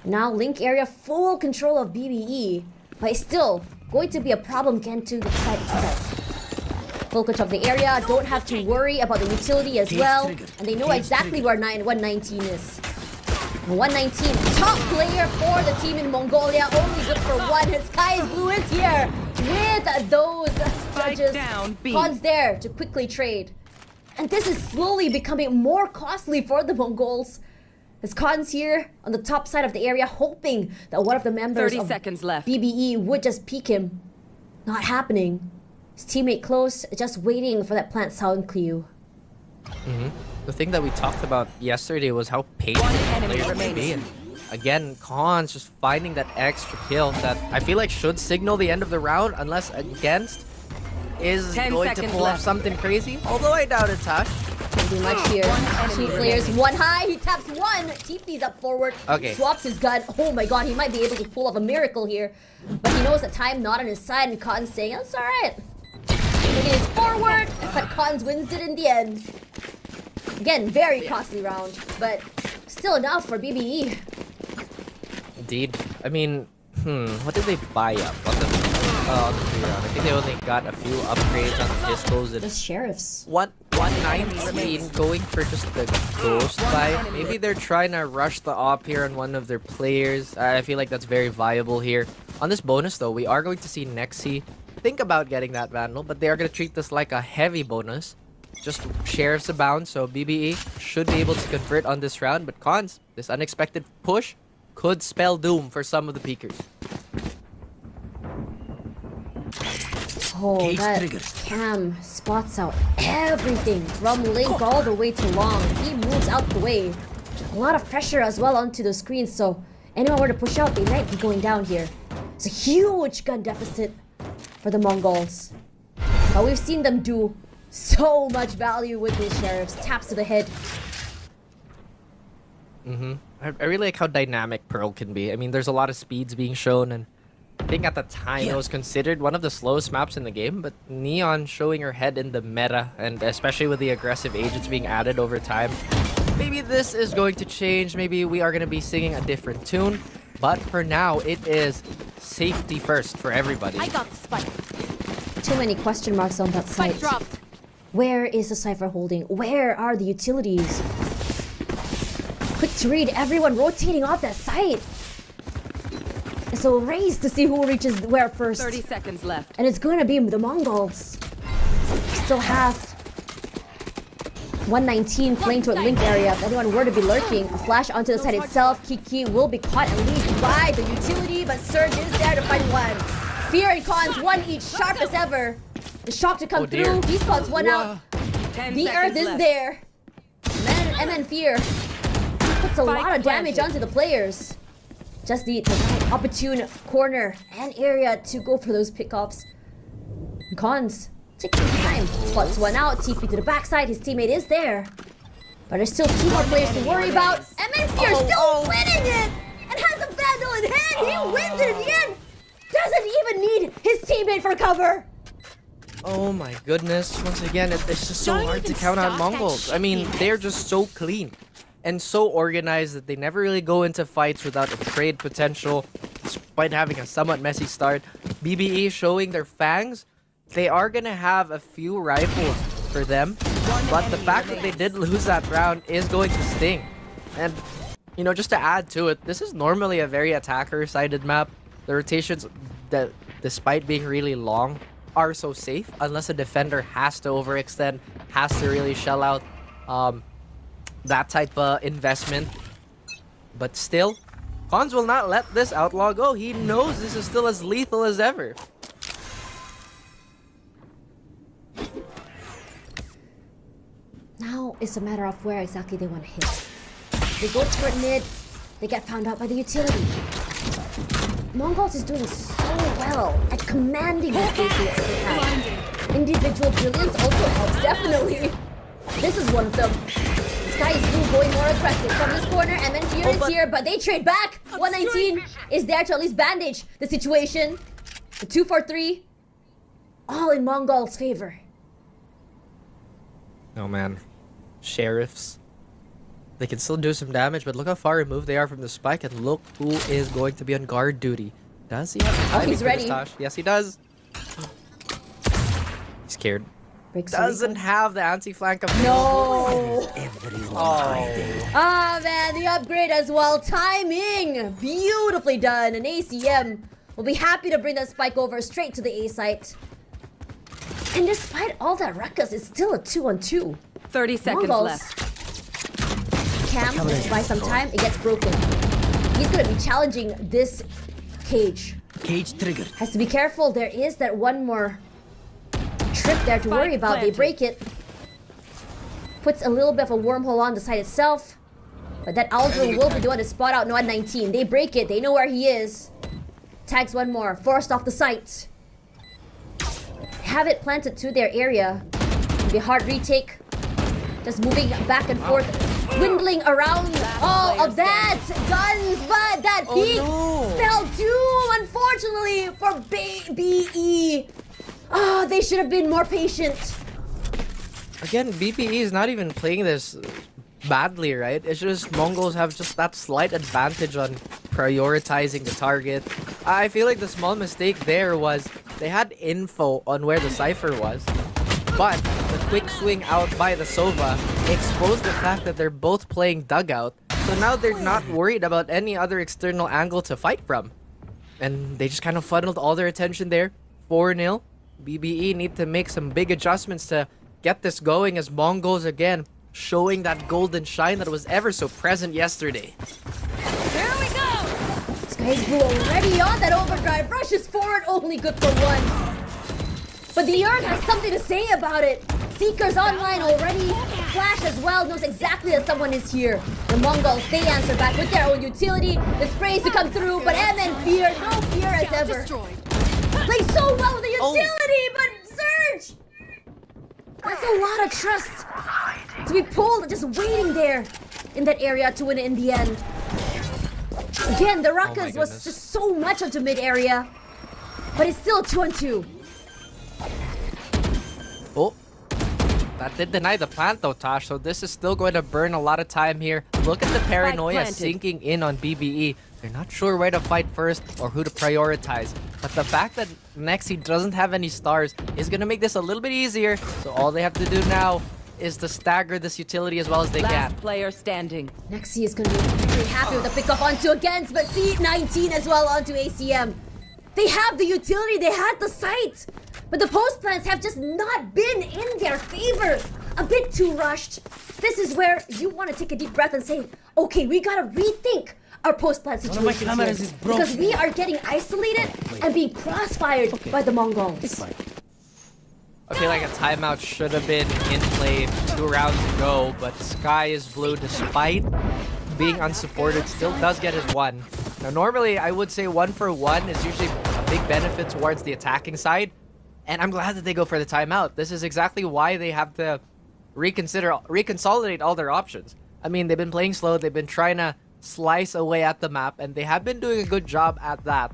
Now Link area full control of BBE, but it's still going to be a problem again to the side set. Full control of the area, don't have to worry about the utility as well, and they know exactly where 119 is. 119, top player for the team in Mongolia, only good for one. His Sky Blue is here with those judges. Cons there to quickly trade. And this is slowly becoming more costly for the Mongols. As Khan's here on the top side of the area, hoping that one of the members 30 of seconds left. BBE would just peek him. Not happening. His teammate close, just waiting for that plant sound clue. The thing that we talked about yesterday was how patient One enemy players can be. remains. And again, Khan's just finding that extra kill that I feel like should signal the end of the round, unless against is 10 going to seconds pull off left. something crazy. Although I doubt it, Tash. Can't do much here. Two players, one high, he taps one. TP's up forward. Okay. Swaps his gun. Oh my god, he might be able to pull off a miracle here. But he knows that time not on his side, and Khan's saying, that's alright. Taking it forward, but Khan's wins it in the end. Again, very costly round, but still enough for BBE. Indeed. I mean, what did they buy up on the 3 round? I think they only got a few upgrades on the pistols and The sheriffs. 119 going for just the ghost buy. Maybe they're trying to rush the op here on one of their players. I feel like that's very viable here. On this bonus though, we are going to see Nexi think about getting that Vandal, but they are going to treat this like a heavy bonus. Just sheriffs abound, so BBE should be able to convert on this round, but Cons, this unexpected push could spell doom for some of the peekers. Oh, Cage that triggered. Cam spots out everything from Link all the way to Long. He moves out the way. A lot of pressure as well onto the screen, so anyone were to push out, they might be going down here. It's a huge gun deficit for the Mongols. But we've seen them do so much value with these sheriffs. Taps to the head. I really like how dynamic Pearl can be. I mean, there's a lot of speeds being shown, and I think at the time it was considered one of the slowest maps in the game, but Neon showing her head in the meta, and especially with the aggressive agents being added over time, maybe this is going to change. Maybe we are going to be singing a different tune, but for now, it is safety first for everybody. I got the spike. Too many question marks on that Spike site. dropped. Where is the Cypher holding? Where are the utilities? Quick to read, everyone rotating off that site. It's a race to see who reaches where first. 30 seconds left. And it's going to be the Mongols. Still have 119 playing to a link area. If anyone were to be lurking, a flash onto the site itself. Kiki will be caught at least by the utility, but Surge is there to find one. Fear and Cons, one each, sharp as ever. The shock to come dear. through. He spots one out. 10 The seconds Earth is left. there. MN Fear puts a lot of damage onto the players. Just the right opportune corner and area to go for those pickoffs. Cons taking time. Spots one out. TP to the backside. His teammate is there. But there's still two more players to worry about. MN Fear still winning it! And has a Vandal in hand. He wins it in the end. Doesn't even need his teammate for cover. Oh my goodness, once again, it's just so hard to count out Mongols. I mean, they're just so clean and so organized that they never really go into fights without a trade potential, despite having a somewhat messy start. BBE showing their fangs. They are going to have a few rifles for them, but the fact that they did lose that round is going to sting. And, you know, just to add to it, this is normally a very attacker-sided map. The rotations, that despite being really long, are so safe unless a defender has to overextend, has to really shell out that type of investment. But still, Cons will not let this outlaw go. He knows this is still as lethal as ever. Now it's a matter of where exactly they want to hit. They go toward mid, they get found out by the utility. MongolZ is doing so well at commanding the spaces they have. Individual brilliance also helps, definitely. This is one of them. Sky is blue going more aggressive from this corner, and then Fear is here, but they trade back. 119 is there to at least bandage the situation. The 2-4-3, all in MongolZ's favor. Oh man, sheriffs. They can still do some damage, but look how far removed they are from the spike, and look who is going to be on guard duty. Does he have the timing he's for ready. this, Tosh? Yes, he does. He's scared. Breaks Doesn't have the anti-flank available. No. Everyone Ah, man, the upgrade as well. Timing! Beautifully done. An ACM will be happy to bring that spike over straight to the A site. And despite all that ruckus, it's still a 2-on-2. 30 seconds Mongols. left. Cam, by some time, it gets broken. He's gonna be challenging this cage. Cage triggered. Has to be careful. There is that one more trip there to worry about. They planted. break it. Puts a little bit of a wormhole on the site itself. But that Aldrin will be the one to spot out Noad 19. They break it. They know where he is. Tags one more. Forced off the site. Have it planted to their area. It'll be a hard retake. Just moving back and forth. Dwindling around all of that. Guns, but that peak spelled doom, unfortunately, for BBE. Oh, they should have been more patient. Again, BBE is not even playing this badly, right? It's just Mongols have just that slight advantage on prioritizing the target. I feel like the small mistake there was they had info on where the Cypher was, but the quick swing out by the Sova exposed the fact that they're both playing dugout, so now they're not worried about any other external angle to fight from. And they just kind of funneled all their attention there. 4-0. BBE need to make some big adjustments to get this going as MongolZ again showing that golden shine that was ever so present yesterday. Here we go! Sky's Blue already on that overdrive. Rushes forward, only good for one. But the Earth has something to say about it. Seeker's online already. Flash as well knows exactly that someone is here. The Mongols, they answer back with their own utility. The sprays to come through, but MN fear, no fear as ever. Plays so well with the utility, but Surge! That's a lot of trust to be pulled, just waiting there in that area to win it in the end. Again, the ruckus was goodness. just so much of the mid area, but it's still 2-on-2. Oh, that did deny the plant though, Tosh, so this is still going to burn a lot of time here. Look at the paranoia planted. sinking in on BBE. They're not sure where to fight first or who to prioritize. But the fact that Nexi doesn't have any stars is going to make this a little bit easier. So all they have to do now is to stagger this utility as well as they Last can. player standing. Nexi is going to be very happy with the pickup onto against, but C19 as well onto ACM. They have the utility, they had the sight, but the post plans have just not been in their favor. A bit too rushed. This is where you want to take a deep breath and say, okay, we got to rethink our post plan situation cameras is broken. because we are getting isolated and being crossfired by the Mongols. I feel like a timeout should have been in play 2 rounds ago, but Sky is Blue, despite being unsupported, still does get his 1. Now, normally, I would say 1 for 1 is usually a big benefit towards the attacking side, and I'm glad that they go for the timeout. This is exactly why they have to reconsolidate all their options. I mean, they've been playing slow, they've been trying to slice away at the map, and they have been doing a good job at that.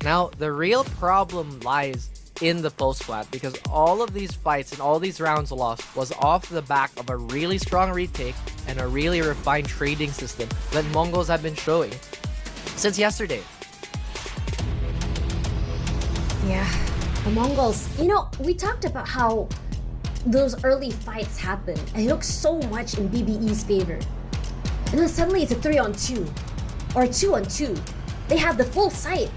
Now, the real problem lies in the post plant, because all of these fights and all these rounds lost was off the back of a really strong retake and a really refined trading system that Mongols have been showing since yesterday. Yeah, the Mongols. You know, we talked about how those early fights happened, and it looks so much in BBE's favor. And then suddenly it's a 3-on-2 or a 2-on-2. They have the full sight.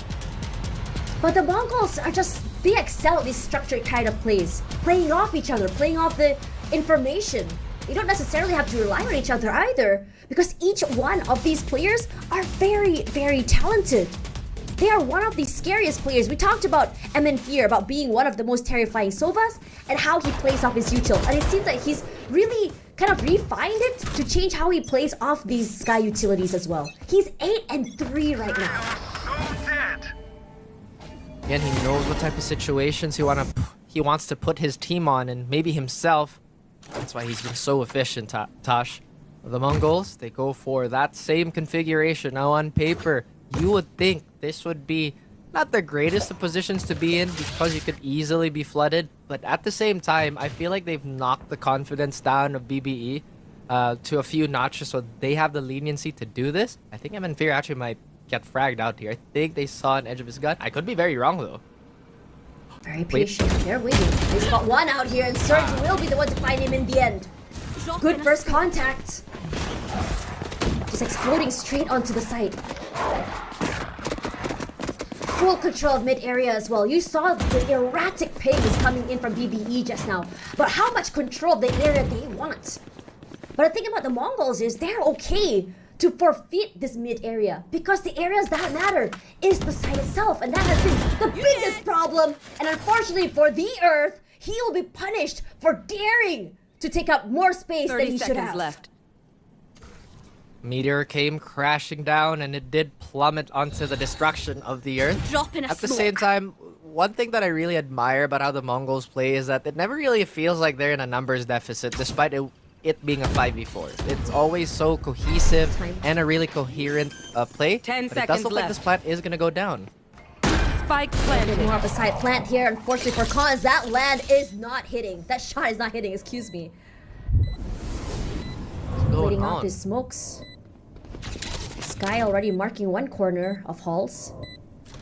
But the Mongols are just, they excel at these structured kind of plays, playing off each other, playing off the information. You don't necessarily have to rely on each other either, because each one of these players are very, very talented. They are one of the scariest players. We talked about MN Fear, about being one of the most terrifying Sovas, and how he plays off his util. And it seems like he's really kind of refined it to change how he plays off these Sky utilities as well. He's 8-3 right now. Again, he knows what type of situations he wants to put his team on, and maybe himself. That's why he's been so efficient, Tosh. The Mongols, they go for that same configuration. Now on paper, you would think this would be not the greatest of positions to be in because you could easily be flooded. But at the same time, I feel like they've knocked the confidence down of BBE. to a few notches, so they have the leniency to do this. I think Fear actually might get fragged out here. I think they saw an edge of his gun. I could be very wrong though. Very patient. They're waiting. They spot one out here, and Surge will be the one to find him in the end. Good first contact. Just exploding straight onto the site. Full control of mid area as well. You saw the erratic pace coming in from BBE just now, but how much control of the area they want. But the thing about the Mongols is they're okay to forfeit this mid area because the areas that matter is the site itself, and that has been the biggest problem. And unfortunately for the Earth, he will be punished for daring to take up more space than 30 he should seconds have. left. Meteor came crashing down, and it did plummet onto the destruction of the Earth. Drop in a At the same time, one thing that I really admire about how the Mongols play is that it never really feels like they're in a numbers deficit, despite it being a 5v4. It's always so cohesive and a really coherent play. 10 but it does seconds look like this plant is going to go down. Spike Bit planted. more of a side plant here. Unfortunately for Cons, that land is not hitting. That shot is not hitting, excuse me. What's going Waiting out on? his smokes. Sky already marking one corner of halls.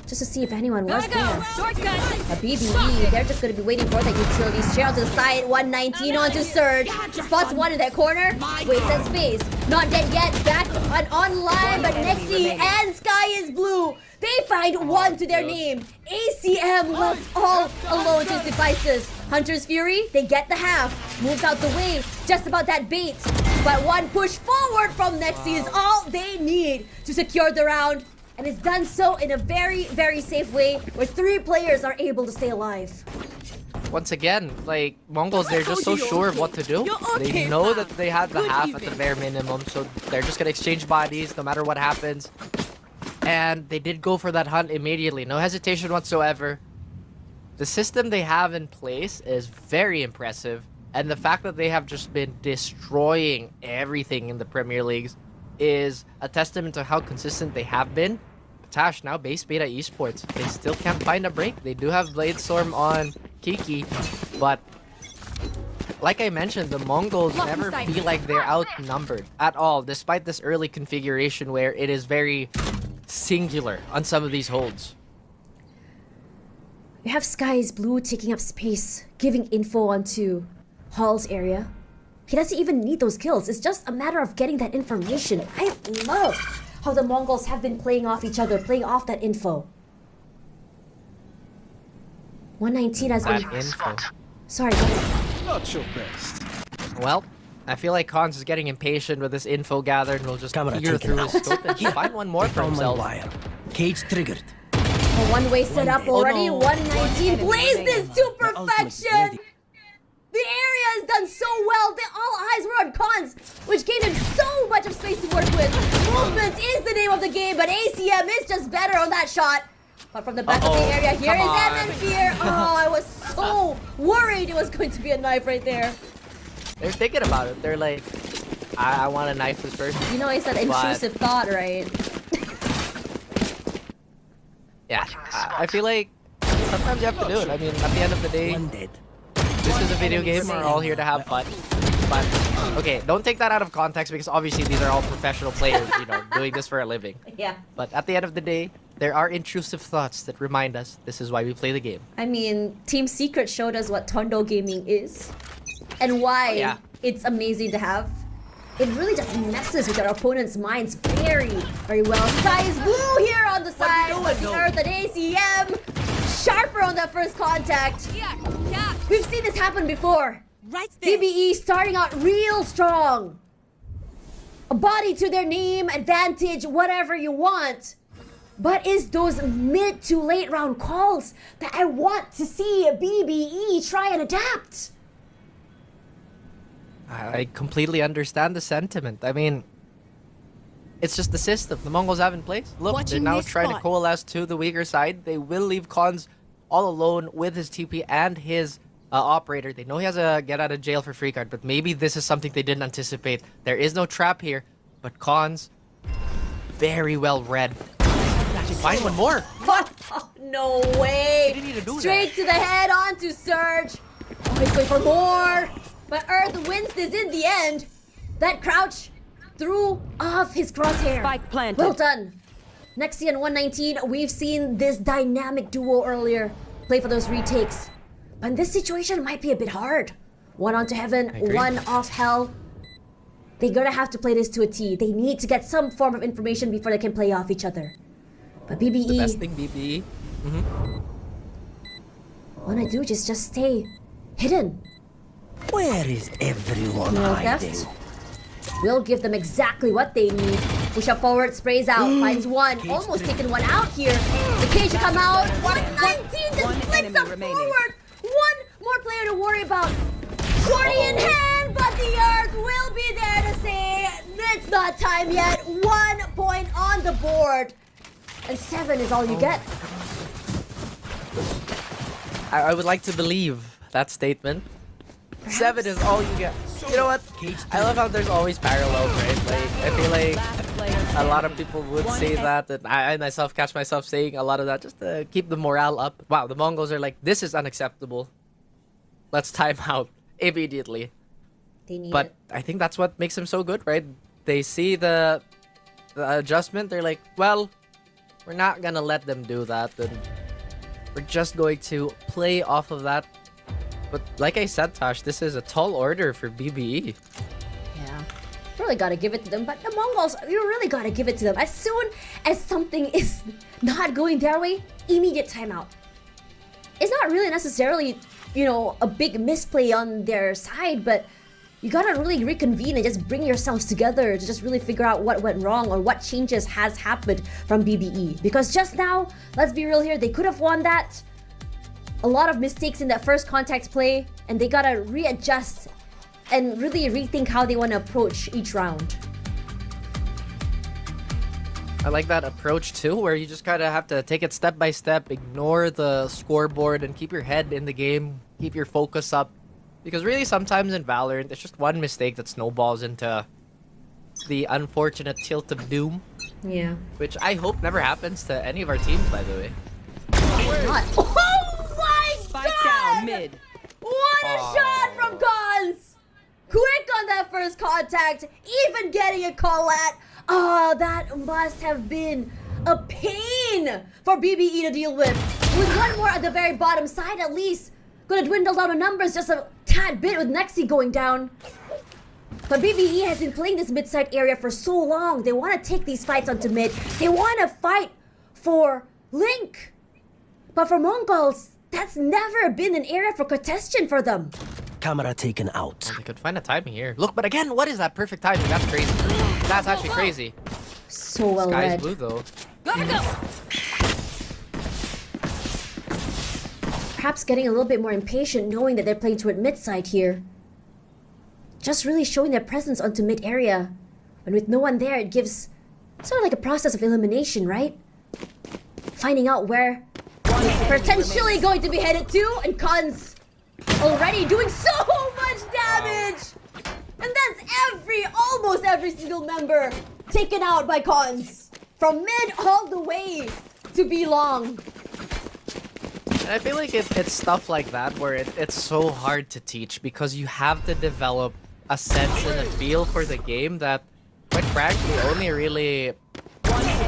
Just to see if anyone was Gotta go. there. Shotgun. A BBE, they're just gonna be waiting for that utility. Straight onto the side, 119 onto Surge. Spots one in that corner. Waits that space. Not dead yet. Back online, but Nexi and Sky is blue. They find one to their name. ACM left all alone to his devices. Hunter's Fury, they get the half. Moves out the way. Just about that bait. But one push forward from Nexi is all they need to secure the round. And it's done so in a very, very safe way where 3 players are able to stay alive. Once again, like, Mongols, they're just so sure of what to do. They know that they have the half at the bare minimum, so they're just gonna exchange bodies no matter what happens. And they did go for that hunt immediately, no hesitation whatsoever. The system they have in place is very impressive, and the fact that they have just been destroying everything in the Premier Leagues is a testament to how consistent they have been. Tash, now base beta Esports, they still can't find a break. They do have Bladestorm on Kiki, but like I mentioned, the Mongols never feel like they're outnumbered at all, despite this early configuration where it is very singular on some of these holds. We have Sky's blue taking up space, giving info onto Hall's area. He doesn't even need those kills. It's just a matter of getting that information. I love how the Mongols have been playing off each other, playing off that info. 119 has been... Info. Sorry, go ahead. Not your best. Well, I feel like Cons is getting impatient with this info gathered and will just Camera peer taken through his out. scope and find one more for On my himself. wire. Cage triggered. A one-way setup already. no. 119 blazed this to The ultimate perfection. ready. The area has done so well. All eyes were on Cons, which gave him so much of space to work with. Movement is the name of the game, but ACM is just better on that shot. But from the back of the area, here is MN Fear. Oh, I was so worried it was going to be a knife right there. They're thinking about it. They're like, I want to knife this person. You know, it's that intrusive thought, right? Yeah, I feel like sometimes you have to do it. I mean, at the end of the day, One dead. this is a video game. We're all here to have fun. But, okay, don't take that out of context because obviously these are all professional players, you know, doing this for a living. Yeah. But at the end of the day, there are intrusive thoughts that remind us this is why we play the game. I mean, Team Secret showed us what Tondo Gaming is and why it's amazing to have. It really just messes with our opponent's minds very, very well. Sky is blue here on the side, but the Earth and ACM sharper on that first contact. We've seen this happen before. Right there. BBE starting out real strong. A body to their name, advantage, whatever you want. But it's those mid to late round calls that I want to see BBE try and adapt. I completely understand the sentiment. I mean, it's just the system the Mongols have in place. Look, Watching they're now this trying to spot. coalesce to the weaker side. They will leave Cons all alone with his TP and his operator. They know he has a get out of jail for free card, but maybe this is something they didn't anticipate. There is no trap here, but Cons, very well read. Actually, find one more. No way. He didn't need to do Straight to the head onto Surge. Oh, he's going for more. But Earth wins this in the end. That crouch threw off his crosshair. Spike planted. Well done. Nexi and 119, we've seen this dynamic duo earlier play for those retakes. But in this situation, it might be a bit hard. One onto heaven, agree. one off hell. They're gonna have to play this to a T. They need to get some form of information before they can play off each other. But BBE, The best thing, BBE. what I do is just stay hidden. Where is everyone Well, hiding? theft. We'll give them exactly what they need. Push up forward, sprays out, finds one. Almost taken one out here. The cage to come out. 119 just One flicks enemy up remaining. forward. One more player to worry about. Shorty in hand, but the Earth will be there to say it's not time yet. 1 point on the board. And 7 is all you get. I would like to believe that statement. 7 is all you get. You know what? I love how there's always parallels, right? Like, I feel like Last player a lot of standing. people would One say en- that, and I myself catch myself saying a lot of that just to keep the morale up. Wow, the Mongols are like, this is unacceptable. Let's time out immediately. They need But it. I think that's what makes them so good, right? They see the adjustment, they're like, well, we're not gonna let them do that, and we're just going to play off of that. But like I said, Tash, this is a tall order for BBE. Yeah. Really gotta give it to them. But the Mongols, you really gotta give it to them. As soon as something is not going their way, immediate timeout. It's not really necessarily, you know, a big misplay on their side, but you gotta really reconvene and just bring yourselves together to just really figure out what went wrong or what changes has happened from BBE. Because just now, let's be real here, they could have won that. A lot of mistakes in that first contact play, and they gotta readjust and really rethink how they want to approach each round. I like that approach too, where you just kind of have to take it step by step, ignore the scoreboard, and keep your head in the game, keep your focus up. Because really, sometimes in Valorant, it's just one mistake that snowballs into the unfortunate tilt of doom, Yeah. which I hope never happens to any of our teams, by the way. Not. Oh my Spike god! down mid. What a shot from Cons! Quick on that first contact, even getting a call at. Oh, that must have been a pain for BBE to deal with. With one more at the very bottom side, at least. Gonna dwindle down the numbers just a tad bit with Nexi going down. But BBE has been playing this mid-side area for so long. They want to take these fights onto mid. They want to fight for Link. But for Mongols, that's never been an area for contestation for them. Camera taken out. They could find a timing here. Look, but again, what is that perfect timing? That's crazy. That's actually crazy. So well Sky's read. blue though. Gotta go. Perhaps getting a little bit more impatient knowing that they're playing toward mid-side here. Just really showing their presence onto mid area. And with no one there, it gives sort of like a process of elimination, right? Finding out where potentially going to be headed to, and Cons already doing so much damage! And that's almost every single member taken out by Cons. From mid all the way to B long. And I feel like it's stuff like that where it's so hard to teach because you have to develop a sense and a feel for the game that, quite frankly, only really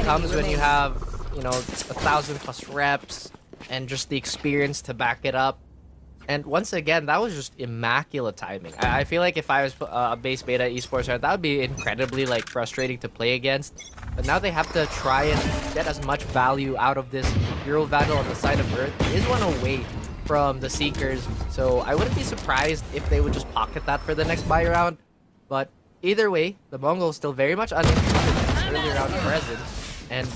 comes when you have, you know, 1,000+ reps and just the experience to back it up. And once again, that was just immaculate timing. I feel like if I was a base beta esports, that would be incredibly like frustrating to play against. But now they have to try and get as much value out of this Euro Vandal on the side of Earth. It is one away from the Seekers, so I wouldn't be surprised if they would just pocket that for the next buy round. But either way, the Mongols still very much under early round present. And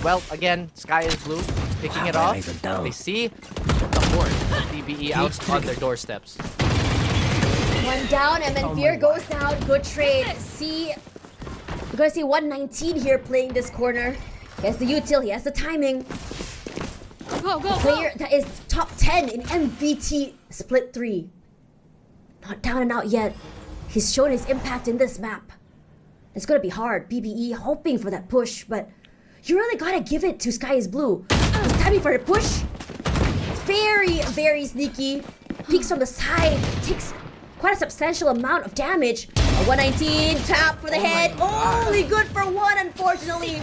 well, again, Sky is blue, picking it off. Eyes are down. They see the horde of BBE out on their doorsteps. One down, and then Fear goes down. Good trade. We're gonna see 119 here playing this corner. He has the util, he has the timing. Go, go, Player that is top 10 in MVT Split 3. Not down and out yet. He's shown his impact in this map. It's gonna be hard. BBE hoping for that push, but you really gotta give it to Sky is Blue. It's timing for the push. Very, very sneaky. Peeks from the side, takes quite a substantial amount of damage. A 119 tap for the head. Only good for one, unfortunately.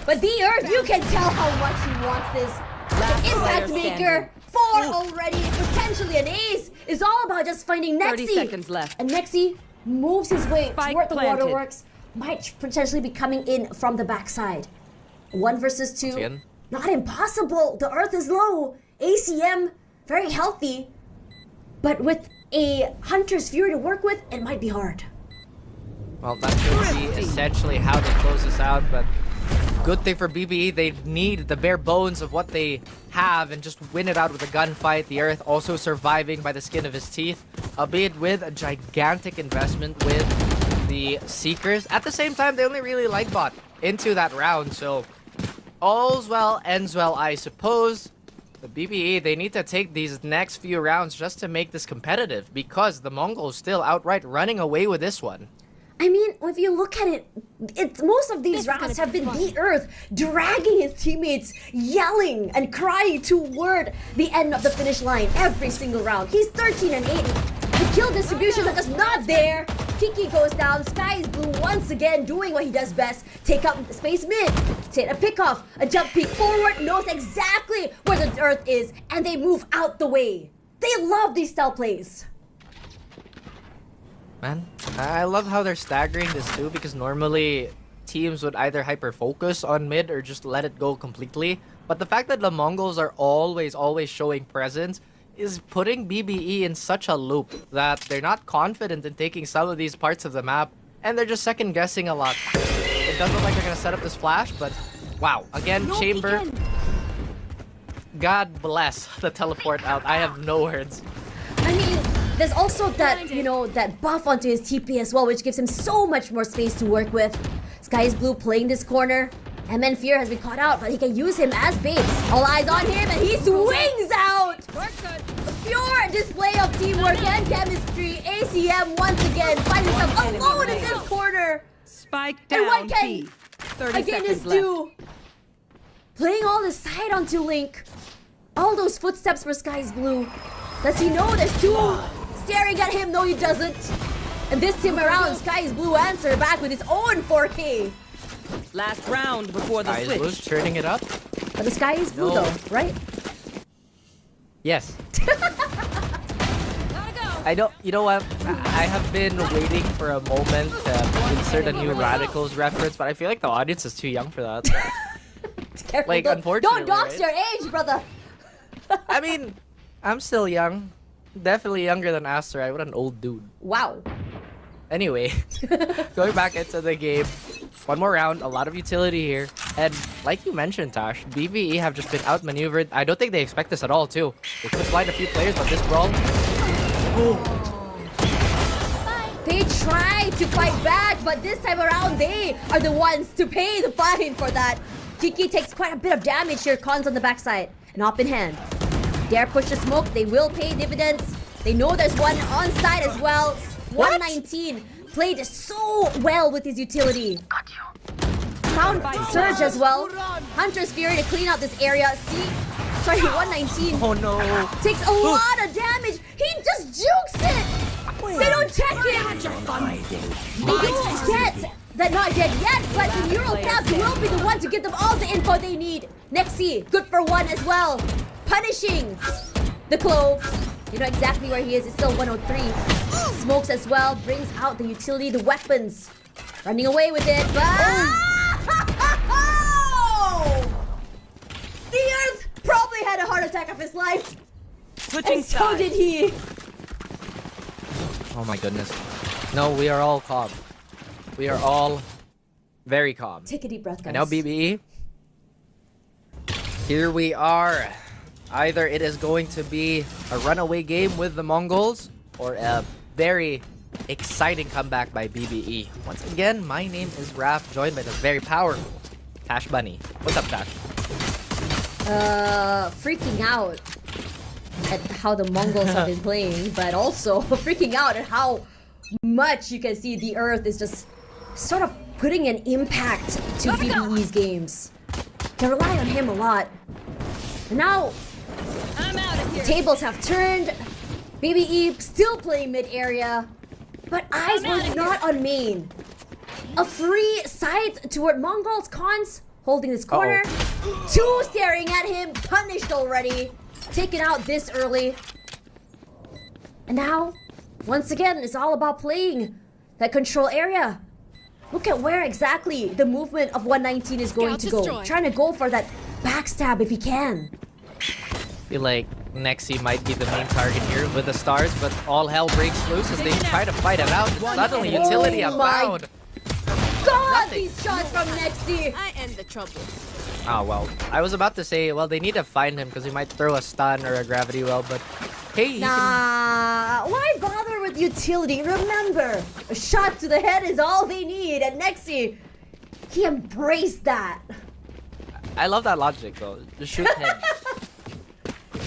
But the Earth, you can tell how much he wants this. The impact maker, 4 already, potentially an ace. Is all about just finding Nexi. 30 seconds left. And Nexi moves his way Spike toward the planted. waterworks. Might potentially be coming in from the backside. 1 versus 2. Again. Not impossible. The Earth is low. ACM, very healthy. But with a Hunter's Fury to work with, it might be hard. Well, that should be essentially how they close this out, but good thing for BBE, they need the bare bones of what they have and just win it out with a gunfight. The Earth also surviving by the skin of his teeth, albeit with a gigantic investment with the Seekers. At the same time, they only really light bot into that round, so all's well, ends well, I suppose. The BBE, they need to take these next few rounds just to make this competitive because the Mongols still outright running away with this one. I mean, if you look at it, most of these This is rounds gonna have be been fun. the Earth dragging his teammates, yelling and crying toward the end of the finish line every single round. He's 13 and 8. The kill distributions are just not there. Kiki goes down. Sky is blue once again, doing what he does best. Take up space mid. Take a pick off. A jump peek forward. Knows exactly where the Earth is. And they move out the way. They love these style plays. Man, I love how they're staggering this too because normally teams would either hyper-focus on mid or just let it go completely. But the fact that the Mongols are always showing presence is putting BBE in such a loop that they're not confident in taking some of these parts of the map and they're just second-guessing a lot. It doesn't look like they're gonna set up this flash, but wow. Again, No Chamber, peeking. God bless the teleport out. I have no words. I mean, there's also that, you know, that buff onto his TP as well, which gives him so much more space to work with. Sky is blue playing this corner. MN Fear has been caught out, but he can use him as bait. All eyes on him, and he swings out! Pure display of teamwork and chemistry. ACM once again finds himself alone in this corner. Spike And down what can B. 30 again is seconds left. due? Playing all the side onto Link. All those footsteps for Sky's Blue. Does he know there's two staring at him? No, he doesn't. And this time around, Sky's Blue answer back with his own 4K. Last round before the Guys, switch. Blue's turning it up. But the Sky is Blue No. though, right? Yes. Gotta go. I don't. You know what? I have been waiting for a moment to insert a new Radicals reference, but I feel like the audience is too young for that. Careful, Like, don't unfortunately, dox right? your age, brother. I mean, I'm still young. Definitely younger than Asteroid. What an old dude. Wow. Anyway, going back into the game. One more round, a lot of utility here. And like you mentioned, Tash, BBE have just been outmaneuvered. I don't think they expect this at all, too. They could blind a few players, but this brawl... They try to fight back, but this time around, they are the ones to pay the fine for that. Kiki takes quite a bit of damage here. Cons on the backside. An op in hand. Dare push the smoke. They will pay dividends. They know there's one on side as well. 119 played so well with his utility. Found Surge as well. Hunter's Fury to clean out this area. See, sorry, 119 Oh no. takes a lot of damage. He just jukes it. They don't check him. They don't get that not dead yet, but the Eurocap will be the one to give them all the info they need. Nexi, good for one as well. Punishing the Clove. You know exactly where he is. It's still 103. Smokes as well. Brings out the utility, the weapons. Running away with it, but... The Earth probably had a heart attack of his life. Switching And so sides. did he. Oh my goodness. No, we are all calm. We are all very calm. Take a deep breath, guys. And now BBE. Here we are. Either it is going to be a runaway game with the Mongols or a very exciting comeback by BBE. Once again, my name is Raph, joined by the very powerful Tash Bunny. What's up, Tash? Freaking out at how the Mongols have been playing, but also freaking out at how much you can see the Earth is just sort of putting an impact to BBE's games. They rely on him a lot. And now, I'm out of here. tables have turned. BBE still playing mid-area. But eyes was not on main. A free side toward MongolZ. Cons holding this corner. Two staring at him, punished already. Taken out this early. And now, once again, it's all about playing that control area. Look at where exactly the movement of 119 is going to go. destroyed. Trying to go for that backstab if he can. I feel like Nexi might be the main target here with the stars, but all hell breaks loose as they try to fight it out. Suddenly, utility Oh my abound. God, Nothing. these shots from Nexi. I end the trouble. Oh, well. I was about to say, well, they need to find him because he might throw a stun or a gravity well, but hey, he can... Nah, why bother with utility? Remember, a shot to the head is all they need, and Nexi, he embraced that. I love that logic, though. Just shoot head.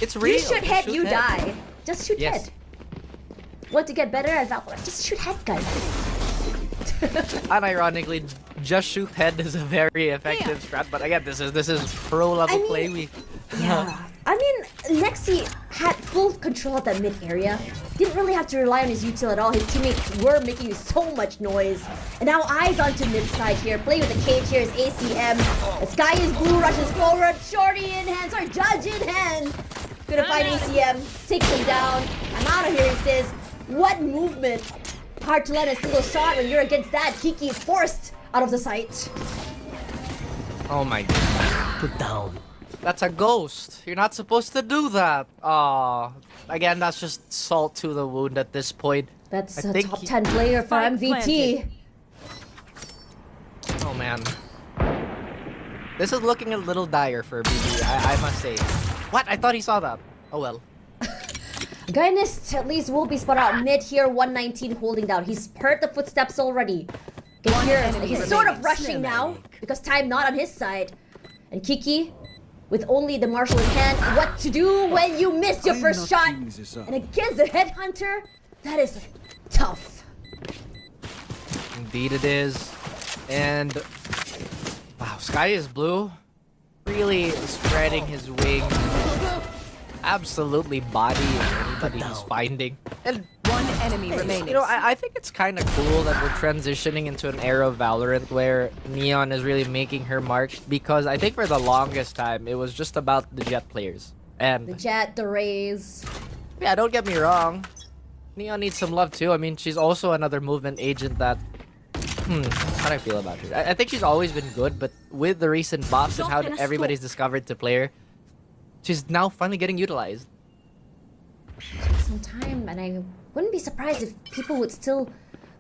It's real. You shoot head, Shoot you head. die. Just shoot Yes. head. Want to get better at VALORANT? Just shoot head, guys. Unironically, just shoot head is a very effective strat, but again, this is pro level I mean- play. We Yeah. I mean, Nexi had full control of that mid area. Didn't really have to rely on his util at all. His teammates were making so much noise. And now eyes onto mid side here. Playing with the cage here is ACM. The sky is blue, rushes forward. Shorty in hand, sorry, Judge in hand. Gonna find ACM, takes him down. I'm out of here, he says. What movement? Hard to land a single shot when you're against that. Kiki is forced out of the sight. oh my god, Put down. that's a ghost. You're not supposed to do that. Aw, again, that's just salt to the wound at this point. That's I a think top he- 10 player for Spike MVT. Oh man, this is looking a little dire for BBE. I must say. What? I thought he saw that. Oh well. Guynist at least will be spotted out mid here. 119 holding down. He's heard the footsteps already. Can hear him. He's sort of rushing now because time not on his side. And Kiki, with only the marshal in hand, what to do when you miss your I'm first not shot? giving this up. And against the headhunter, that is tough. Indeed it is. And wow, Sky is blue. Really spreading his wings. Absolutely bodying anybody he's finding. And One enemy remaining. you know, I think it's kind of cool that we're transitioning into an era of Valorant where Neon is really making her mark, because I think for the longest time it was just about the Jet players. The And Jet, the Rays. yeah, don't get me wrong, Neon needs some love too. I mean, she's also another movement agent that how do I feel about her? I think she's always been good, but with the recent buffs and how everybody's discovered to play her, she's now finally getting utilized. Some time, and I wouldn't be surprised if people would still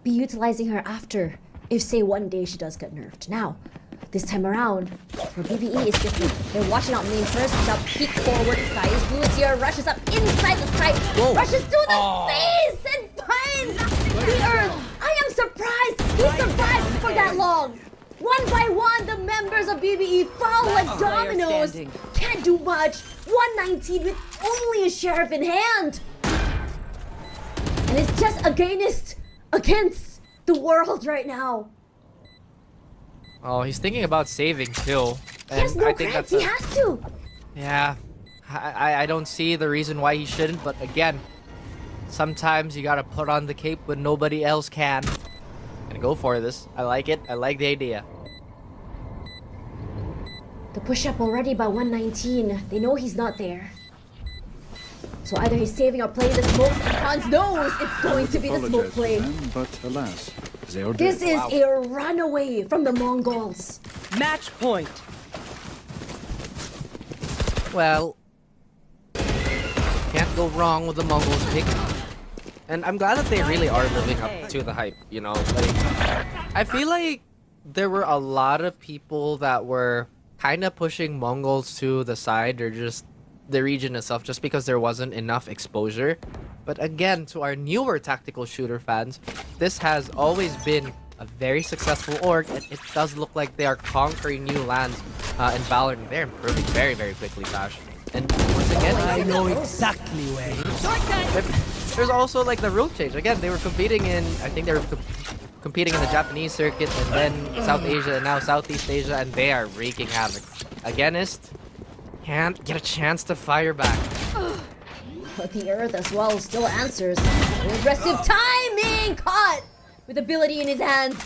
be utilizing her after, if say one day she does get nerfed. Now, this time around, for BBE is different. They're watching out main first, now peek forward, Sky is blue here, rushes up inside the site, Whoa. rushes to the face and finds the earth. I am surprised he survived for that long. One by one, the members of BBE fall like dominoes. standing. Can't do much. 119 with only a sheriff in hand. And it's just against the world right now. Oh, he's thinking about saving too. He has And no I think creds. that's He has to. yeah. I don't see the reason why he shouldn't, but again, sometimes you gotta put on the cape when nobody else can. Gonna go for this. I like it. I like the idea. The push-up already by 119. They know he's not there. So either he's saving or playing the smoke. And Hans knows it's going to be the smoke Apologize to play. them, but alas, they are This dead. is a runaway from the Mongols. Match point. Well, can't go wrong with the Mongols pick. And I'm glad that they really are living up to the hype, you know? Like, I feel like there were a lot of people that were kind of pushing Mongols to the side, or just the region itself, just because there wasn't enough exposure. But again, to our newer tactical shooter fans, this has always been a very successful org, and it does look like they are conquering new lands in Valorant. They're improving very, very quickly, Tash. And once again, I know exactly where. there's also like the rule change. Again, they were competing in, I think they were competing in the Japanese circuit, and then South Asia, and now Southeast Asia, and they are wreaking havoc. Againist can't get a chance to fire back. But the Earth as well still answers. Aggressive timing! Caught! With ability in his hands.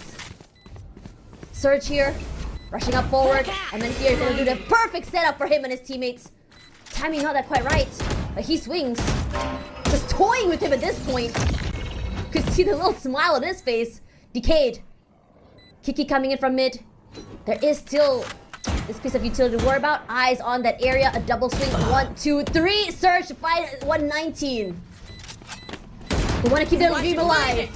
Surge here. Rushing up forward. And then here is gonna do the perfect setup for him and his teammates. Timing not that quite right. But he swings. Just toying with him at this point. Could see the little smile on his face. Decayed. Kiki coming in from mid. There is still this piece of utility to worry about. Eyes on that area. A double swing. 1, 2, 3. Surge to fight at 119. We want to keep their dream alive.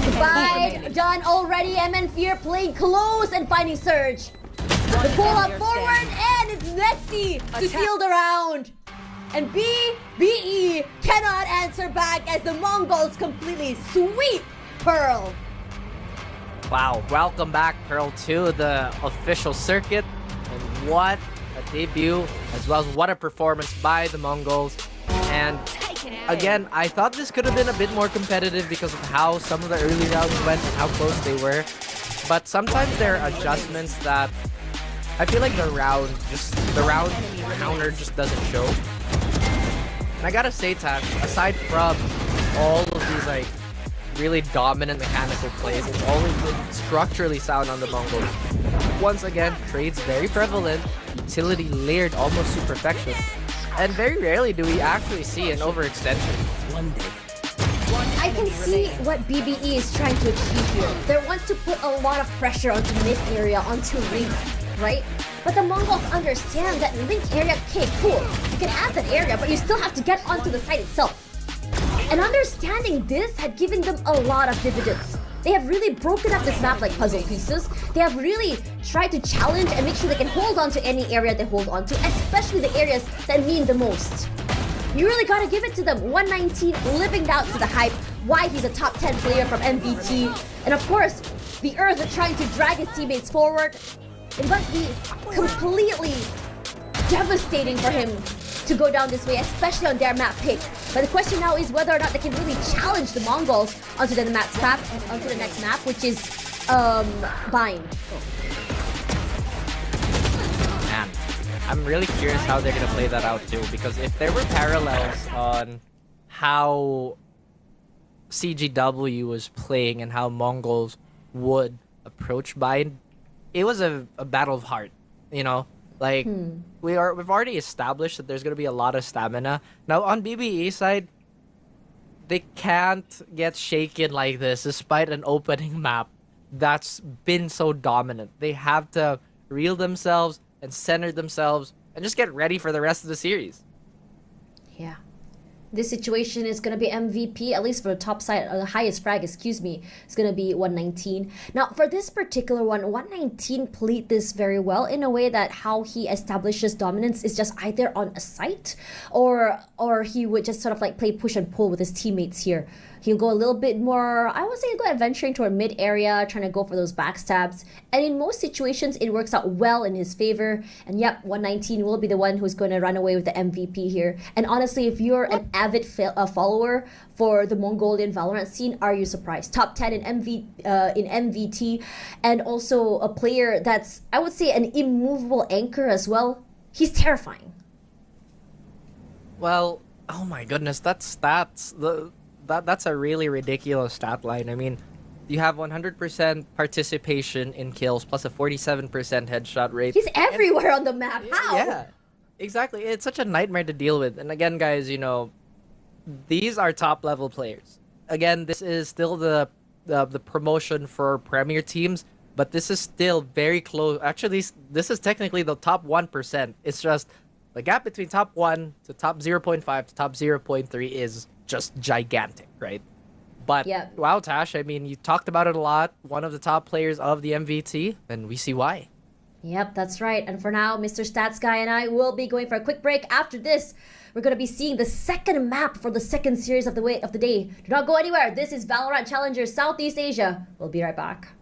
Goodbye. Done already. MN Fear playing close and finding Surge. The pull up forward and it's Nexi to seal the round. And BBE cannot answer back as the Mongols completely sweep Pearl. Wow, welcome back, Pearl, to the official circuit. And what a debut, as well as what a performance by the Mongols. And again, I thought this could have been a bit more competitive because of how some of the early rounds went and how close they were. But sometimes there are adjustments that I feel like the round counter just doesn't show. And I gotta say, Tash, aside from all of these like really dominant mechanical plays, it's always been structurally sound on the Mongols. Once again, trades very prevalent, utility layered almost to perfection. And very rarely do we actually see an overextension. One day. I can see what BBE is trying to achieve here. They want to put a lot of pressure onto mid area, onto Link, right? But the Mongols understand that Link area, okay, cool. You can have that area, but you still have to get onto the site itself. And understanding this had given them a lot of dividends. They have really broken up this map like puzzle pieces. They have really tried to challenge and make sure they can hold on to any area they hold on to, especially the areas that mean the most. You really gotta give it to them. 119 living out to the hype, why he's a top 10 player from MVT. And of course, the Earth are trying to drag his teammates forward. It must be completely devastating for him to go down this way, especially on their map pick. But the question now is whether or not they can really challenge the Mongols onto the next map, which is Bind. Man, I'm really curious how they're gonna play that out too, because if there were parallels on how CGW was playing and how Mongols would approach Bind, it was a battle of heart, you know? Like, we've already established that there's going to be a lot of stamina. Now, on BBE side, they can't get shaken like this despite an opening map that's been so dominant. They have to reel themselves and center themselves and just get ready for the rest of the series. Yeah. This situation is going to be MVP, at least for the top side, or the highest frag, excuse me. It's going to be 119. Now, for this particular one, 119 played this very well in a way that how he establishes dominance is just either on a site or he would just sort of like play push and pull with his teammates here. He'll go a little bit more, I would say he'll go adventuring toward mid area, trying to go for those backstabs. And in most situations, it works out well in his favor. And yep, 119 will be the one who's going to run away with the MVP here. And honestly, if you're an avid follower for the Mongolian Valorant scene, are you surprised? Top 10 in MVT, and also a player that's, I would say, an immovable anchor as well. He's terrifying. Well, oh my goodness, that's a really ridiculous stat line. I mean, you have 100% participation in kills plus a 47% headshot rate. He's everywhere on the map. How? Yeah, exactly. It's such a nightmare to deal with. And again, guys, you know, these are top level players. Again, this is still the promotion for premier teams, but this is still very close. Actually, this is technically the top 1%. It's just the gap between top 1 to top 0.5 to top 0.3 is just gigantic, right? But wow, Tash, I mean, you talked about it a lot. One of the top players of the MVT, and we see why. Yep, that's right. And for now, Mr. Stats Guy and I will be going for a quick break. After this, we're going to be seeing the second map for the second series of the day. Do not go anywhere. This is VALORANT Challengers Southeast Asia. We'll be right back.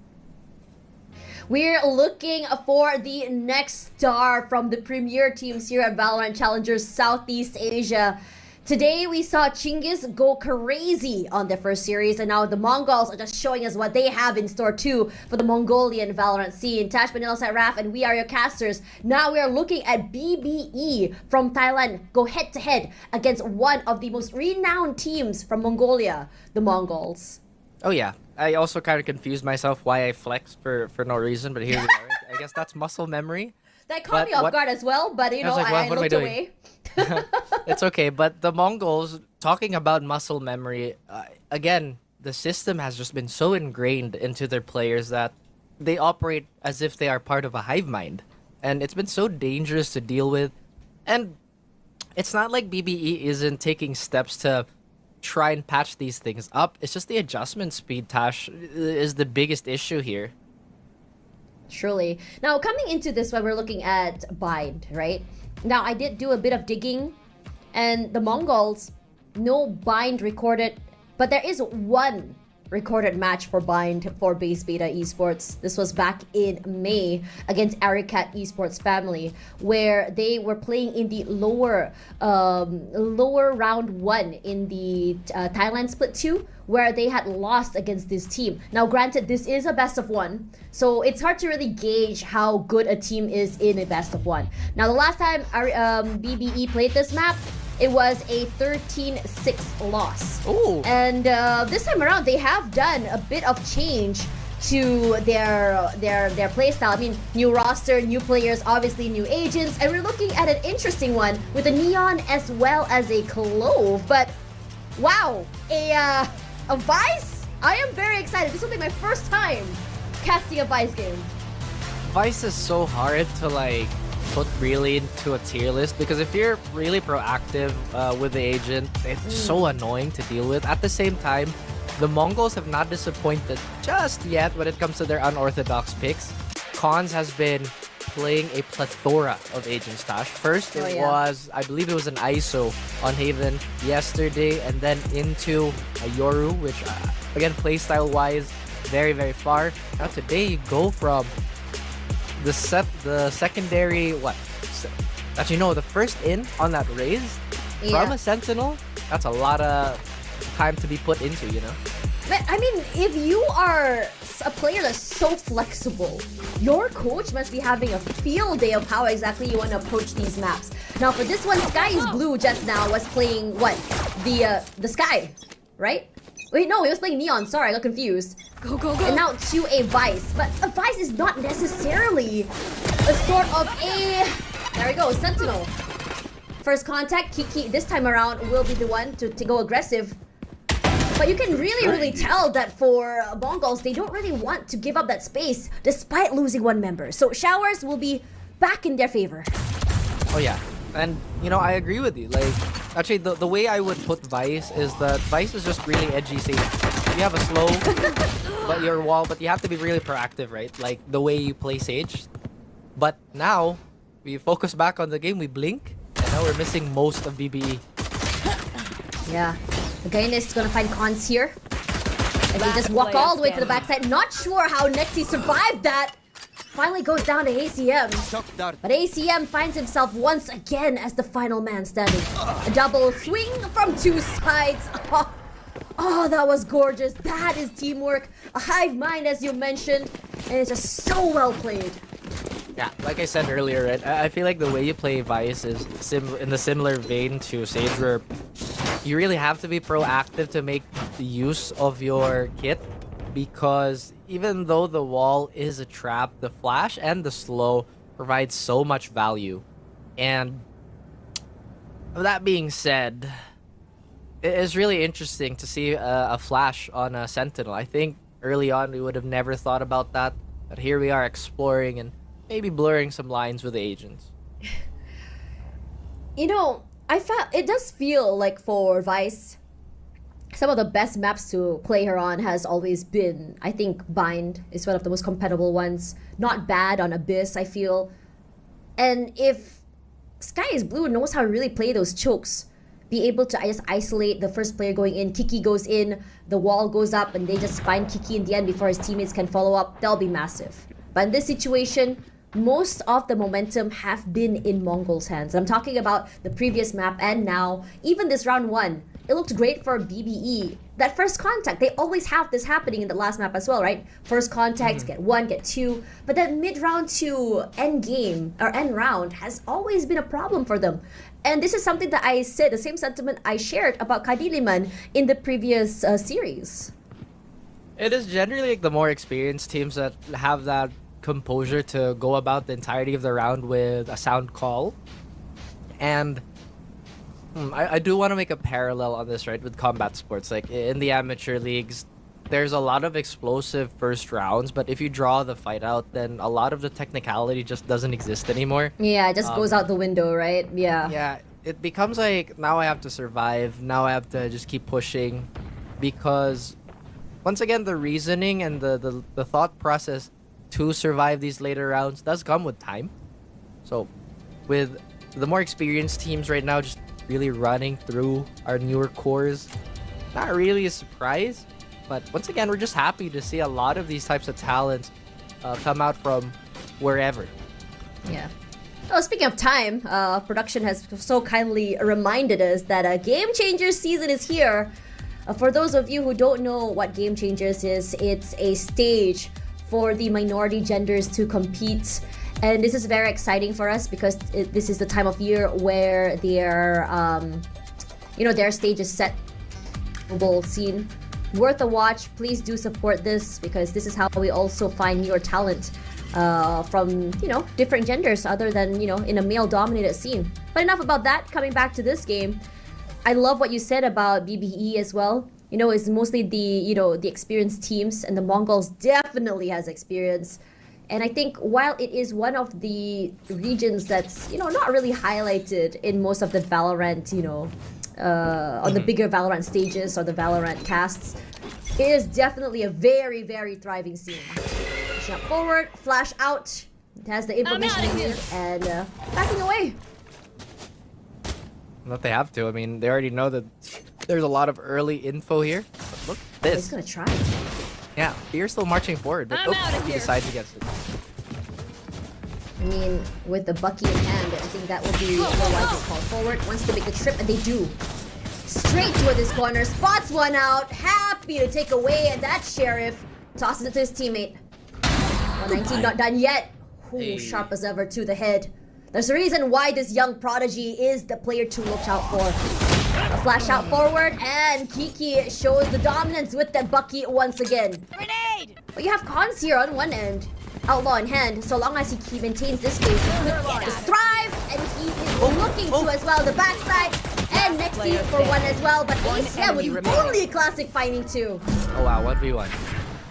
We're looking for the next star from the premier teams here at VALORANT Challengers Southeast Asia. Today we saw Chinggis go crazy on their first series, and now the Mongols are just showing us what they have in store too for the Mongolian Valorant scene. Tash Manilsat Raf and we are your casters. Now we are looking at BBE from Thailand go head to head against one of the most renowned teams from Mongolia, the Mongols. Oh yeah, I also kind of confused myself why I flexed for no reason, but here we are. I guess that's muscle memory. That caught me off guard as well, but you know, I what am I looked doing? away. It's okay, but the Mongols, talking about muscle memory, again, the system has just been so ingrained into their players that they operate as if they are part of a hive mind. And it's been so dangerous to deal with. And it's not like BBE isn't taking steps to try and patch these things up. It's just the adjustment speed, Tash, is the biggest issue here. Surely. Now, coming into this one, we're looking at Bind, right? Now, I did do a bit of digging, and the Mongols, no Bind recorded, but there is one recorded match for Bind for Base Beta Esports. This was back in May against Aricat Esports family, where they were playing in the lower round 1 in the Thailand Split 2, where they had lost against this team. Now, granted, this is a best of 1, so it's hard to really gauge how good a team is in a best of 1. Now, the last time BBE played this map, it was a 13-6 loss. Ooh. And this time around, they have done a bit of change to their playstyle. I mean, new roster, new players, obviously new agents, and we're looking at an interesting one with a Neon as well as a Clove. But wow, a Vice? I am very excited. This will be my first time casting a Vice game. Vice is so hard to like put really into a tier list because if you're really proactive with the agent, it's so annoying to deal with. At the same time, the Mongols have not disappointed just yet when it comes to their unorthodox picks. Cons has been playing a plethora of agents, Tash. First, it was, I believe it was an ISO on Haven yesterday, and then into a Yoru, which, again, playstyle-wise, very, very far. Now today, you go from the secondary, actually, no, the first in on that raise from a Sentinel, that's a lot of time to be put into, you know? But, I mean, if you are a player that's so flexible, your coach must be having a field day of how exactly you want to approach these maps. Now, for this one, Sky is Blue just now was playing, what? The Sky, right? Wait, no, he was playing Neon. Sorry, I got confused. Go, go, go. And now to a Vice. But a Vice is not necessarily a sort of a... There we go, Sentinel. First contact, Kiki this time around will be the one to go aggressive. But you can really tell that for Mongols, they don't really want to give up that space despite losing one member. So Showers will be back in their favor. Oh yeah, and you know, I agree with you. Like, actually, the way I would put Vice is that Vice is just really edgy safe. You have a slow, but your wall, but you have to be really proactive, right? Like the way you play Sage. But now, we focus back on the game, we blink, and now we're missing most of BBE. Yeah. The Gainist is gonna find Cons here. And they just walk all the way to the backside. Not sure how Nexi survived that. Finally goes down to ACM. But ACM finds himself once again as the final man standing. A double swing from two sides. Oh, that was gorgeous. That is teamwork. A hive mind, as you mentioned. And it's just so well played. Yeah, like I said earlier, right? I feel like the way you play Vice is in the similar vein to Sage, where you really have to be proactive to make use of your kit, because even though the wall is a trap, the flash and the slow provide so much value. And that being said, it is really interesting to see a flash on a Sentinel. I think early on we would have never thought about that, but here we are exploring and maybe blurring some lines with the agents. You know, it does feel like for Vice, some of the best maps to play her on has always been, I think, Bind is one of the most compatible ones. Not bad on Abyss, I feel. And if Sky is Blue knows how to really play those chokes, be able to just isolate the first player going in, Kiki goes in, the wall goes up, and they just find Kiki in the end before his teammates can follow up, that'll be massive. But in this situation, most of the momentum have been in MongolZ hands. I'm talking about the previous map and now, even this round 1. It looked great for BBE. That first contact, they always have this happening in the last map as well, right? First contact, get 1, get 2. But that mid-round to end game, or end round, has always been a problem for them. And this is something that I said, the same sentiment I shared about Kadiliman in the previous series. It is generally like the more experienced teams that have that composure to go about the entirety of the round with a sound call. And I do want to make a parallel on this, right, with combat sports. Like in the amateur leagues, there's a lot of explosive first rounds, but if you draw the fight out, then a lot of the technicality just doesn't exist anymore. Yeah, it just goes out the window, right? Yeah. Yeah, it becomes like, now I have to survive, now I have to just keep pushing, because once again, the reasoning and the thought process to survive these later rounds does come with time. So with the more experienced teams right now just really running through our newer cores, not really a surprise, but once again, we're just happy to see a lot of these types of talents come out from wherever. Yeah. Oh, speaking of time, production has so kindly reminded us that Game Changers season is here. For those of you who don't know what Game Changers is, it's a stage for the minority genders to compete. And this is very exciting for us because this is the time of year where their stage is set. Global scene. Worth a watch. Please do support this because this is how we also find newer talent from, different genders other than, in a male-dominated scene. But enough about that. Coming back to this game, I love what you said about BBE as well. It's mostly the experienced teams, and the MongolZ definitely has experience. And I think while it is one of the regions that's, not really highlighted in most of the Valorant, on the bigger Valorant stages or the Valorant casts, it is definitely a very, very thriving scene. Pushing up forward, flash out, it has the information outta needed, and backing away. Not they have to. I mean, they already know that there's a lot of early info here. But look at He's this. gonna try. Yeah, you're still marching forward, but I'm outta he here. decides against it. I mean, with the Bucky in hand, I think that will be the wisest call forward. Wants to make the trip, and they do. Straight to this corner, spots one out, happy to take away, and that Sheriff tosses it to his teammate. 119 not done yet. Ooh, Hey. sharp as ever to the head. There's a reason why this young prodigy is the player to watch out for. A flash out forward, and Kiki shows the dominance with that Bucky once again. Grenade! But you have cons here on one end. Outlaw in hand, so long as he maintains this space, he could just thrive, and he is looking to as well the backside, and next to for one as well, but Ace, yeah, with only a classic finding two. Oh wow, 1v1.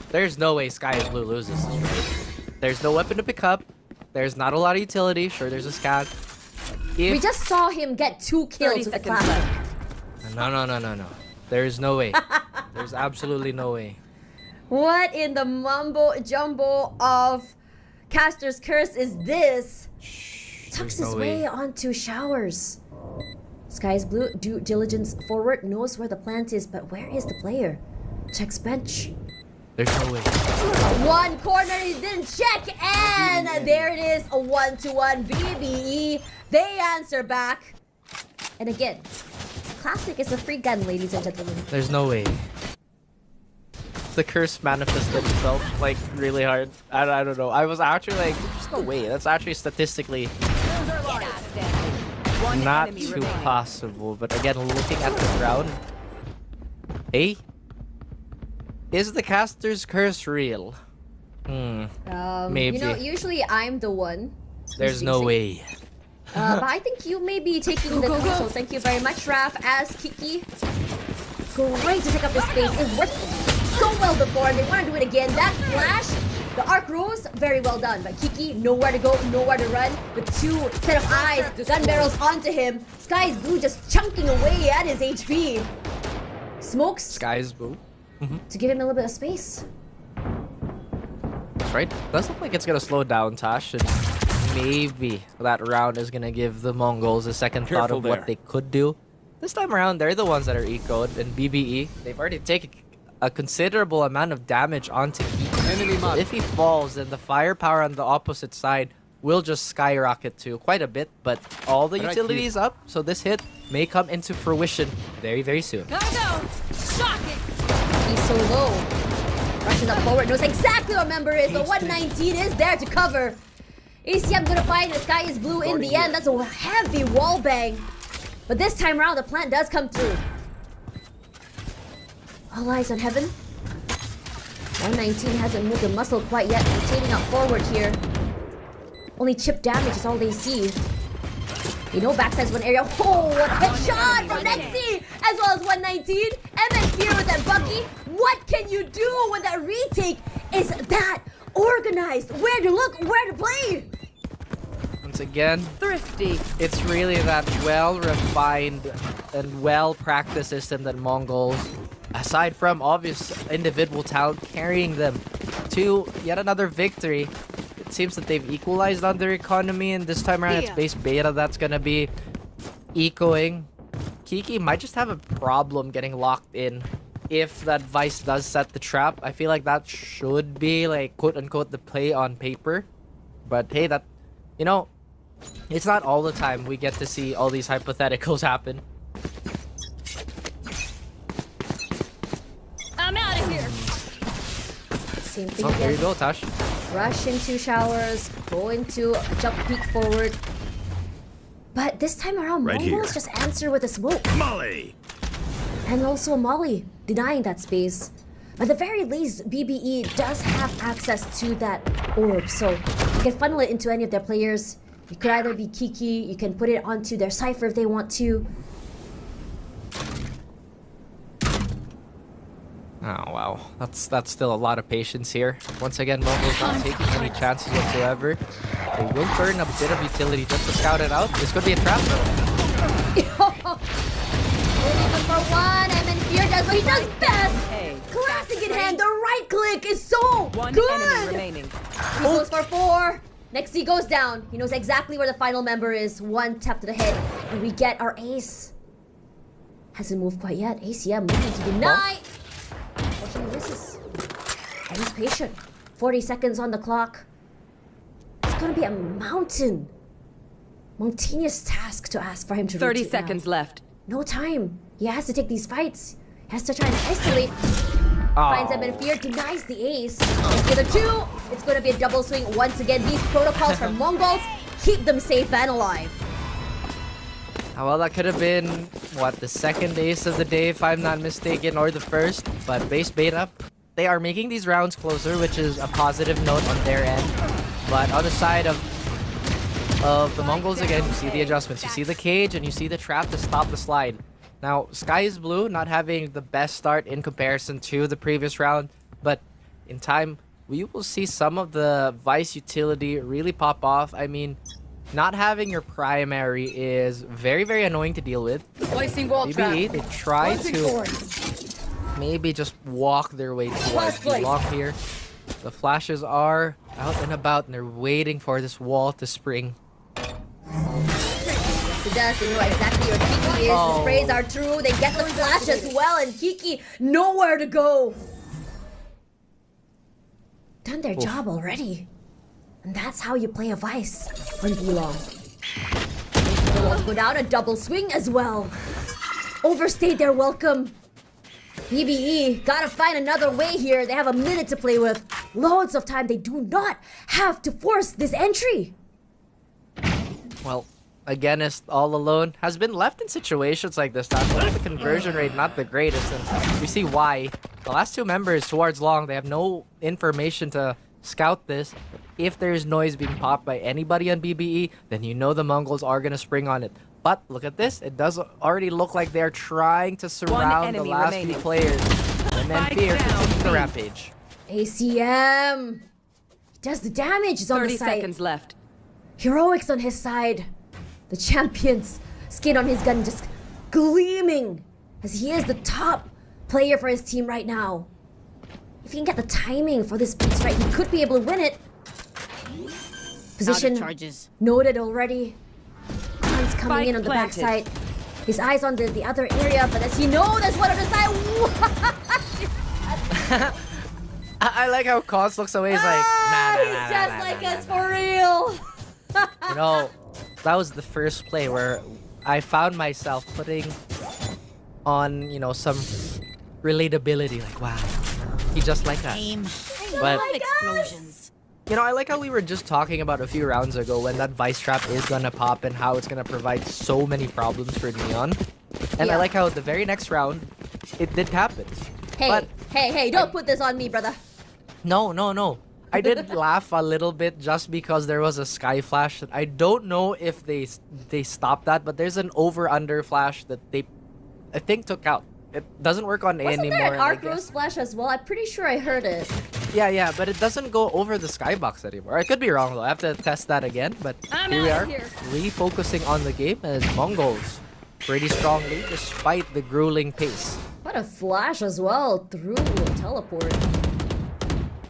There's no way Sky is Blue loses this round. There's no weapon to pick up. There's not a lot of utility. Sure, there's a scan. We just saw him get 2 kills with the classic. No. There's no way. There's absolutely no way. What in the mumbo jumbo of Caster's Curse is this? Tucks his way onto Showers. Sky's blue, due diligence forward, knows where the plant is, but where is the player? Checks bench. There's no way. One corner, he didn't check, and there it is, a 1-1 BBE. They answer back. And again, classic is a free gun, ladies and gentlemen. There's no way. The curse manifested itself like really hard. I don't know. I was actually like, there's no way. That's actually statistically One not enemy too remaining. possible. But again, looking at the ground, is the caster's curse real? Maybe. Usually I'm the one. There's no way. But I think you may be taking the lead, so thank you very much, Raf, as Kiki. Great to pick up the space. It worked so well before, and they want to do it again. That flash, the arc rose, very well done. But Kiki, nowhere to go, nowhere to run. With 2 set of eyes, gun barrels onto him. Sky's Blue just chunking away at his HP. Smokes Sky's blue. to give him a little bit of space. That's right. Does look like it's gonna slow down Tash, and maybe that round is gonna give the Mongols a second thought Careful of there. what they could do. This time around, they're the ones that are ecoed, and BBE, they've already taken a considerable amount of damage onto Kiki. Enemy So if he falls, then the firepower on the opposite side will just skyrocket to quite a bit, but all the Right utilities up, so this hit may come into fruition very, very soon. Gotta go. Shock it. He's so low. Rushing up forward, knows exactly where member is. The 119 is there to cover. ACM gonna find the sky is blue in the end. That's a heavy wall bang. But this time around, the plant does come through. All eyes on heaven. 119 hasn't moved a muscle quite yet, rotating up forward here. Only chip damage is all they see. You know, backside's one area. Oh, what a headshot from Nexi! As well as 119. MN here with that Bucky. What can you do when that retake is that organized? Where to look, where to play? Once again, Thrifty. it's really that well-refined and well-practiced system that MongolZ, aside from obvious individual talent, carrying them to yet another victory. It seems that they've equalized on their economy, and this time around it's base beta that's gonna be ecoing. Kiki might just have a problem getting locked in if that Vice does set the trap. I feel like that should be like quote-unquote the play on paper, but hey, that, you know, it's not all the time we get to see all these hypotheticals happen. I'm out of here. Same thing Oh, there you again. go, Tash. Rush into showers, go into a jump peek forward. But this time around, Right here. MongolZ just answer with a smoke. Molly! And also a Molly, denying that space. At the very least, BBE does have access to that orb, so you can funnel it into any of their players. It could either be Kiki, you can put it onto their Cypher if they want to. Oh wow, that's still a lot of patience here. Once again, MongolZ not taking any chances whatsoever. They will burn a bit of utility just to scout it out. This could be a trap though. Only for one, and then Fear does what he does best! A. Classic in hand, the right click is so One good! enemy remaining. He goes for 4. Next he goes down. He knows exactly where the final member is. 1 tap to the head. And we get our ace. Hasn't moved quite yet. ACM moving to deny. Unfortunately misses. And he's patient. 40 seconds on the clock. It's gonna be a mountainous task to ask for him to 30 retreat now. seconds left. No time. He has to take these fights. He has to try and isolate. Finds him in fear, denies the ace. The other 2, it's going to be a double swing once again. These protocols from MongolZ keep them safe and alive. Oh, well, that could have been, what, the second ace of the day, if I'm not mistaken, or the first. But base beta, they are making these rounds closer, which is a positive note on their end. But on the side of the MongolZ, again, you see the adjustments. You see the cage, and you see the trap to stop the slide. Now, Sky is Blue, not having the best start in comparison to the previous round, but in time, we will see some of the Vice utility really pop off. I mean, not having your primary is very, very annoying to deal with. Placing wall BBE, they try to maybe just walk their way towards the lock here. The flashes are out and about, and they're waiting for this wall to spring. It does. They know exactly where Kiki is. The sprays are true. They get the flash as well, and Kiki nowhere to go. Done their job already. And that's how you play a Vice on B-Long. They want to go down a double swing as well. Overstayed their welcome. BBE gotta find another way here. They have a minute to play with. Loads of time. They do not have to force this entry. Well, Against all alone has been left in situations like this. The conversion rate not the greatest, and we see why. The last 2 members towards long, they have no information to scout this. If there's noise being popped by anybody on BBE, then you know the MongolZ are gonna spring on it. But look at this, it does already look like they're trying to surround the last few players. And then Fear continues the rampage. ACM does the damage. Is on the 30 side. seconds left. Heroics on his side. The champion's skin on his gun just gleaming as he is the top player for his team right now. If he can get the timing for this piece right, he could be able to win it. Position charges. noted already. Guns coming Spike in on the planted. backside. His eyes on the other area, but as you know, there's one on the side. I like how Cons looks away. He's like, nah, He's just like us for real. You know, that was the first play where I found myself putting on, you know, some relatability. Like, wow, he just like us. But Love explosions. you know, I like how we were just talking about a few rounds ago when that Vice Trap is gonna pop and how it's gonna provide so many problems for Neon. And I Yeah. like how the very next round, it did happen. Hey, But hey, don't put this on me, brother. no. I did laugh a little bit just because there was a sky flash. I don't know if they stopped that, but there's an over-under flash that they, I think, took out. It doesn't work on A Wasn't anymore. there an and I arc guess- rose splash as well? I'm pretty sure I heard it. Yeah, but it doesn't go over the skybox anymore. I could be wrong though. I have to test that again. But I'm here we are, outta here. refocusing on the game as MongolZ pretty strongly despite the grueling pace. What a flash as well through teleport.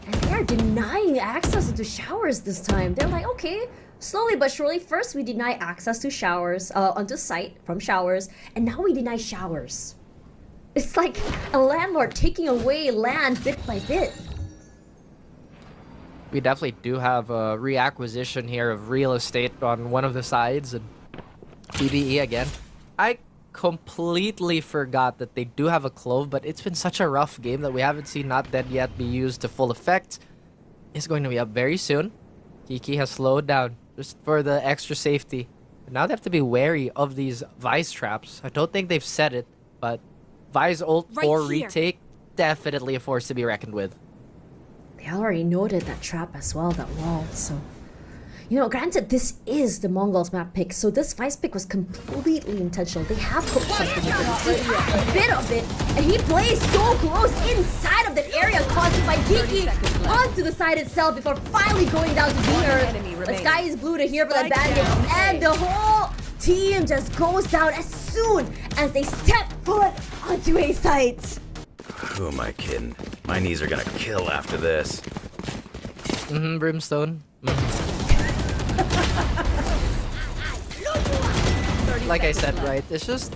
And they're denying access to showers this time. They're like, okay, slowly but surely, first we deny access to showers, onto site from showers, and now we deny showers. It's like a landlord taking away land bit by bit. We definitely do have a reacquisition here of real estate on one of the sides, and BBE again. I completely forgot that they do have a clove, but it's been such a rough game that we haven't seen Not Dead Yet be used to full effect. It's going to be up very soon. Kiki has slowed down just for the extra safety. But now they have to be wary of these Vice traps. I don't think they've said it, but Vice ult Right or here. retake, definitely a force to be reckoned with. They already noted that trap as well, that wall, so... You know, granted, this is the MongolZ map pick, so this Vice pick was completely intentional. They have cooked something with it. See, a bit of it, and he plays so close inside of that area caused by Kiki onto the side itself before finally going down to the enemy earth. The remaining. sky is blue to here for the Spike bandit, down. and the whole team just goes down as soon as they step foot onto a site. Who am I kidding? My knees are gonna kill after this. Brimstone. Like I said, right, it's just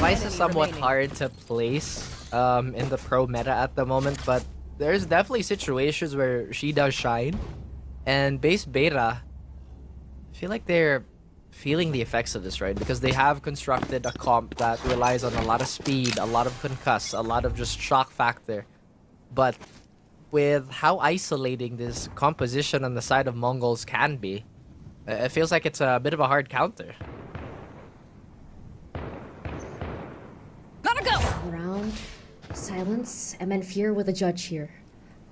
Vice is somewhat hard to place in the pro meta at the moment, but there's definitely situations where she does shine. And base beta, I feel like they're feeling the effects of this, right? Because they have constructed a comp that relies on a lot of speed, a lot of concuss, a lot of just shock factor. But with how isolating this composition on the side of MongolZ can be, it feels like it's a bit of a hard counter. Gotta go. Around, silence, and then fear with a judge here.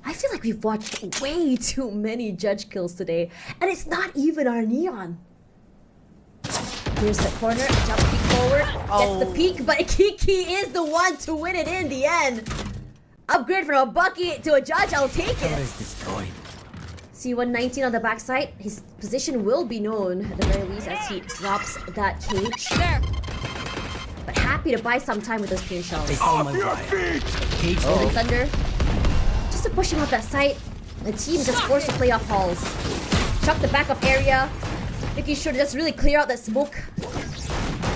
I feel like we've watched way too many judge kills today, and it's not even our Neon. Here's the corner, jump peek forward, gets the peek, but Kiki is the one to win it in the end. Upgrade from a Bucky to a judge, I'll take it. Destroyed. See 119 on the backside, his position will be known at the very least as he drops that cage. There. But happy to buy some time with those pain shells. They saw my wire. Cage Golden Thunder. Just to push him off that site, the team just forced to play off halls. Chuck the backup area, making sure to just really clear out that smoke.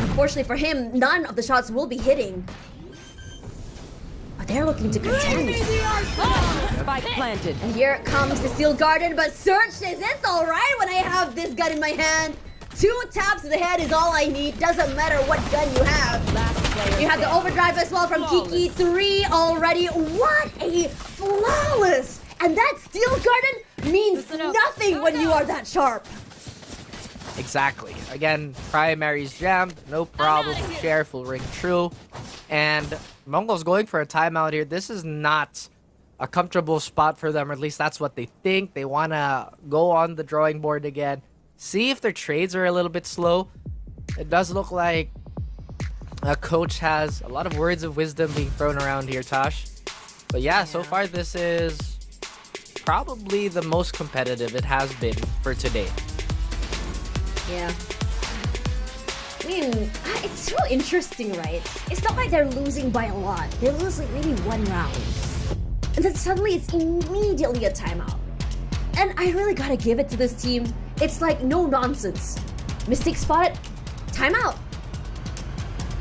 Unfortunately for him, none of the shots will be hitting. But they're looking to contend. Spike planted. And here comes the Steel Garden, but Search says it's alright when I have this gun in my hand. 2 taps to the head is all I need. Doesn't matter what gun you have. Last player You have the overdrive as well from Kiki. 3 already. What a flawless! And that Steel Garden means Listen up. nothing when you are that sharp. Exactly. Again, primary's jammed, no problem. outta here. Sheriff will ring true. And MongolZ going for a timeout here. This is not a comfortable spot for them, or at least that's what they think. They want to go on the drawing board again. See if their trades are a little bit slow. It does look like a coach has a lot of words of wisdom being thrown around here, Tosh. But yeah, so far this is probably the most competitive it has been for today. Yeah. I mean, it's so interesting, right? It's not like they're losing by a lot. They lose like maybe 1 round. And then suddenly it's immediately a timeout. And I really gotta give it to this team. It's like no nonsense. Mistake spotted, timeout.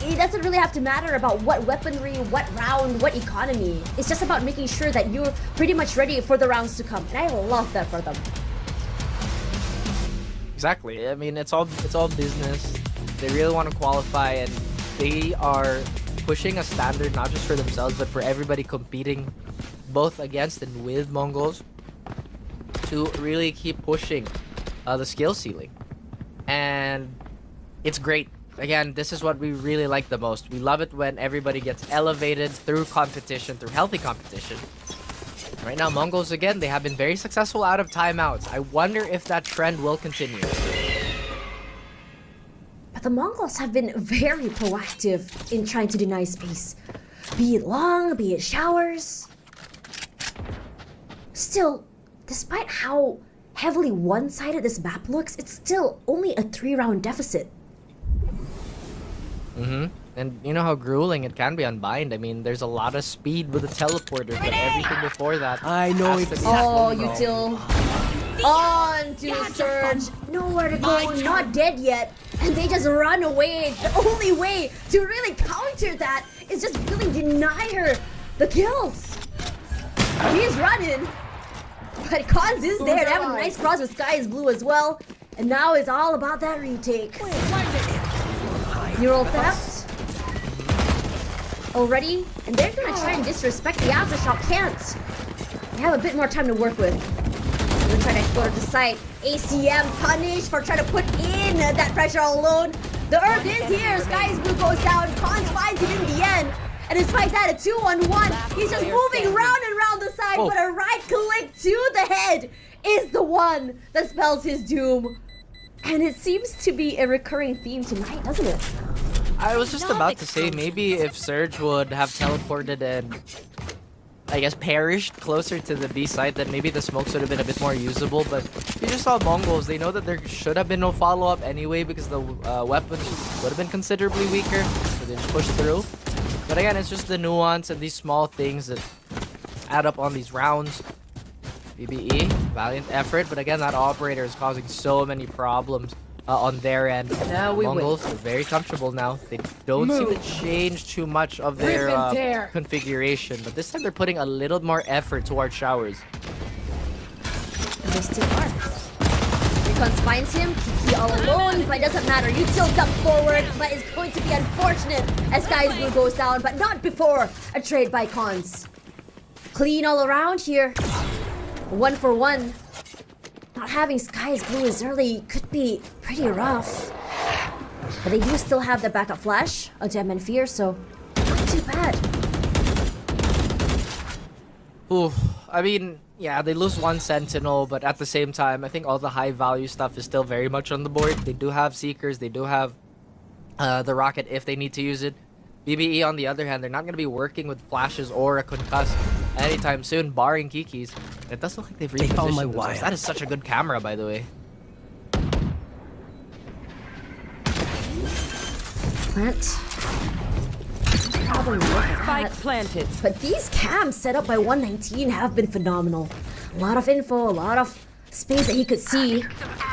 It doesn't really have to matter about what weaponry, what round, what economy. It's just about making sure that you're pretty much ready for the rounds to come. And I love that for them. Exactly. I mean, it's all business. They really want to qualify, and they are pushing a standard not just for themselves but for everybody competing, both against and with Mongols, to really keep pushing the skill ceiling. And it's great. Again, this is what we really like the most. We love it when everybody gets elevated through competition, through healthy competition. Right now, MongolZ, again, they have been very successful out of timeouts. I wonder if that trend will continue. But the Mongols have been very proactive in trying to deny space. Be it long, be it showers. Still, despite how heavily one-sided this map looks, it's still only a 3-round deficit. And you know how grueling it can be on Bind. I mean, there's a lot of speed with the teleporters, but everything before that. I know has to be exactly. Oh, slow. Util. On to Surge. Nowhere to go, not dead yet. And they just run away. The only way to really counter that is just really deny her the kills. He's running. But Cons is there. They have a nice cross with Sky is Blue as well. And now it's all about that retake. Neural theft. Already. And they're gonna try and disrespect the aftershock. Can't. They have a bit more time to work with. They're trying to explore the site. ACM punished for trying to put in that pressure alone. The Earth is here. Sky's Blue goes down. Cons finds it in the end. And despite that, a 2-on-1. He's just moving round and round the side, but a right click to the head is the one that spells his doom. And it seems to be a recurring theme tonight, doesn't it? I was just about to say, maybe if Surge would have teleported and, I guess, perished closer to the B site, then maybe the smokes would have been a bit more usable. But you just saw Mongols. They know that there should have been no follow-up anyway because the weapons would have been considerably weaker. So they just pushed through. But again, it's just the nuance and these small things that add up on these rounds. BBE, valiant effort. But again, that operator is causing so many problems on their end. Now we Mongols are very comfortable now. They don't seem to change too much of their configuration, but this time they're putting a little more effort towards showers. And they still are. Recons finds him, Kiki all alone, but it doesn't matter. You still jump forward, but it's going to be unfortunate as Sky's Blue goes down, but not before a trade by Cons. Clean all around here. 1-for-1. Not having Sky's Blue as early could be pretty rough. But they do still have the backup flash onto MN Fear, so not too bad. Ooh, I mean, yeah, they lose one Sentinel, but at the same time, I think all the high value stuff is still very much on the board. They do have Seekers, they do have the Rocket if they need to use it. BBE, on the other hand, they're not going to be working with flashes or a concuss anytime soon, barring Kiki's. It does look like they've repositioned found my themselves. wire. That is such a good camera, by the way. Plant. Problem with Spike that. planted. But these cams set up by 119 have been phenomenal. A lot of info, a lot of space that he could see.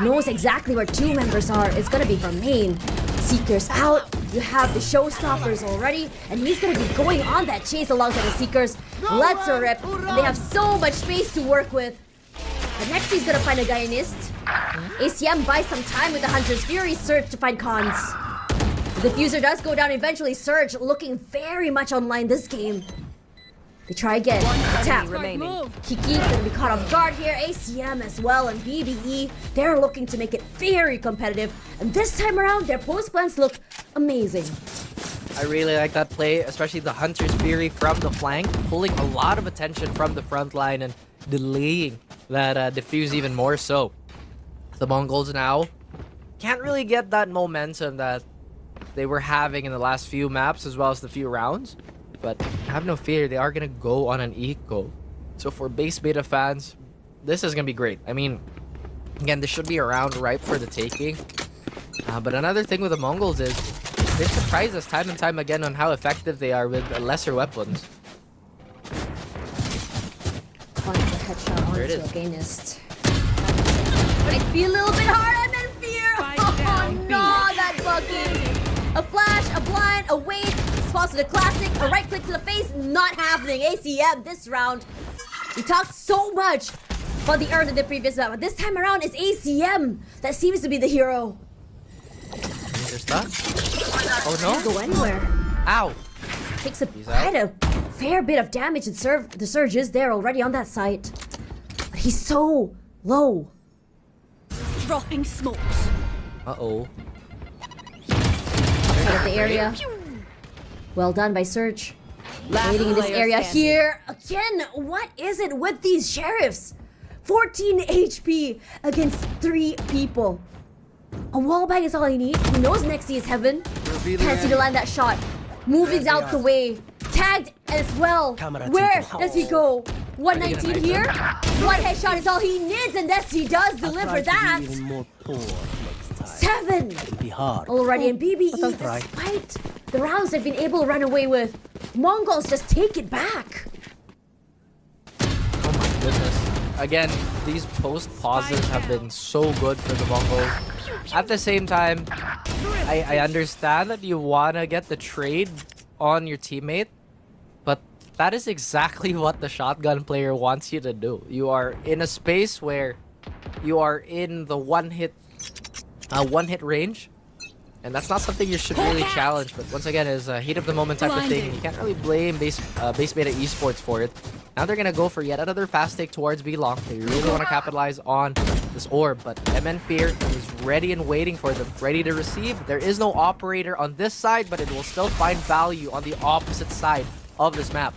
Knows exactly where two members are. It's gonna be from main. Seekers out. You have the showstoppers already, and he's gonna be going on that chase alongside the Seekers. Let's a rip. And they have so much space to work with. But next he's gonna find a Guyanist. ACM buys some time with the Hunter's Fury Surge to find Cons. The diffuser does go down eventually. Surge looking very much online this game. They try again. Tap. Remaining. Kiki gonna be caught off guard here. ACM as well, and BBE. They're looking to make it very competitive. And this time around, their post plans look amazing. I really like that play, especially the Hunter's Fury from the flank, pulling a lot of attention from the front line and delaying that diffuse even more so. The Mongols now can't really get that momentum that they were having in the last few maps as well as the few rounds. But have no fear, they are going to go on an eco. So for base beta fans, this is going to be great. I mean, again, this should be a round ripe for the taking. But another thing with the Mongols is they've surprised us time and time again on how effective they are with lesser weapons. Finds the headshot There it onto is. a Gainist. Might be a little bit hard. I'm in fear. Oh no, that bucket. A flash, a blind, a wait. Spots to the classic, a right click to the face, not happening. ACM this round. We talked so much Well, the earned in the previous map, but this time around it's ACM that seems to be the hero. There's that. Oh no! Go anywhere. Ow! Takes quite a fair bit of damage, and the Surge is there already on that site. But he's so low. Dropping smokes. Uh-oh. Out of the area. Well done by Surge. Last Waiting in this player area standing. here. Again, what is it with these sheriffs? 14 HP against 3 people. A wall bang is all he needs. He knows Nexi is heaven. Can't seem to land that shot. Moving out the way. Tagged as well. Where does he go? 119 here. One headshot is all he needs, and yes, he does deliver that. 7 Be hard. already, and BBE, despite the rounds they've been able to run away with, MongolZ just take it back. Oh my goodness. Again, these post pauses have been so good for the Mongols. At the same time, I understand that you wanna get the trade on your teammate, but that is exactly what the shotgun player wants you to do. You are in a space where you are in the one hit range, and that's not something you should really challenge. But once again, it's a heat of the moment type of thing, and you can't really blame base beta esports for it. Now they're gonna go for yet another fast take towards B long. They really want to capitalize on this orb, but MN Fear is ready and waiting for them, ready to receive. There is no operator on this side, but it will still find value on the opposite side of this map.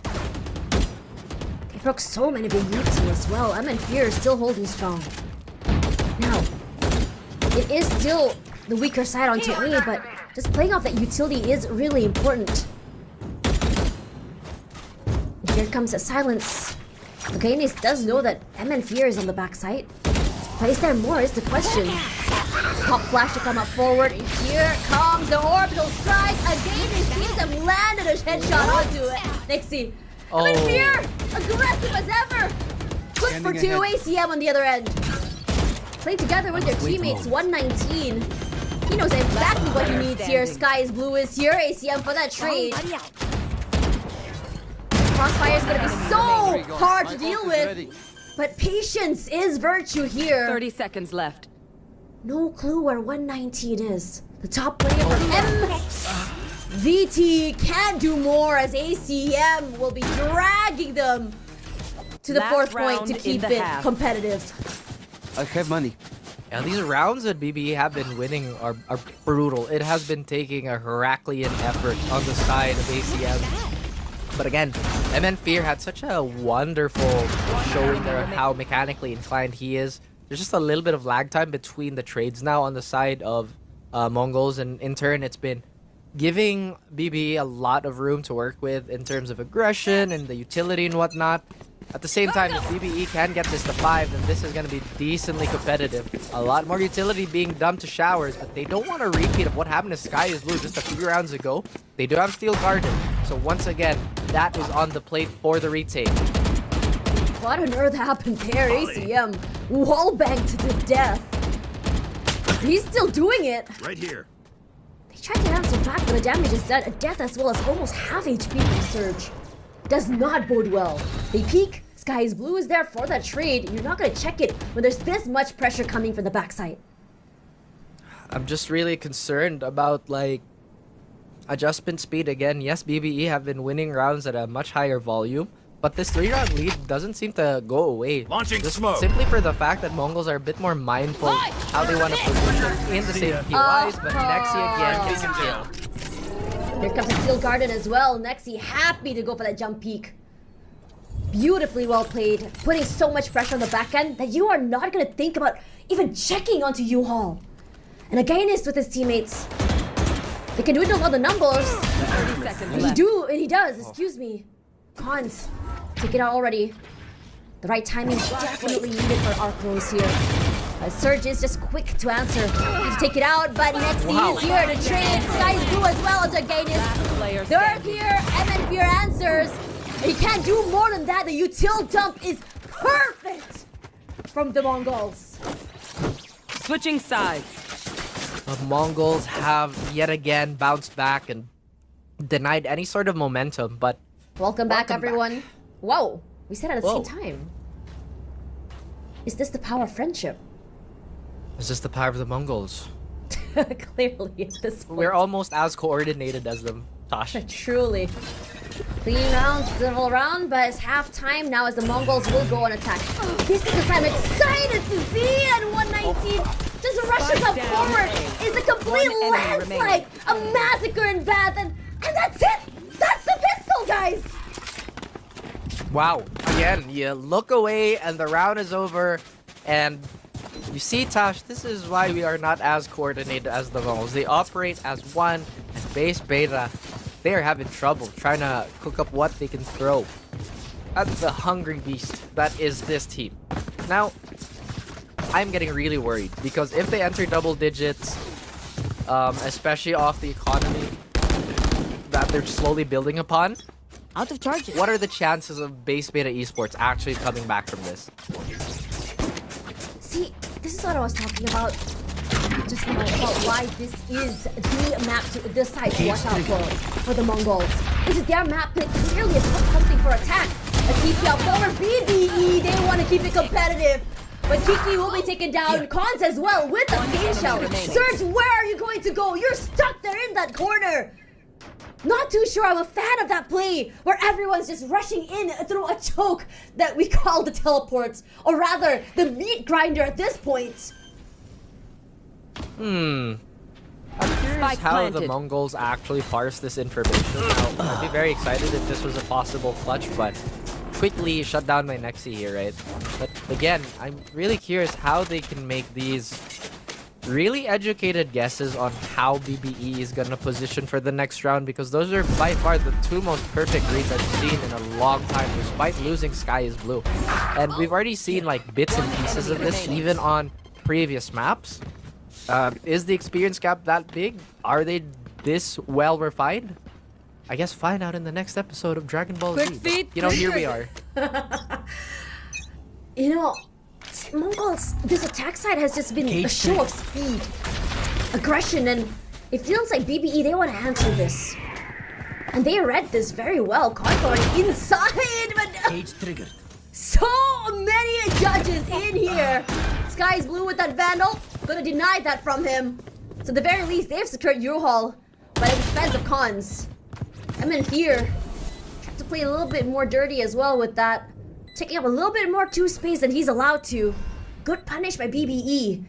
They broke so many big leads as well. MN Fear is still holding strong. Now, it is still the weaker side onto A, but just playing off that utility is really important. And here comes a silence. Gaines does know that MN Fear is on the backside. But is there more is the question. Pop flash to come up forward. And here comes the orbital strike. Again, he sees him landed a headshot onto it. Nexi. MN Fear, aggressive as ever. Good for 2, ACM on the other end. Playing together with their teammates, 119. He knows exactly what he needs here. Sky is blue is here. ACM for that trade. Crossfire is going to be so hard to deal with. But patience is virtue here. 30 seconds left. No clue where 119 is. The top player for MVT can't do more as ACM will be dragging them to the Last 4th point to round keep in the it half. competitive. I have money. Yeah, these rounds that BBE have been winning are brutal. It has been taking a Heraclean effort on the side of ACM. But again, MN Fear had such a wonderful showing there on how mechanically inclined he is. There's just a little bit of lag time between the trades now on the side of MongolZ, and in turn it's been giving BBE a lot of room to work with in terms of aggression and the utility and whatnot. At the same time, if BBE can get this to 5, then this is going to be decently competitive. A lot more utility being dumped to Showers, but they don't want a repeat of what happened to Sky is Blue just a few rounds ago. They do have Steel Garden, so once again, that is on the plate for the retake. What on earth happened there? ACM wallbanged to the death. He's still doing it. Right here. They tried to answer back, but the damage is done. A death as well as almost half HP from Surge. Does not bode well. They peek. Sky is Blue is there for that trade. You're not going to check it when there's this much pressure coming from the backside. I'm just really concerned about, like, adjustment speed again. Yes, BBE have been winning rounds at a much higher volume, but this 3-round lead doesn't seem to go away. Launching Just smoke. simply for the fact that MongolZ are a bit more mindful how they want to position in the same POIs, but Nexi again gets a kill. Here comes a Steel Garden as well. Nexi happy to go for that jump peak. Beautifully well played, putting so much pressure on the back end that you are not going to think about even checking onto U-Haul. And Againist with his teammates. They can do it on the numbers. 30 seconds left. He does, excuse me. Cons, take it out already. The right timing is definitely needed for Arcros here. Surge is just quick to answer. Need to take it out, but Nexi is here to trade. Sky's Blue as well as Againist. Player They're standing. here, MN Fear answers. And he can't do more than that. The util dump is perfect from the Mongols. Switching sides. The Mongols have yet again bounced back and denied any sort of momentum, but Welcome back, Welcome everyone. Whoa, we said it at the Whoa. same time. Is this the power of friendship? Is this the power of the Mongols? Clearly, at this point. We're almost as coordinated as them, Tosh. Truly. Clean round, civil round, but it's halftime now as the Mongols will go on attack. This is the I'm excited to see, and 119 just rushes up forward. It's a complete landslide, a massacre in Bath, and that's it. That's the pistol, guys. Wow. Again, you look away and the round is over, and you see, Tosh, this is why we are not as coordinated as the Mongols. They operate as one, and base beta, they are having trouble trying to cook up what they can throw. That's the hungry beast that is this team. Now, I'm getting really worried because if they enter double digits, especially off the economy that they're slowly building upon, Out of charges. what are the chances of base beta esports actually coming back from this? See, this is what I was talking about just now, about why this is the map to this side to watch out for the Mongols. This is their map, but clearly it's not something for attack. A TP out forward, BBE, they want to keep it competitive. But Kiki will be taken down, Cons as well with the Pain Shell. Surge, where are you going to go? You're stuck there in that corner. Not too sure I'm a fan of that play where everyone's just rushing in through a choke that we call the teleports, or rather the meat grinder at this point. I'm curious Spike how the planted. Mongols actually parse this information. I'd be very excited if this was a possible clutch, but quickly shut down my Nexi here, right? But again, I'm really curious how they can make these really educated guesses on how BBE is gonna position for the next round, because those are by far the two most perfect reads I've seen in a long time, despite losing Sky is Blue. And we've already seen like bits and pieces of this even on previous maps. Is the experience gap that big? Are they this well refined? I guess find out in the next episode of Dragon Ball Z. Quick feet, You know, here we are. You know, Mongols, this attack side has just been a show of speed, aggression, and it feels like BBE, they want to answer this. And they read this very well. Concord inside, but Cage triggered. so many judges in here. Sky's Blue with that Vandal, gonna deny that from him. So at the very least, they've secured U-Haul, but at the expense of Cons. I'm in fear. Trying to play a little bit more dirty as well with that. Taking up a little bit more 2 space than he's allowed to. Good punish by BBE.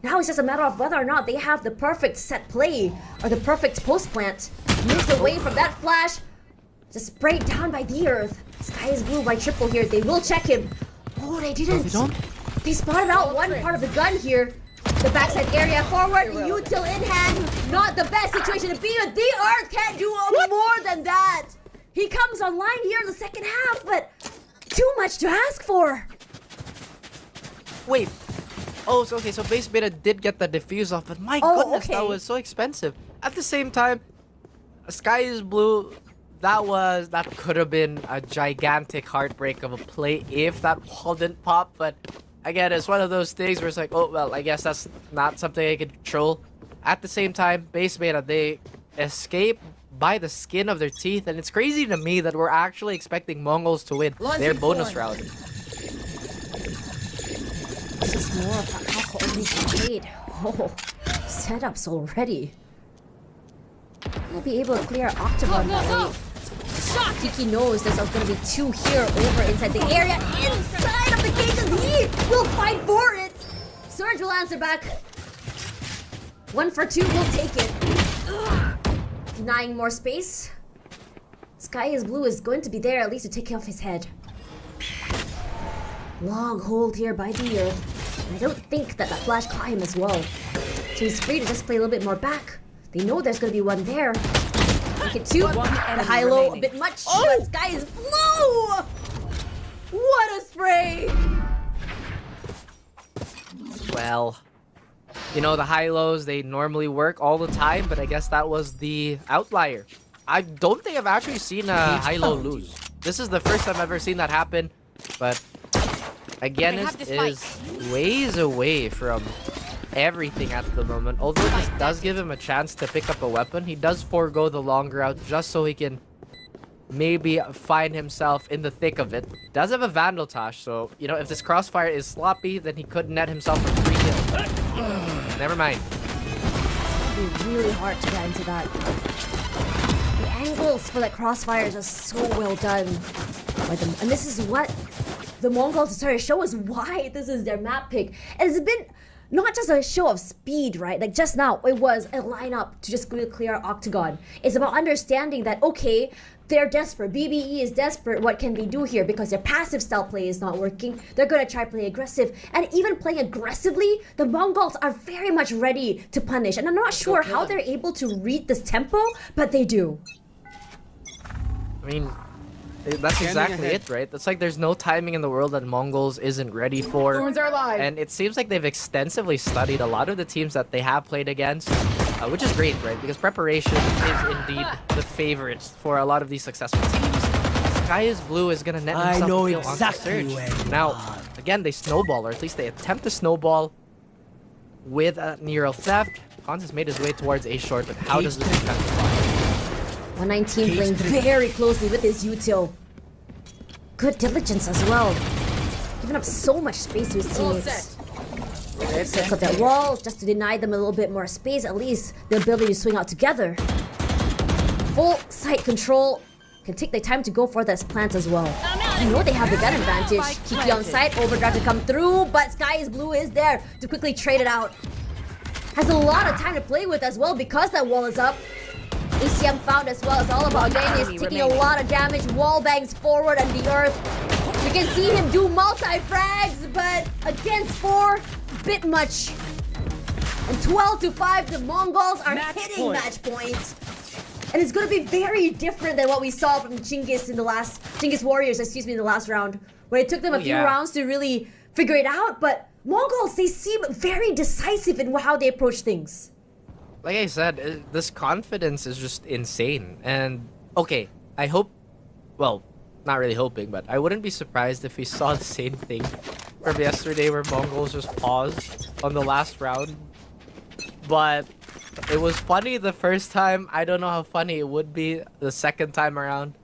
Now it's just a matter of whether or not they have the perfect set play or the perfect post plant. Moves away from that flash. Just sprayed down by the earth. Sky is Blue by triple here. They will check him. Oh, they didn't. They spotted out one part of the gun here. The backside area forward. The util in hand. Not the best situation to be in. The Earth can't do more than that. He comes online here in the second half, but too much to ask for. Wait. Oh, so, okay, so base beta did get the diffuse off, but my Oh, goodness, that okay. was so expensive. At the same time, Sky is Blue, that could have been a gigantic heartbreak of a play if that wall didn't pop, but again, it's one of those things where it's like, oh, well, I guess that's not something I can control. At the same time, base beta, they escape by the skin of their teeth, and it's crazy to me that we're actually expecting Mongols to win their bonus round. This is more of how Cody's played. Oh, setups already. We'll be able to clear Octagon that way. Kiki knows there's going to be 2 here over inside the area. Inside of the cages, he will fight for it. Surge will answer back. 1 for 2, we'll take it. Denying more space. Sky is Blue is going to be there at least to take off his head. Long hold here by the earth. And I don't think that flash caught him as well. So he's free to just play a little bit more back. They know there's going to be one there. Make it 2. The high-low a bit much. But Sky is Blue! What a spray! Well, you know, the high-lows, they normally work all the time, but I guess that was the outlier. I don't think I've actually seen a high-low lose. This is the first time I've ever seen that happen, but again, it is ways away from everything at the moment. Although this does give him a chance to pick up a weapon, he does forego the long route just so he can maybe find himself in the thick of it. Does have a Vandal Tosh, so, you know, if this crossfire is sloppy, then he could net himself a free kill. Never mind. It'd be really hard to get into that. The angles for that crossfire is just so well done by them. And this is what the MongolZ are trying to show us why this is their map pick. And it's been not just a show of speed, right? Like just now, it was a lineup to just clear Octagon. It's about understanding that, okay, they're desperate. BBE is desperate. What can they do here? Because their passive style play is not working. They're going to try play aggressive. And even playing aggressively, the MongolZ are very much ready to punish. And I'm not sure how they're able to read this tempo, but they do. I mean, that's exactly it, right? It's like there's no timing in the world that MongolZ isn't ready for. Thorns are alive. And it seems like they've extensively studied a lot of the teams that they have played against, which is great, right? Because preparation is indeed the favorite for a lot of these successful teams. Sky is Blue is gonna net himself I know a kill exactly onto where Surge. you Now, are. again, they snowball, or at least they attempt to snowball with a Neural Theft. Cons has made his way towards A short, but how does this defense apply? 119 playing very closely with his util. Good diligence as well. Giving up so much space to his teammates. Circle that wall just to deny them a little bit more space, at least the ability to swing out together. Full site control. Can take the time to go for this plant as well. You know they have the gun advantage. Kiki on site, overdrive to come through, but Sky is Blue is there to quickly trade it out. Has a lot of time to play with as well because that wall is up. ACM found as well. It's all about getting is taking a lot of damage. Wall bangs forward on the earth. We can see him do multi-frags, but against 4, bit much. And 12 to 5, the MongolZ are hitting match point. And it's going to be very different than what we saw from Chinggis in the last Chinggis Warriors, excuse me, in the last round, where it took them a few rounds to really figure it out. But MongolZ, they seem very decisive in how they approach things. Like I said, this confidence is just insane. And, okay, I hope, well, not really hoping, but I wouldn't be surprised if we saw the same thing from yesterday where MongolZ just paused on the last round. But it was funny the first time. I don't know how funny it would be the second time around.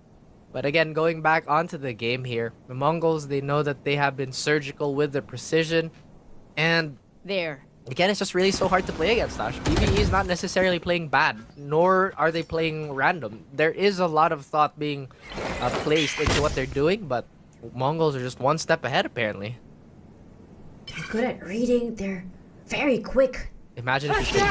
But again, going back onto the game here, the MongolZ, they know that they have been surgical with their precision. And There. again, it's just really so hard to play against Ash. BBE is not necessarily playing bad, nor are they playing random. There is a lot of thought being placed into what they're doing, but MongolZ are just one step ahead, apparently. They're good at reading. They're very quick. Imagine if you could...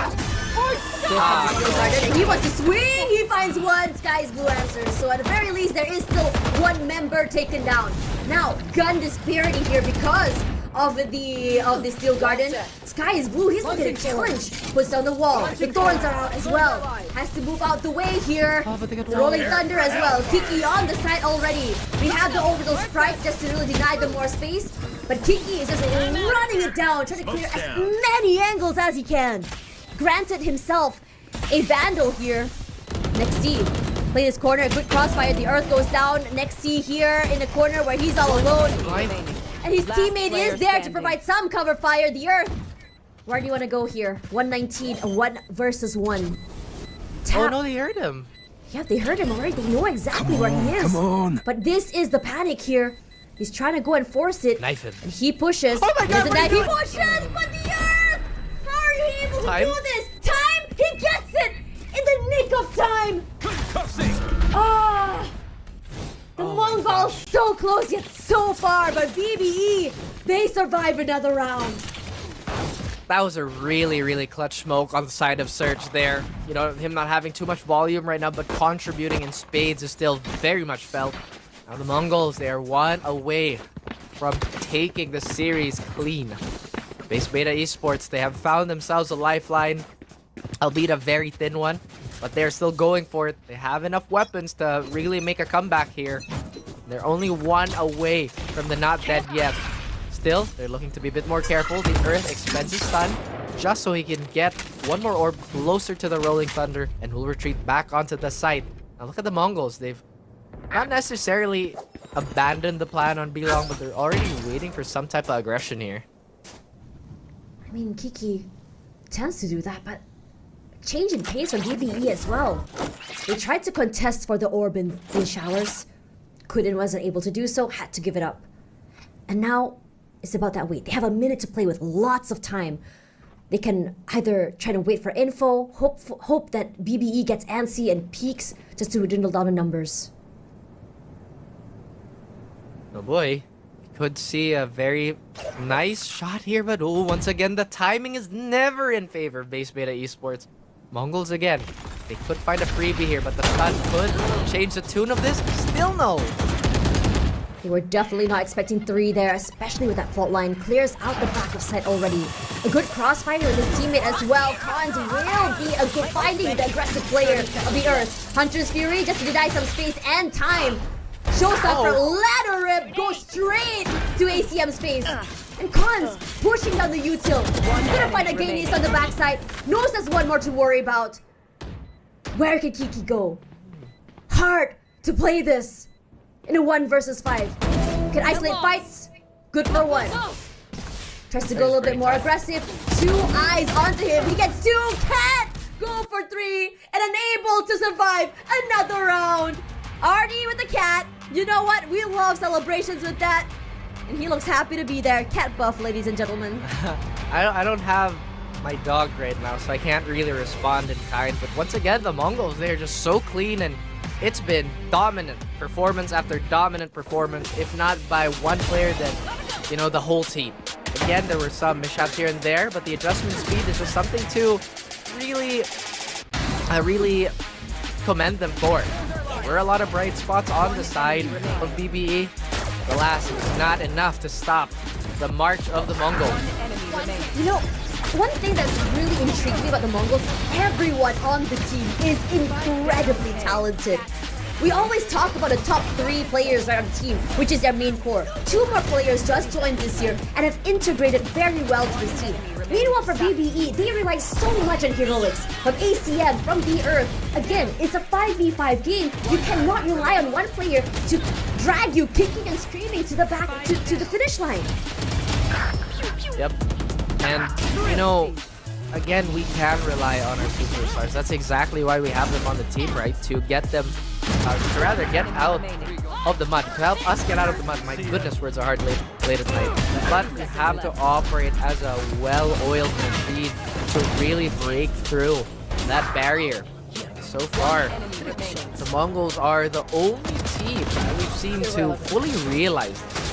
He wants to swing. He finds one. Sky's Blue answers. So at the very least, there is still one member taken down. Now, gun disparity here because of the Steel Garden. Sky is Blue. He's looking at a challenge. Puts down the wall. The Thorns are out as well. Has to move out the way here. The Rolling Thunder as well. Kiki on the side already. We have the Orbital Strike just to really deny them more space. But Kiki is just running it down, trying to clear as many angles as he can. Granted himself a Vandal here. Next C. Play this corner. A good crossfire. The Earth goes down. Next C here in the corner where he's all alone. And his teammate is there to provide some cover fire. The Earth. Where do you want to go here? 119, 1 versus 1. Tap. Oh no, they heard him. Yeah, they heard him already. They know exactly where he is. Come on. But this is the panic here. He's trying to go and force it. Knife him. And he pushes. Oh my God, There's a knife. He pushes, but the Earth! How are you able to Time? do this? Time? He gets it! In the nick of time! Ah! The MongolZ so close yet so far, but BBE, they survive another round. That was a really, really clutch smoke on the side of Surge there. You know, him not having too much volume right now, but contributing in spades is still very much felt. Now the MongolZ, they are one away from taking the series clean. Base Beta Esports, they have found themselves a lifeline, albeit a very thin one, but they're still going for it. They have enough weapons to really make a comeback here. They're only one away from the not dead yet. Still, they're looking to be a bit more careful. The Earth expends his stun just so he can get one more orb closer to the Rolling Thunder and will retreat back onto the site. Now look at the MongolZ. They've not necessarily abandoned the plan on B-Long, but they're already waiting for some type of aggression here. I mean, Kiki tends to do that, but change in pace from BBE as well. They tried to contest for the orb in the showers. Couldn't, wasn't able to do so, had to give it up. And now it's about that wait. They have a minute to play with lots of time. They can either try to wait for info, hope that BBE gets antsy and peaks just to dwindle down the numbers. Oh boy, we could see a very nice shot here, but oh, once again, the timing is never in favor of Base Beta Esports. MongolZ again. They could find a freebie here, but the stun could change the tune of this. Still no. They were definitely not expecting 3 there, especially with that fault line. Clears out the back of sight already. A good crossfire with his teammate as well. Cons will be a good finding the aggressive player of the Earth. Hunter's Fury just to deny some space and time. Showstopper, ladder rip, goes straight to ACM space. And Cons pushing down the util. Gonna find a Gainies on the backside. Knows there's one more to worry about. Where can Kiki go? Hard to play this in a 1 versus 5. Can isolate fights. Good for 1. Tries to go a little bit more aggressive. 2 eyes onto him. He gets 2. Can't go for 3 and unable to survive another round. Artie with the cat. You know what? We love celebrations with that. And he looks happy to be there. Cat buff, ladies and gentlemen. I don't have my dog right now, so I can't really respond in kind. But once again, the MongolZ, they're just so clean, and it's been dominant performance after dominant performance, if not by one player, then, you know, the whole team. Again, there were some mishaps here and there, but the adjustment speed is just something to really commend them for. There were a lot of bright spots on the side of BBE. Alas, it's not enough to stop the march of the MongolZ. You know, one thing that's really intrigued me about the MongolZ, everyone on the team is incredibly talented. We always talk about the top 3 players right on the team, which is their main core. 2 more players just joined this year and have integrated very well to this team. Meanwhile, for BBE, they rely so much on heroics from ACM, from the Earth. Again, it's a 5v5 game. You cannot rely on one player to drag you kicking and screaming to the back to the finish line. Yep. And, you know, again, we can rely on our superstars. That's exactly why we have them on the team, right? To get them, to rather get out of the mud. To help us get out of the mud. My goodness, words are hard late at night. But we have to operate as a well-oiled machine to really break through that barrier. So far, the MongolZ are the only team that we've seen to fully realize this.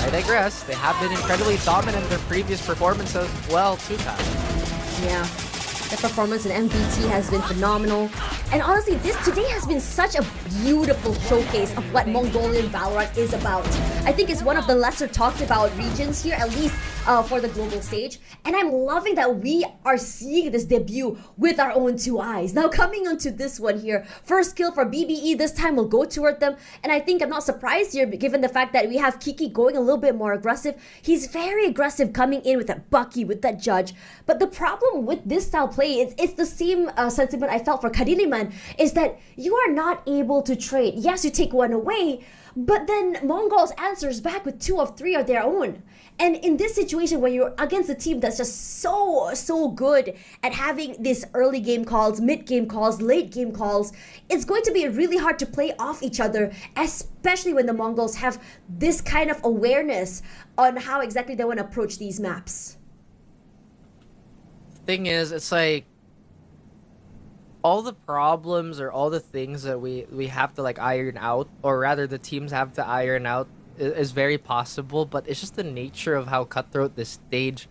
I digress. They have been incredibly dominant in their previous performances as well, too, Pat. Yeah, the performance in MVT has been phenomenal. And honestly, today has been such a beautiful showcase of what Mongolian Valorant is about. I think it's one of the lesser talked about regions here, at least for the global stage. And I'm loving that we are seeing this debut with our own 2 eyes. Now coming onto this one here, first kill for BBE, this time will go toward them. And I think I'm not surprised here, given the fact that we have Kiki going a little bit more aggressive. He's very aggressive coming in with that Bucky, with that Judge. But the problem with this style play, it's the same sentiment I felt for Kadiliman, is that you are not able to trade. Yes, you take 1 away, but then MongolZ answers back with 2 of 3 of their own. And in this situation where you're against a team that's just so good at having these early game calls, mid game calls, late game calls, it's going to be really hard to play off each other, especially when the MongolZ have this kind of awareness on how exactly they want to approach these maps. Thing is, it's like all the problems or all the things that we have to like iron out, or rather the teams have to iron out, is very possible, but it's just the nature of how cutthroat this stage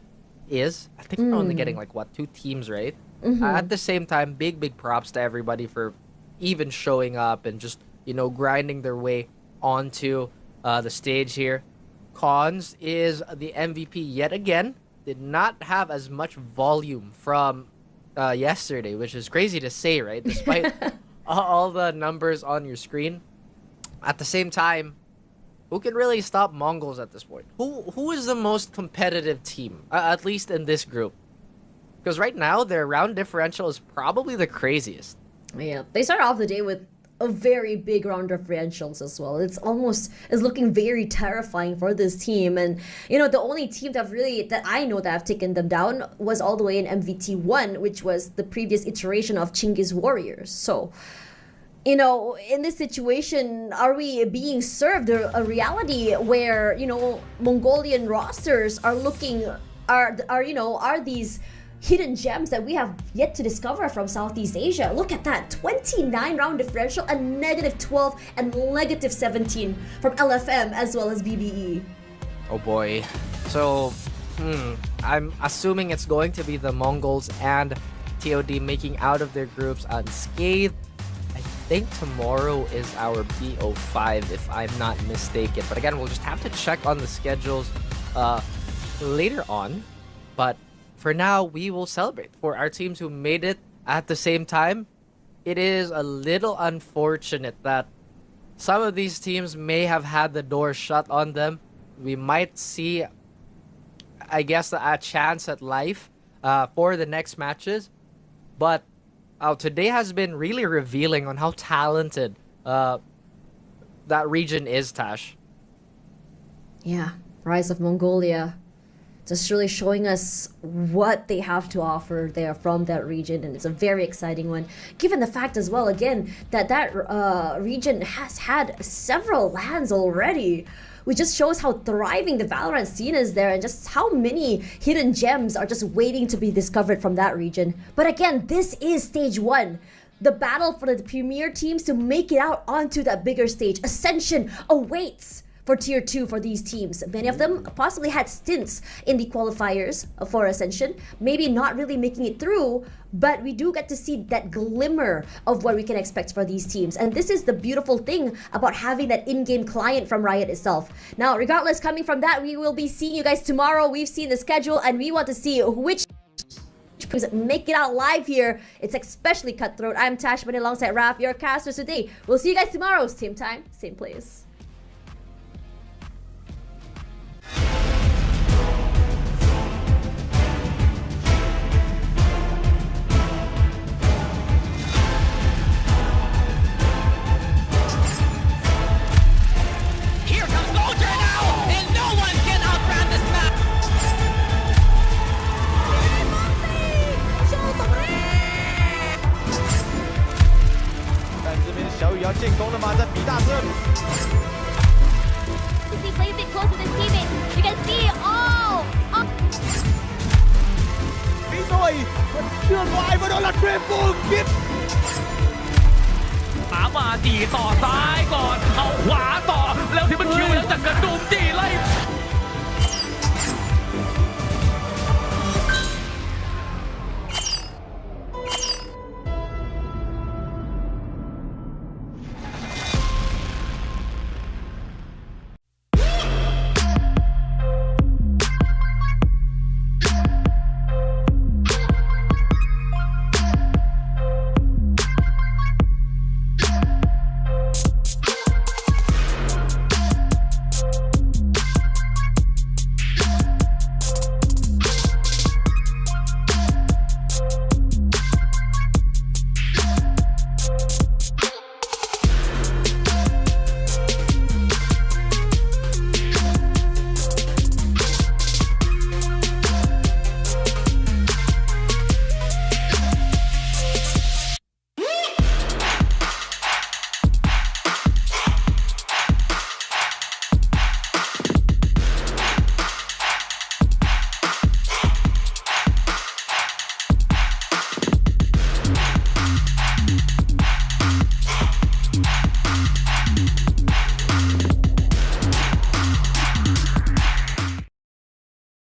is. I think we're only getting like, what, 2 teams, right? At the same time, big props to everybody for even showing up and just, you know, grinding their way onto the stage here. Cons is the MVP yet again. Did not have as much volume from yesterday, which is crazy to say, right? Despite all the numbers on your screen. At the same time, who can really stop MongolZ at this point? Who is the most competitive team, at least in this group? Because right now, their round differential is probably the craziest. Yeah, they started off the day with a very big round differentials as well. It's looking very terrifying for this team. And the only team that I know that have taken them down was all the way in MVT1, which was the previous iteration of Chinggis Warriors. So in this situation, are we being served a reality where Mongolian rosters are these hidden gems that we have yet to discover from Southeast Asia? Look at that, 29 round differential and -12 and -17 from LFM as well as BBE. Oh boy. So, I'm assuming it's going to be the MongolZ and TOD making out of their groups unscathed. I think tomorrow is our BO5 if I'm not mistaken. But again, we'll just have to check on the schedules later on. But for now, we will celebrate for our teams who made it. At the same time, it is a little unfortunate that some of these teams may have had the door shut on them. We might see, I guess, a chance at life for the next matches. But today has been really revealing on how talented that region is, Tash. Yeah, Rise of Mongolia. Just really showing us what they have to offer there from that region, and it's a very exciting one, given the fact as well, again, that region has had several lands already, which just shows how thriving the Valorant scene is there and just how many hidden gems are just waiting to be discovered from that region. But again, this is stage 1. The battle for the premier teams to make it out onto that bigger stage. Ascension awaits for tier 2 for these teams. Many of them possibly had stints in the qualifiers for Ascension, maybe not really making it through, but we do get to see that glimmer of what we can expect for these teams. And this is the beautiful thing about having that in-game client from Riot itself. Now, regardless, coming from that, we will be seeing you guys tomorrow. We've seen the schedule and we want to see which make it out live here. It's especially cutthroat. I'm Tash, but alongside Raph, your casters today. We'll see you guys tomorrow, same time, same place. He plays it close with his teammates. You can see all. หามาดีต่อซ้ายก่อน เอาขวาต่อ แล้วที่มันคิวแล้วจากกระดุมตีไล่